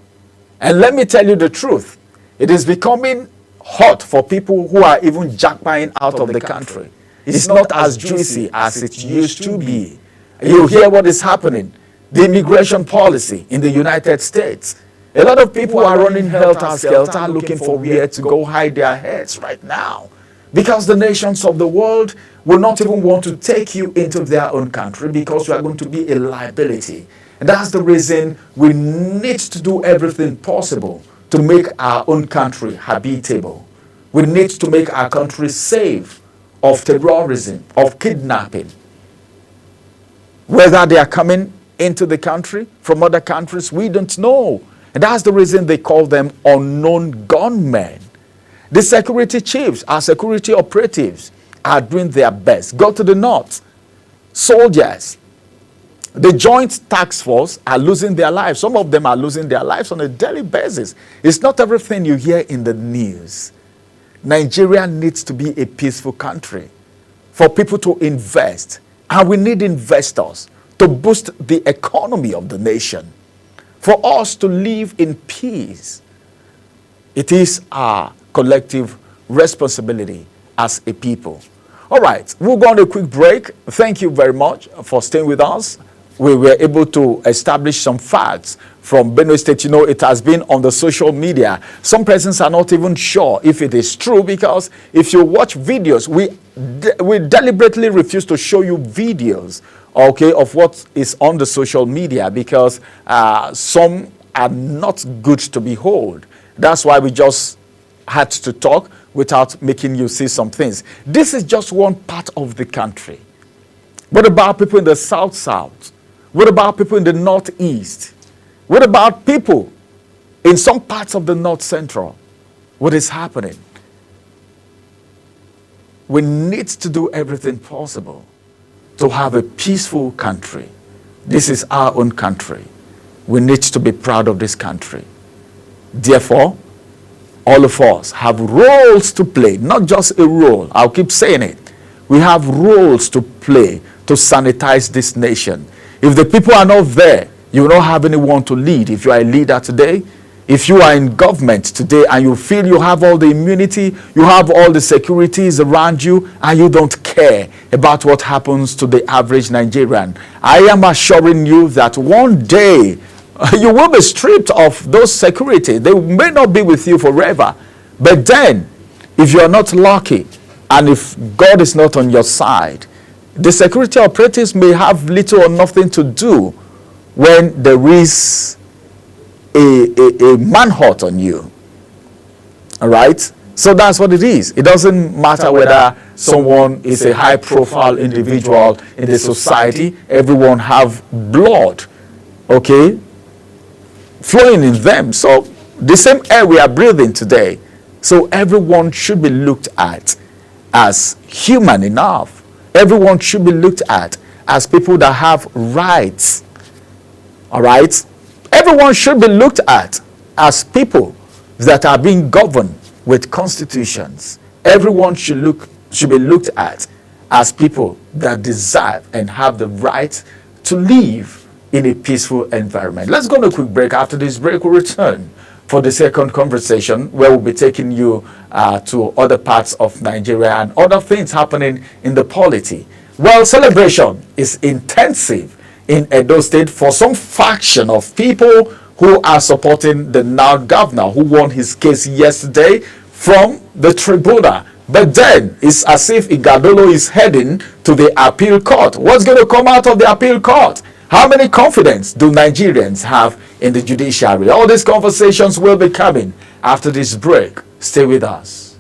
And let me tell you the truth, it is becoming hot for people who are even jackpying out of the country. It's not as juicy as it used to be. You hear what is happening. The immigration policy in the United States. A lot of people are running helter-skelter looking for where to go hide their heads right now. Because the nations of the world will not even want to take you into their own country, because you are going to be a liability. And that's the reason we need to do everything possible to make our own country habitable. We need to make our country safe of terrorism, of kidnapping. Whether they are coming into the country from other countries, we don't know. And that's the reason they call them unknown gunmen. The security chiefs, our security operatives, are doing their best. Go to the north. Soldiers, the joint task force are losing their lives. Some of them are losing their lives on a daily basis. It's not everything you hear in the news. Nigeria needs to be a peaceful country for people to invest. And we need investors to boost the economy of the nation. For us to live in peace. It is our collective responsibility as a people. All right, we'll go on a quick break. Thank you very much for staying with us. We were able to establish some facts from Benue State. You know, it has been on the social media. Some persons are not even sure if it is true, because if you watch videos, we deliberately refuse to show you videos, okay, of what is on the social media, because some are not good to behold. That's why we just had to talk without making you see some things. This is just one part of the country. What about people in the south? What about people in the northeast? What about people in some parts of the north central? What is happening? We need to do everything possible to have a peaceful country. This is our own country. We need to be proud of this country. Therefore, all of us have roles to play, not just a role. I'll keep saying it. We have roles to play to sanitize this nation. If the people are not there, you will not have anyone to lead. If you are a leader today, if you are in government today and you feel you have all the immunity, you have all the securities around you, and you don't care about what happens to the average Nigerian, I am assuring you that one day you will be stripped of those security. They may not be with you forever. But then, if you are not lucky, and if God is not on your side, the security operatives may have little or nothing to do when there is a manhunt on you. All right? So that's what it is. It doesn't matter whether someone is a high-profile individual in the society. Everyone have blood, okay, flowing in them. So the same air we are breathing today. So everyone should be looked at as human enough. Everyone should be looked at as people that have rights. All right? Everyone should be looked at as people that are being governed with constitutions. Everyone should be looked at as people that deserve and have the right to live in a peaceful environment. Let's go on a quick break. After this break, we'll return for the second conversation, where we'll be taking you to other parts of Nigeria and other things happening in the polity. Well, celebration is intensive in Edo State for some faction of people who are supporting the now governor who won his case yesterday from the tribunal. But then it's as if Ighodalo is heading to the appeal court. What's going to come out of the appeal court? How many confidence do Nigerians have in the judiciary? All these conversations will be coming after this break. Stay with us.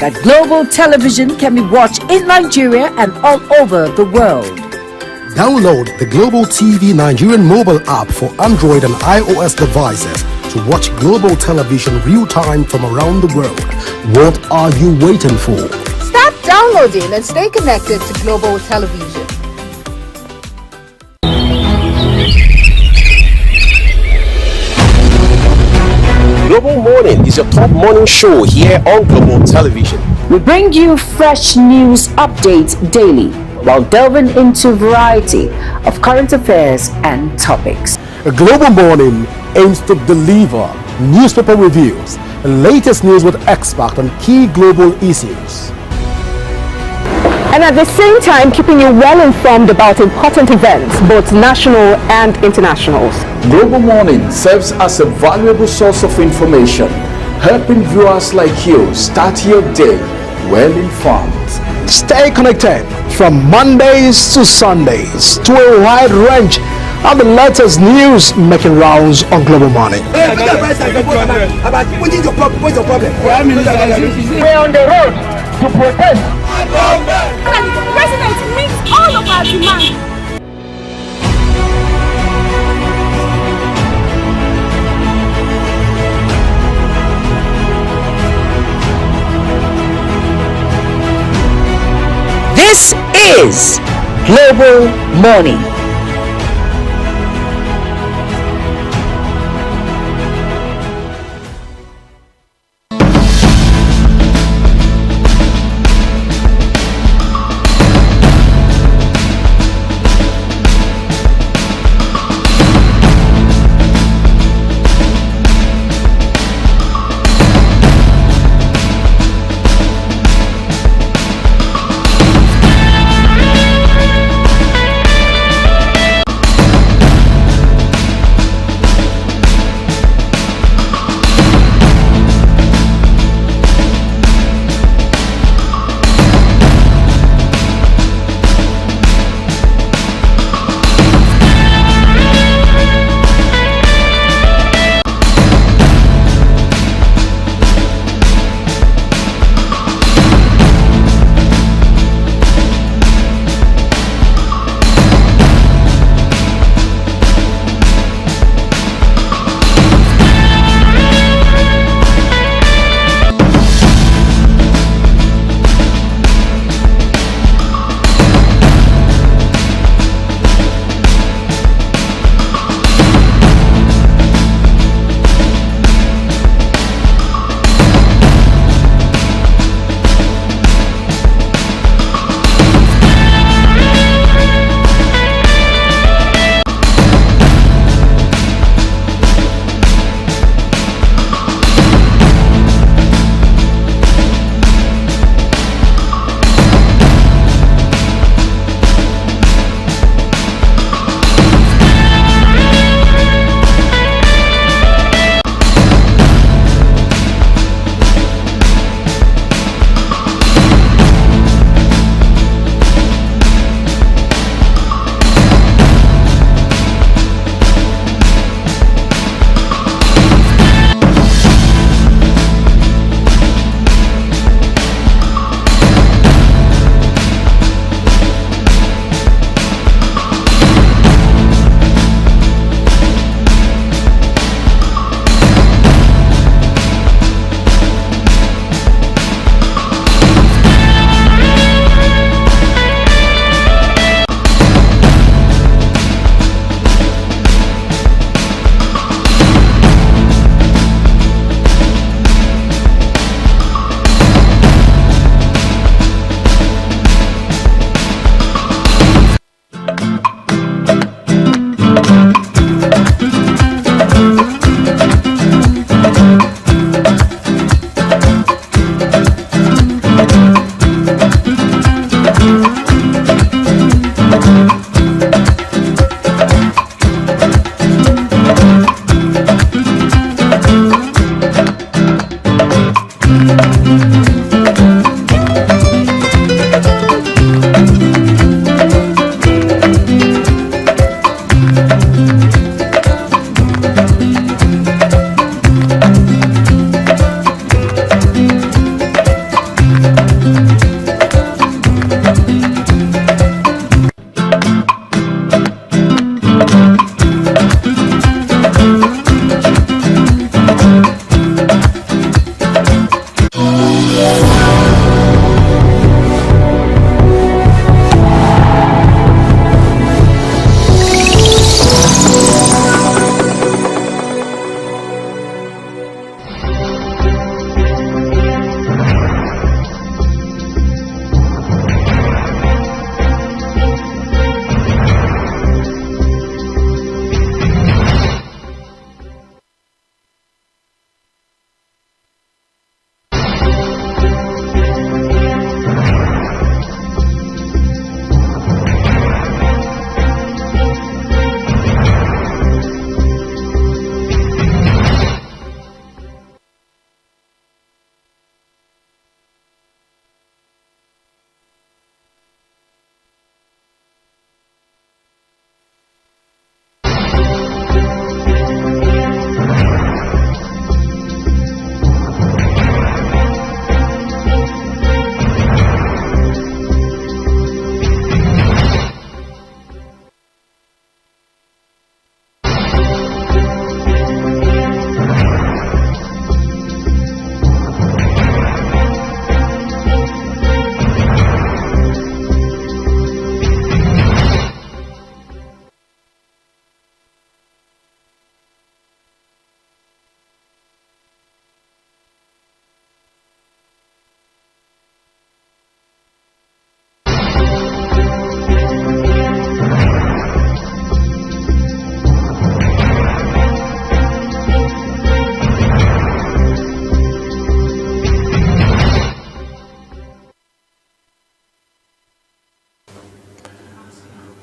That global television can be watched in Nigeria and all over the world. Download the Global TV Nigerian mobile app for Android and iOS devices to watch global television real-time from around the world. What are you waiting for? Start downloading and stay connected to Global Television. is your top morning show here on Global Television. We bring you fresh news updates daily while delving into a variety of current affairs and topics. A Global Morning aims to deliver newspaper reviews and latest news with experts on key global issues. And at the same time, keeping you well informed about important events, both national and internationals. Global Morning serves as a valuable source of information, helping viewers like you start your day well informed. Stay connected from Mondays to Sundays to a wide range of the latest news making rounds on Global Morning. We're on the road to protest. The president meets all of our demands. This is Global Morning.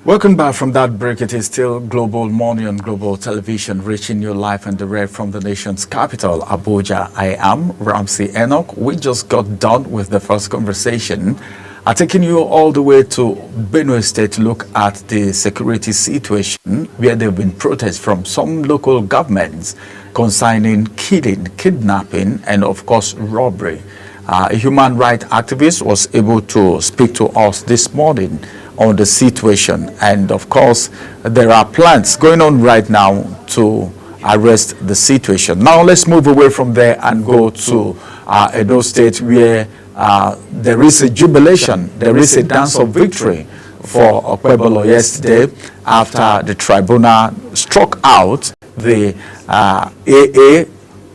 Welcome back from that break. It is still Global Morning on Global Television, reaching you live and direct from the nation's capital, Abuja. I am Ramsey Enoch. We just got done with the first conversation, taking you all the way to Benue State to look at the security situation where there have been protests from some local governments concerning killing, kidnapping, and of course robbery. A human rights activist was able to speak to us this morning on the situation, and of course there are plans going on right now to arrest the situation. Now let's move away from there and go to Edo State, where there is a jubilation, there is a dance of victory for Okpebholo yesterday after the tribunal struck out the AA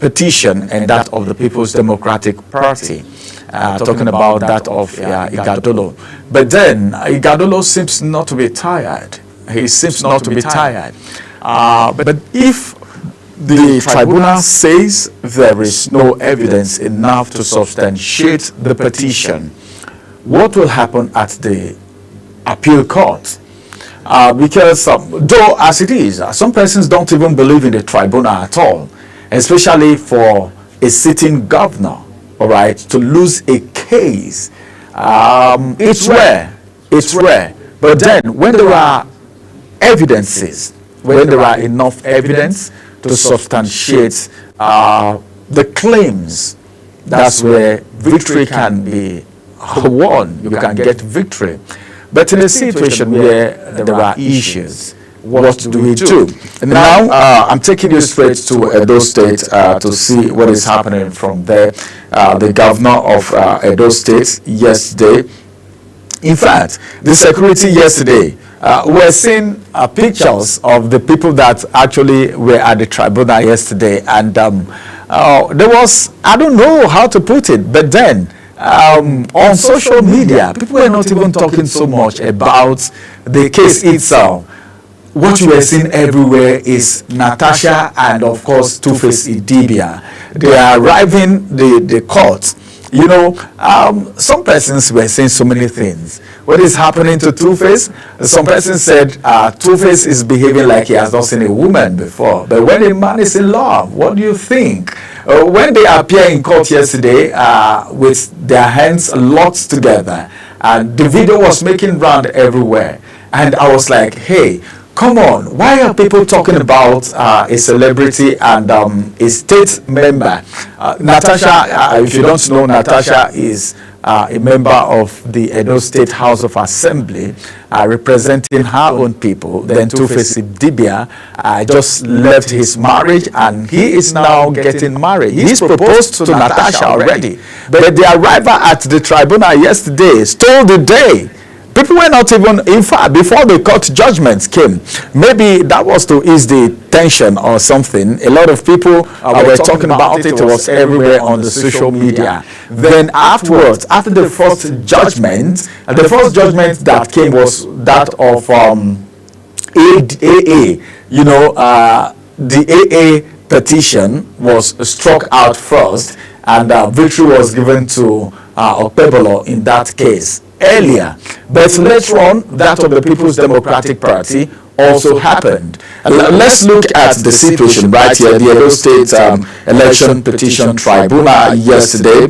petition and that of the People's Democratic Party. Talking about that of Ighodalo. But then Ighodalo seems not to be tired. He seems not to be tired. But if the tribunal says there is no evidence enough to substantiate the petition, what will happen at the appeal court? Because though as it is, some persons don't even believe in the tribunal at all, especially for a sitting governor. All right, to lose a case, it's rare. But then when there are evidences, when there are enough evidence to substantiate the claims, that's where victory can be won. You can get victory. But in a situation where there are issues, what do we do? Now, I'm taking you straight to Edo State to see what is happening from there. The governor of Edo State yesterday, in fact, the security yesterday, we're seeing pictures of the people that actually were at the tribunal yesterday, and there was, I don't know how to put it, but then on social media, people were not even talking so much about the case itself. What you are seeing everywhere is Natasha and of course Two-Face Idibia. They are arriving the court. You know, some persons were saying so many things. What is happening to Two-Face? Some persons said Two-Face is behaving like he has not seen a woman before. But when a man is in love, what do you think? When they appear in court yesterday with their hands locked together, and the video was making round everywhere, and I was like, hey, come on, why are people talking about a celebrity and a state member? Natasha, if you don't know, Natasha is a member of the Edo State House of Assembly, representing her own people. Then Two-Face Idibia just left his marriage and he is now getting married. He's proposed to Natasha already. But the arrival at the tribunal yesterday stole the day. People were not even, in fact, before the court judgments came, maybe that was to ease the tension or something. A lot of people were talking about it. It was everywhere on the social media. Then afterwards, after the first judgment, that came was that of AA. You know, the AA petition was struck out first, and victory was given to Okpebholo in that case earlier. But later on, that of the People's Democratic Party also happened. Let's look at the situation right here. The Edo State Election Petition Tribunal yesterday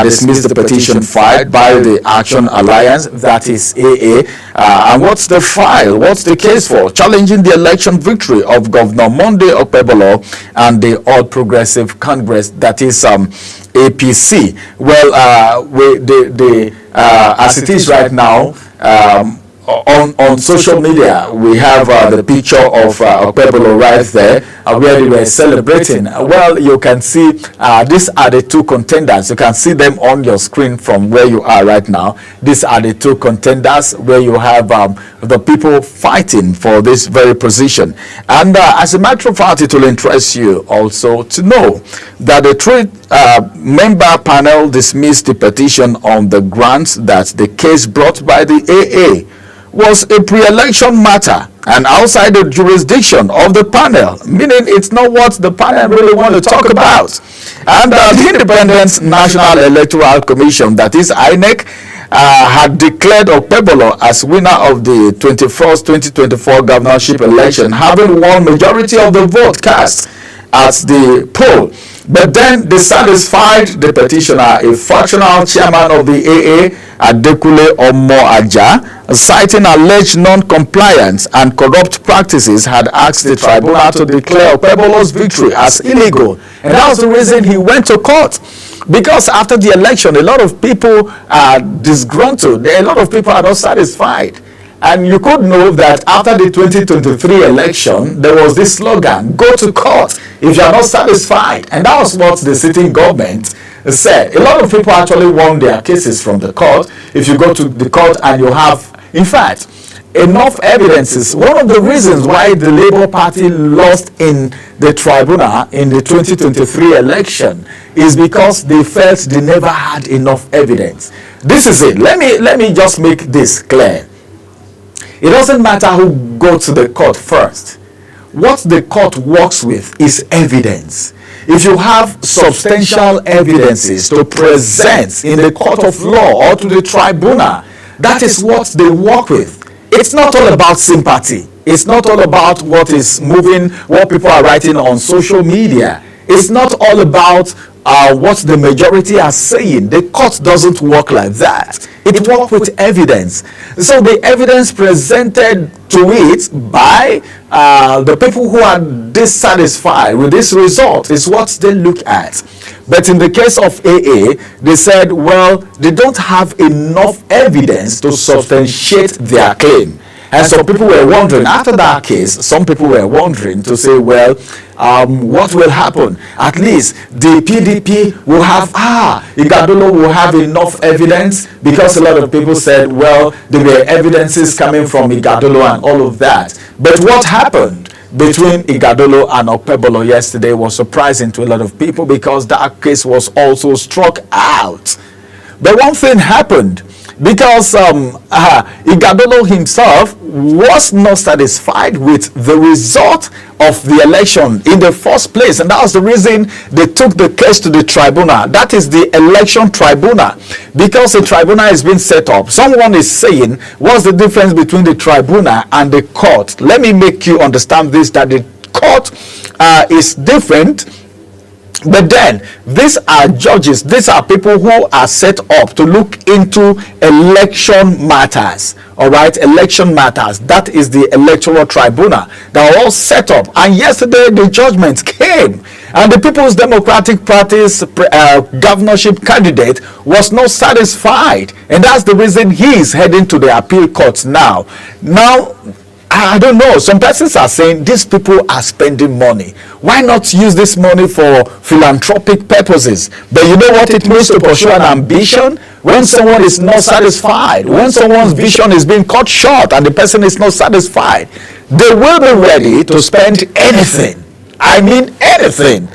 dismissed the petition filed by the Action Alliance, that is AA. And what's the file? What's the case for? Challenging the election victory of Governor Monday Okpebholo and the All Progressive Congress, that is APC. Well, as it is right now, on social media, we have the picture of Okpebholo right there, where they were celebrating. Well, you can see these are the two contenders. You can see them on your screen from where you are right now. These are the two contenders where you have the people fighting for this very position. And as a matter of fact, it will interest you also to know that the three-member panel dismissed the petition on the grounds that the case brought by the AA was a pre-election matter and outside the jurisdiction of the panel, meaning it's not what the panel really want to talk about. And the Independent National Electoral Commission, that is INEC, had declared Okpebholo as winner of the 21st 2024 governorship election, having won majority of the vote cast at the poll. But then dissatisfied the petitioner, a fractional chairman of the AA, Adekule Omo-Aja, citing alleged non-compliance and corrupt practices, had asked the tribunal to declare Okpebholo's victory as illegal. And that was the reason he went to court. Because after the election, a lot of people are disgruntled. A lot of people are not satisfied. And you could know that after the 2023 election, there was this slogan, go to court if you are not satisfied. And that was what the sitting government said. A lot of people actually won their cases from the court. If you go to the court and you have, in fact, enough evidences. One of the reasons why the Labour Party lost in the tribunal in the 2023 election is because they felt they never had enough evidence. This is it. Let me just make this clear. It doesn't matter who goes to the court first. What the court works with is evidence. If you have substantial evidences to present in the court of law or to the tribunal, that is what they work with. It's not all about sympathy. It's not all about what is moving, what people are writing on social media. It's not all about what the majority are saying. The court doesn't work like that. It works with evidence. So the evidence presented to it by the people who are dissatisfied with this result is what they look at. But in the case of AA, they said, well, they don't have enough evidence to substantiate their claim. And so people were wondering, after that case, some people were wondering to say, well, what will happen? At least the PDP will have, Ighodalo will have enough evidence, because a lot of people said, well, there were evidences coming from Ighodalo and all of that. But what happened between Ighodalo and Okpebholo yesterday was surprising to a lot of people, because that case was also struck out. But one thing happened, because Ighodalo himself was not satisfied with the result of the election in the first place, and that was the reason they took the case to the tribunal. That is the election tribunal, because the tribunal is being set up. Someone is saying, what's the difference between the tribunal and the court? Let me make you understand this, that the court is different. But then, these are judges, these are people who are set up to look into election matters. All right, election matters. That is the electoral tribunal. They are all set up. And yesterday, the judgment came. And the People's Democratic Party's governorship candidate was not satisfied. And that's the reason he is heading to the appeal court now. Now, I don't know. Some persons are saying these people are spending money. Why not use this money for philanthropic purposes? But you know what it means to pursue an ambition? When someone is not satisfied, when someone's vision is being cut short and the person is not satisfied, they will be ready to spend anything. I mean anything.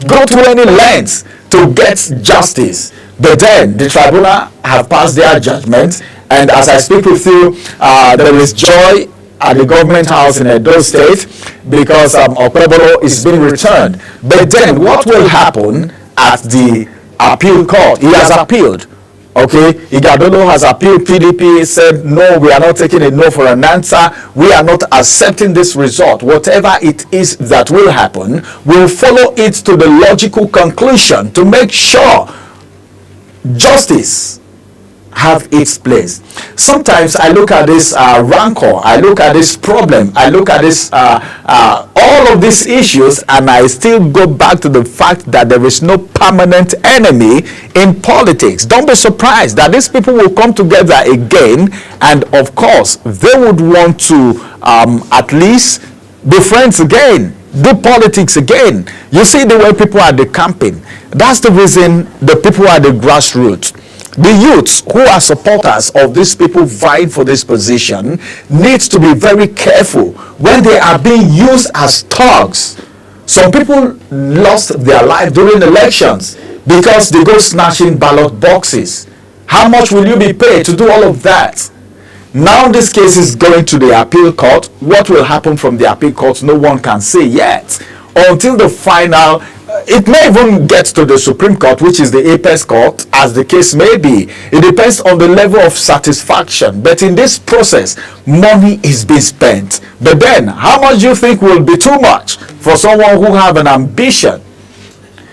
Go to any lengths to get justice. But then the tribunal have passed their judgment, and as I speak with you, there is joy at the government house in Edo State, because Okpebholo is being returned. But then what will happen at the appeal court? He has appealed. Okay, Ighodalo has appealed. PDP said, no, we are not taking a no for an answer. We are not accepting this result. Whatever it is that will happen, we'll follow it to the logical conclusion to make sure justice have its place. Sometimes I look at this rancor, I look at this problem, I look at this all of these issues, and I still go back to the fact that there is no permanent enemy in politics. Don't be surprised that these people will come together again, and of course they would want to at least be friends again, do politics again. You see the way people are decamping. That's the reason the people are the grassroots. The youths who are supporters of these people vying for this position needs to be very careful when they are being used as thugs. Some people lost their life during elections because they go snatching ballot boxes. How much will you be paid to do all of that? Now this case is going to the appeal court. What will happen from the appeal court, no one can say yet, until the final it may even get to the Supreme Court, which is the apex court, as the case may be. It depends on the level of satisfaction. But in this process, money is being spent. But then, how much do you think will be too much for someone who have an ambition?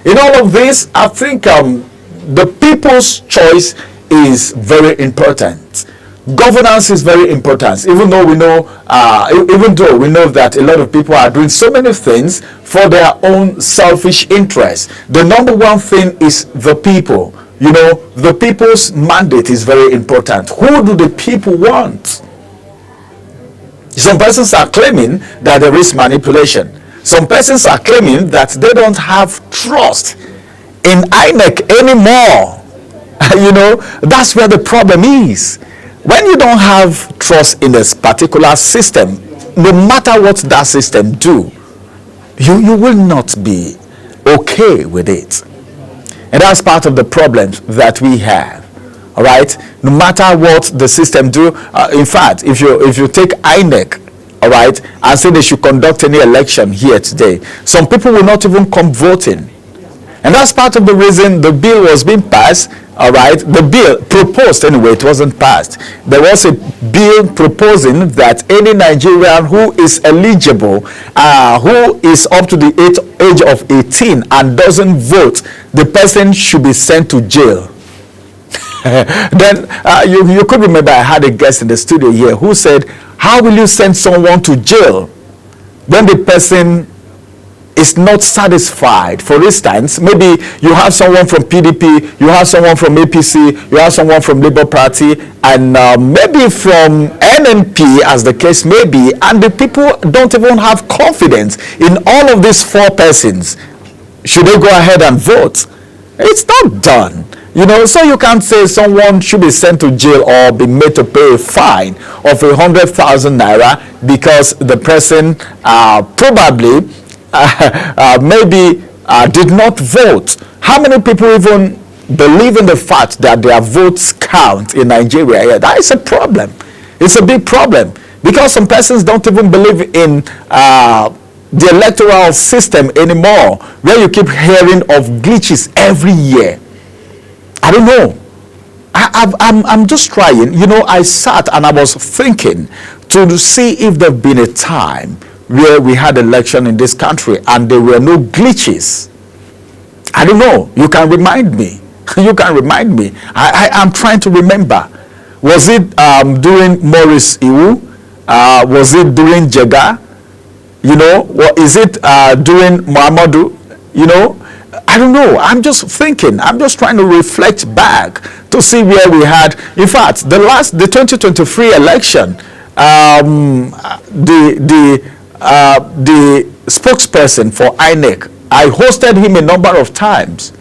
In all of this, I think the people's choice is very important. Governance is very important, even though we know that a lot of people are doing so many things for their own selfish interests. The number one thing is the people. You know, the people's mandate is very important. Who do the people want? Some persons are claiming that there is manipulation. Some persons are claiming that they don't have trust in INEC anymore. You know, that's where the problem is. When you don't have trust in this particular system, no matter what that system do, you will not be okay with it. And that's part of the problems that we have. All right, no matter what the system do, in fact, if you take INEC, all right, and say they should conduct any election here today, some people will not even come voting. And that's part of the reason the bill was being passed. All right, the bill proposed anyway, it wasn't passed. There was a bill proposing that any Nigerian who is eligible, who is up to the age of 18 and doesn't vote, the person should be sent to jail. Then you could remember I had a guest in the studio here who said, how will you send someone to jail when the person is not satisfied? For instance, maybe you have someone from PDP, you have someone from APC, you have someone from Labour Party, and maybe from NNP, as the case may be, and the people don't even have confidence in all of these four persons. Should they go ahead and vote? It's not done. You know, so you can't say someone should be sent to jail or be made to pay a fine of 100,000 naira because the person probably maybe did not vote. How many people even believe in the fact that their votes count in Nigeria? Yeah, that is a problem. It's a big problem because some persons don't even believe in the electoral system anymore, where you keep hearing of glitches every year. I don't know. I'm just trying. You know, I sat and I was thinking to see if there've been a time where we had election in this country and there were no glitches. I don't know. You can remind me. You can remind me. I'm trying to remember. Was it during Maurice Iwu? Was it during Jega? You know, or is it during Muhammadu? You know, I don't know. I'm just thinking. I'm just trying to reflect back to see where we had. In fact, the 2023 election, the spokesperson for INEC, I hosted him a number of times,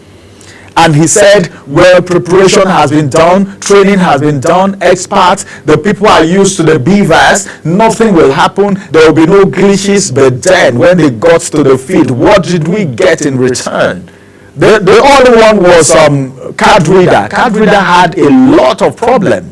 and he said, well, preparation has been done, training has been done, experts, the people are used to the BVAS, nothing will happen, there will be no glitches. But then when they got to the field, what did we get in return? The other one was card reader. Card reader had a lot of problem,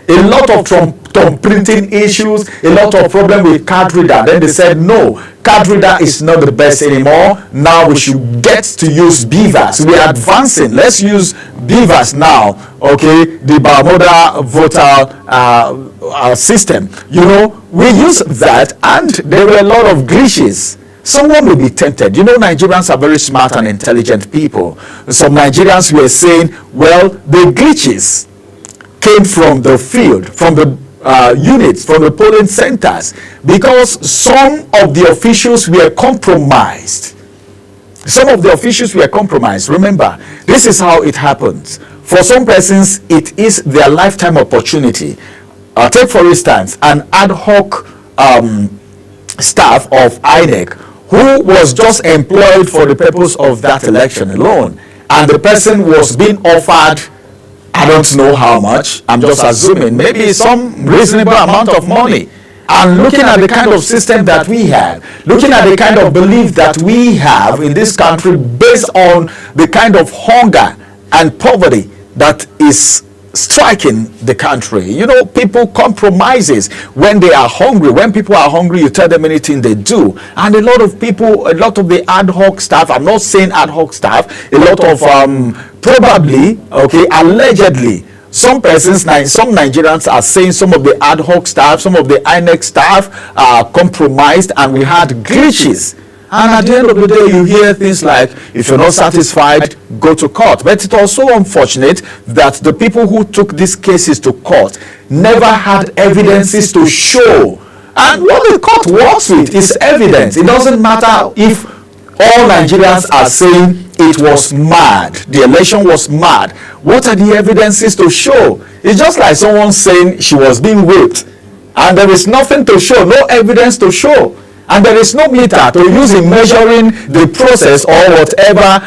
a lot of thumb printing issues, a lot of problem with card reader. Then they said, no, card reader is not the best anymore. Now we should get to use BVAS. We are advancing. Let's use BVAS now. Okay, the biometric voter system. You know, we use that, and there were a lot of glitches. Someone will be tempted. You know, Nigerians are very smart and intelligent people. Some Nigerians were saying, well, the glitches came from the field, from the units, from the polling centers, because some of the officials were compromised. Some of the officials were compromised. Remember, this is how it happens. For some persons, it is their lifetime opportunity. Take, for instance, an ad hoc staff of INEC who was just employed for the purpose of that election alone, and the person was being offered, I don't know how much, I'm just assuming, maybe some reasonable amount of money. And looking at the kind of system that we have, looking at the kind of belief that we have in this country based on the kind of hunger and poverty that is striking the country. You know, people compromises when they are hungry. When people are hungry, you tell them anything they do. And a lot of people, a lot of the ad hoc staff, I'm not saying ad hoc staff, a lot of probably, okay, allegedly, some persons, some Nigerians are saying some of the ad hoc staff, some of the INEC staff are compromised, and we had glitches. And at the end of the day, you hear things like, if you're not satisfied, go to court. But it's also unfortunate that the people who took these cases to court never had evidences to show. And what the court works with is evidence. It doesn't matter if all Nigerians are saying it was mad, the election was mad. What are the evidences to show? It's just like someone saying she was being raped, and there is nothing to show, no evidence to show. And there is no meter to use in measuring the process or whatever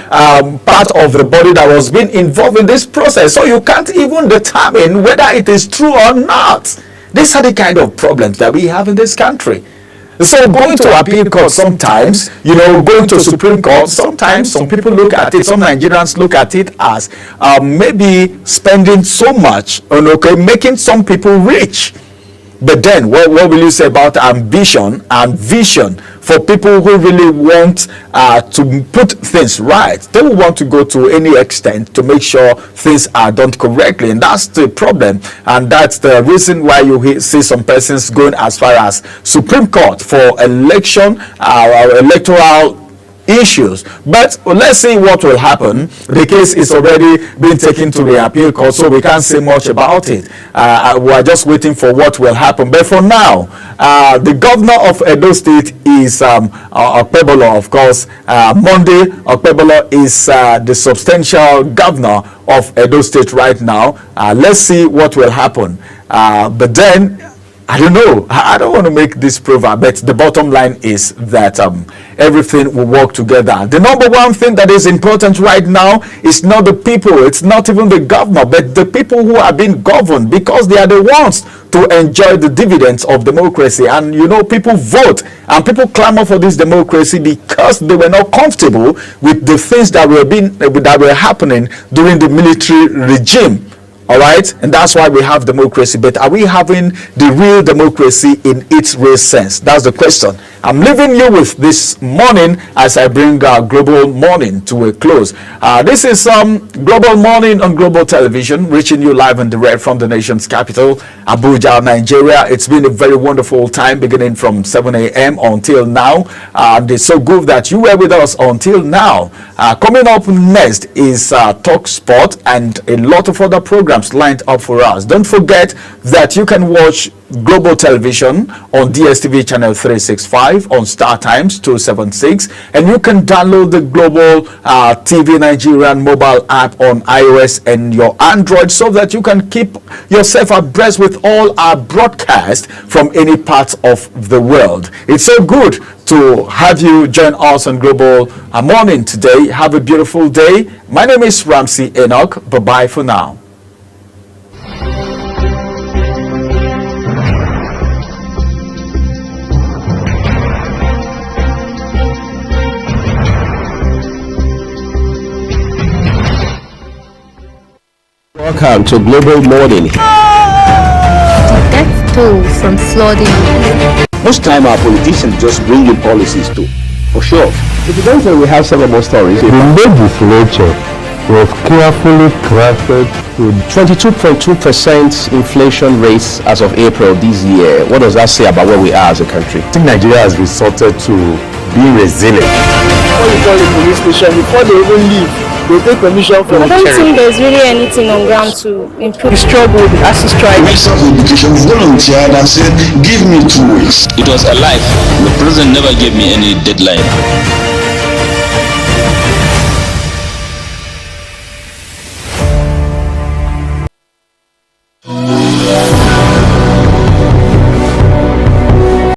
part of the body that was being involved in this process. So you can't even determine whether it is true or not. These are the kind of problems that we have in this country. So going to appeal court sometimes, you know, going to Supreme Court, sometimes some people look at it, some Nigerians look at it as maybe spending so much on, okay, making some people rich. But then, what will you say about ambition and vision for people who really want to put things right? They will want to go to any extent to make sure things are done correctly. And that's the problem. And that's the reason why you see some persons going as far as Supreme Court for election, electoral issues. But let's see what will happen. The case is already been taken to the appeal court, so we can't say much about it. We are just waiting for what will happen. But for now, the governor of Edo State is Okpebholo, of course. Monday, Okpebholo is the substantial governor of Edo State right now. Let's see what will happen. But then, I don't know. I don't want to make this proverb, but the bottom line is that everything will work together. The number one thing that is important right now is not the people. It's not even the governor, but the people who are being governed, because they are the ones to enjoy the dividends of democracy. And you know, people vote and people clamor for this democracy because they were not comfortable with the things that were happening during the military regime. All right, and that's why we have democracy. But are we having the real democracy in its real sense? That's the question. I'm leaving you with this morning as I bring Global Morning to a close. This is Global Morning on Global Television, reaching you live and direct from the nation's capital, Abuja, Nigeria. It's been a very wonderful time beginning from 7 a.m. until now. It's so good that you were with us until now. Coming up next is Talk Sport and a lot of other programs lined up for us. Don't forget that you can watch Global Television on DSTV channel 365, on Star Times 276, and you can download the Global TV Nigerian mobile app on iOS and your Android so that you can keep yourself abreast with all our broadcasts from any part of the world. It's so good to have you join us on Global Morning today. Have a beautiful day. My name is Ramsey Enoch. Bye-bye for now. Welcome to Global Morning. Death toll from flooding. Most time our politicians just bring in policies too, for sure. Incidentally, we have several more stories. The legislature was carefully crafted to 22.2% inflation rates as of April this year. What does that say about where we are as a country? I think Nigeria has resorted to being resilient. When you call the police station, before they even leave, they take permission from I don't think there's really anything on ground to improve the struggle with the ASU strike. Minister of Education volunteered and said, give me 2 weeks. It was a lie. The president never gave me any deadline.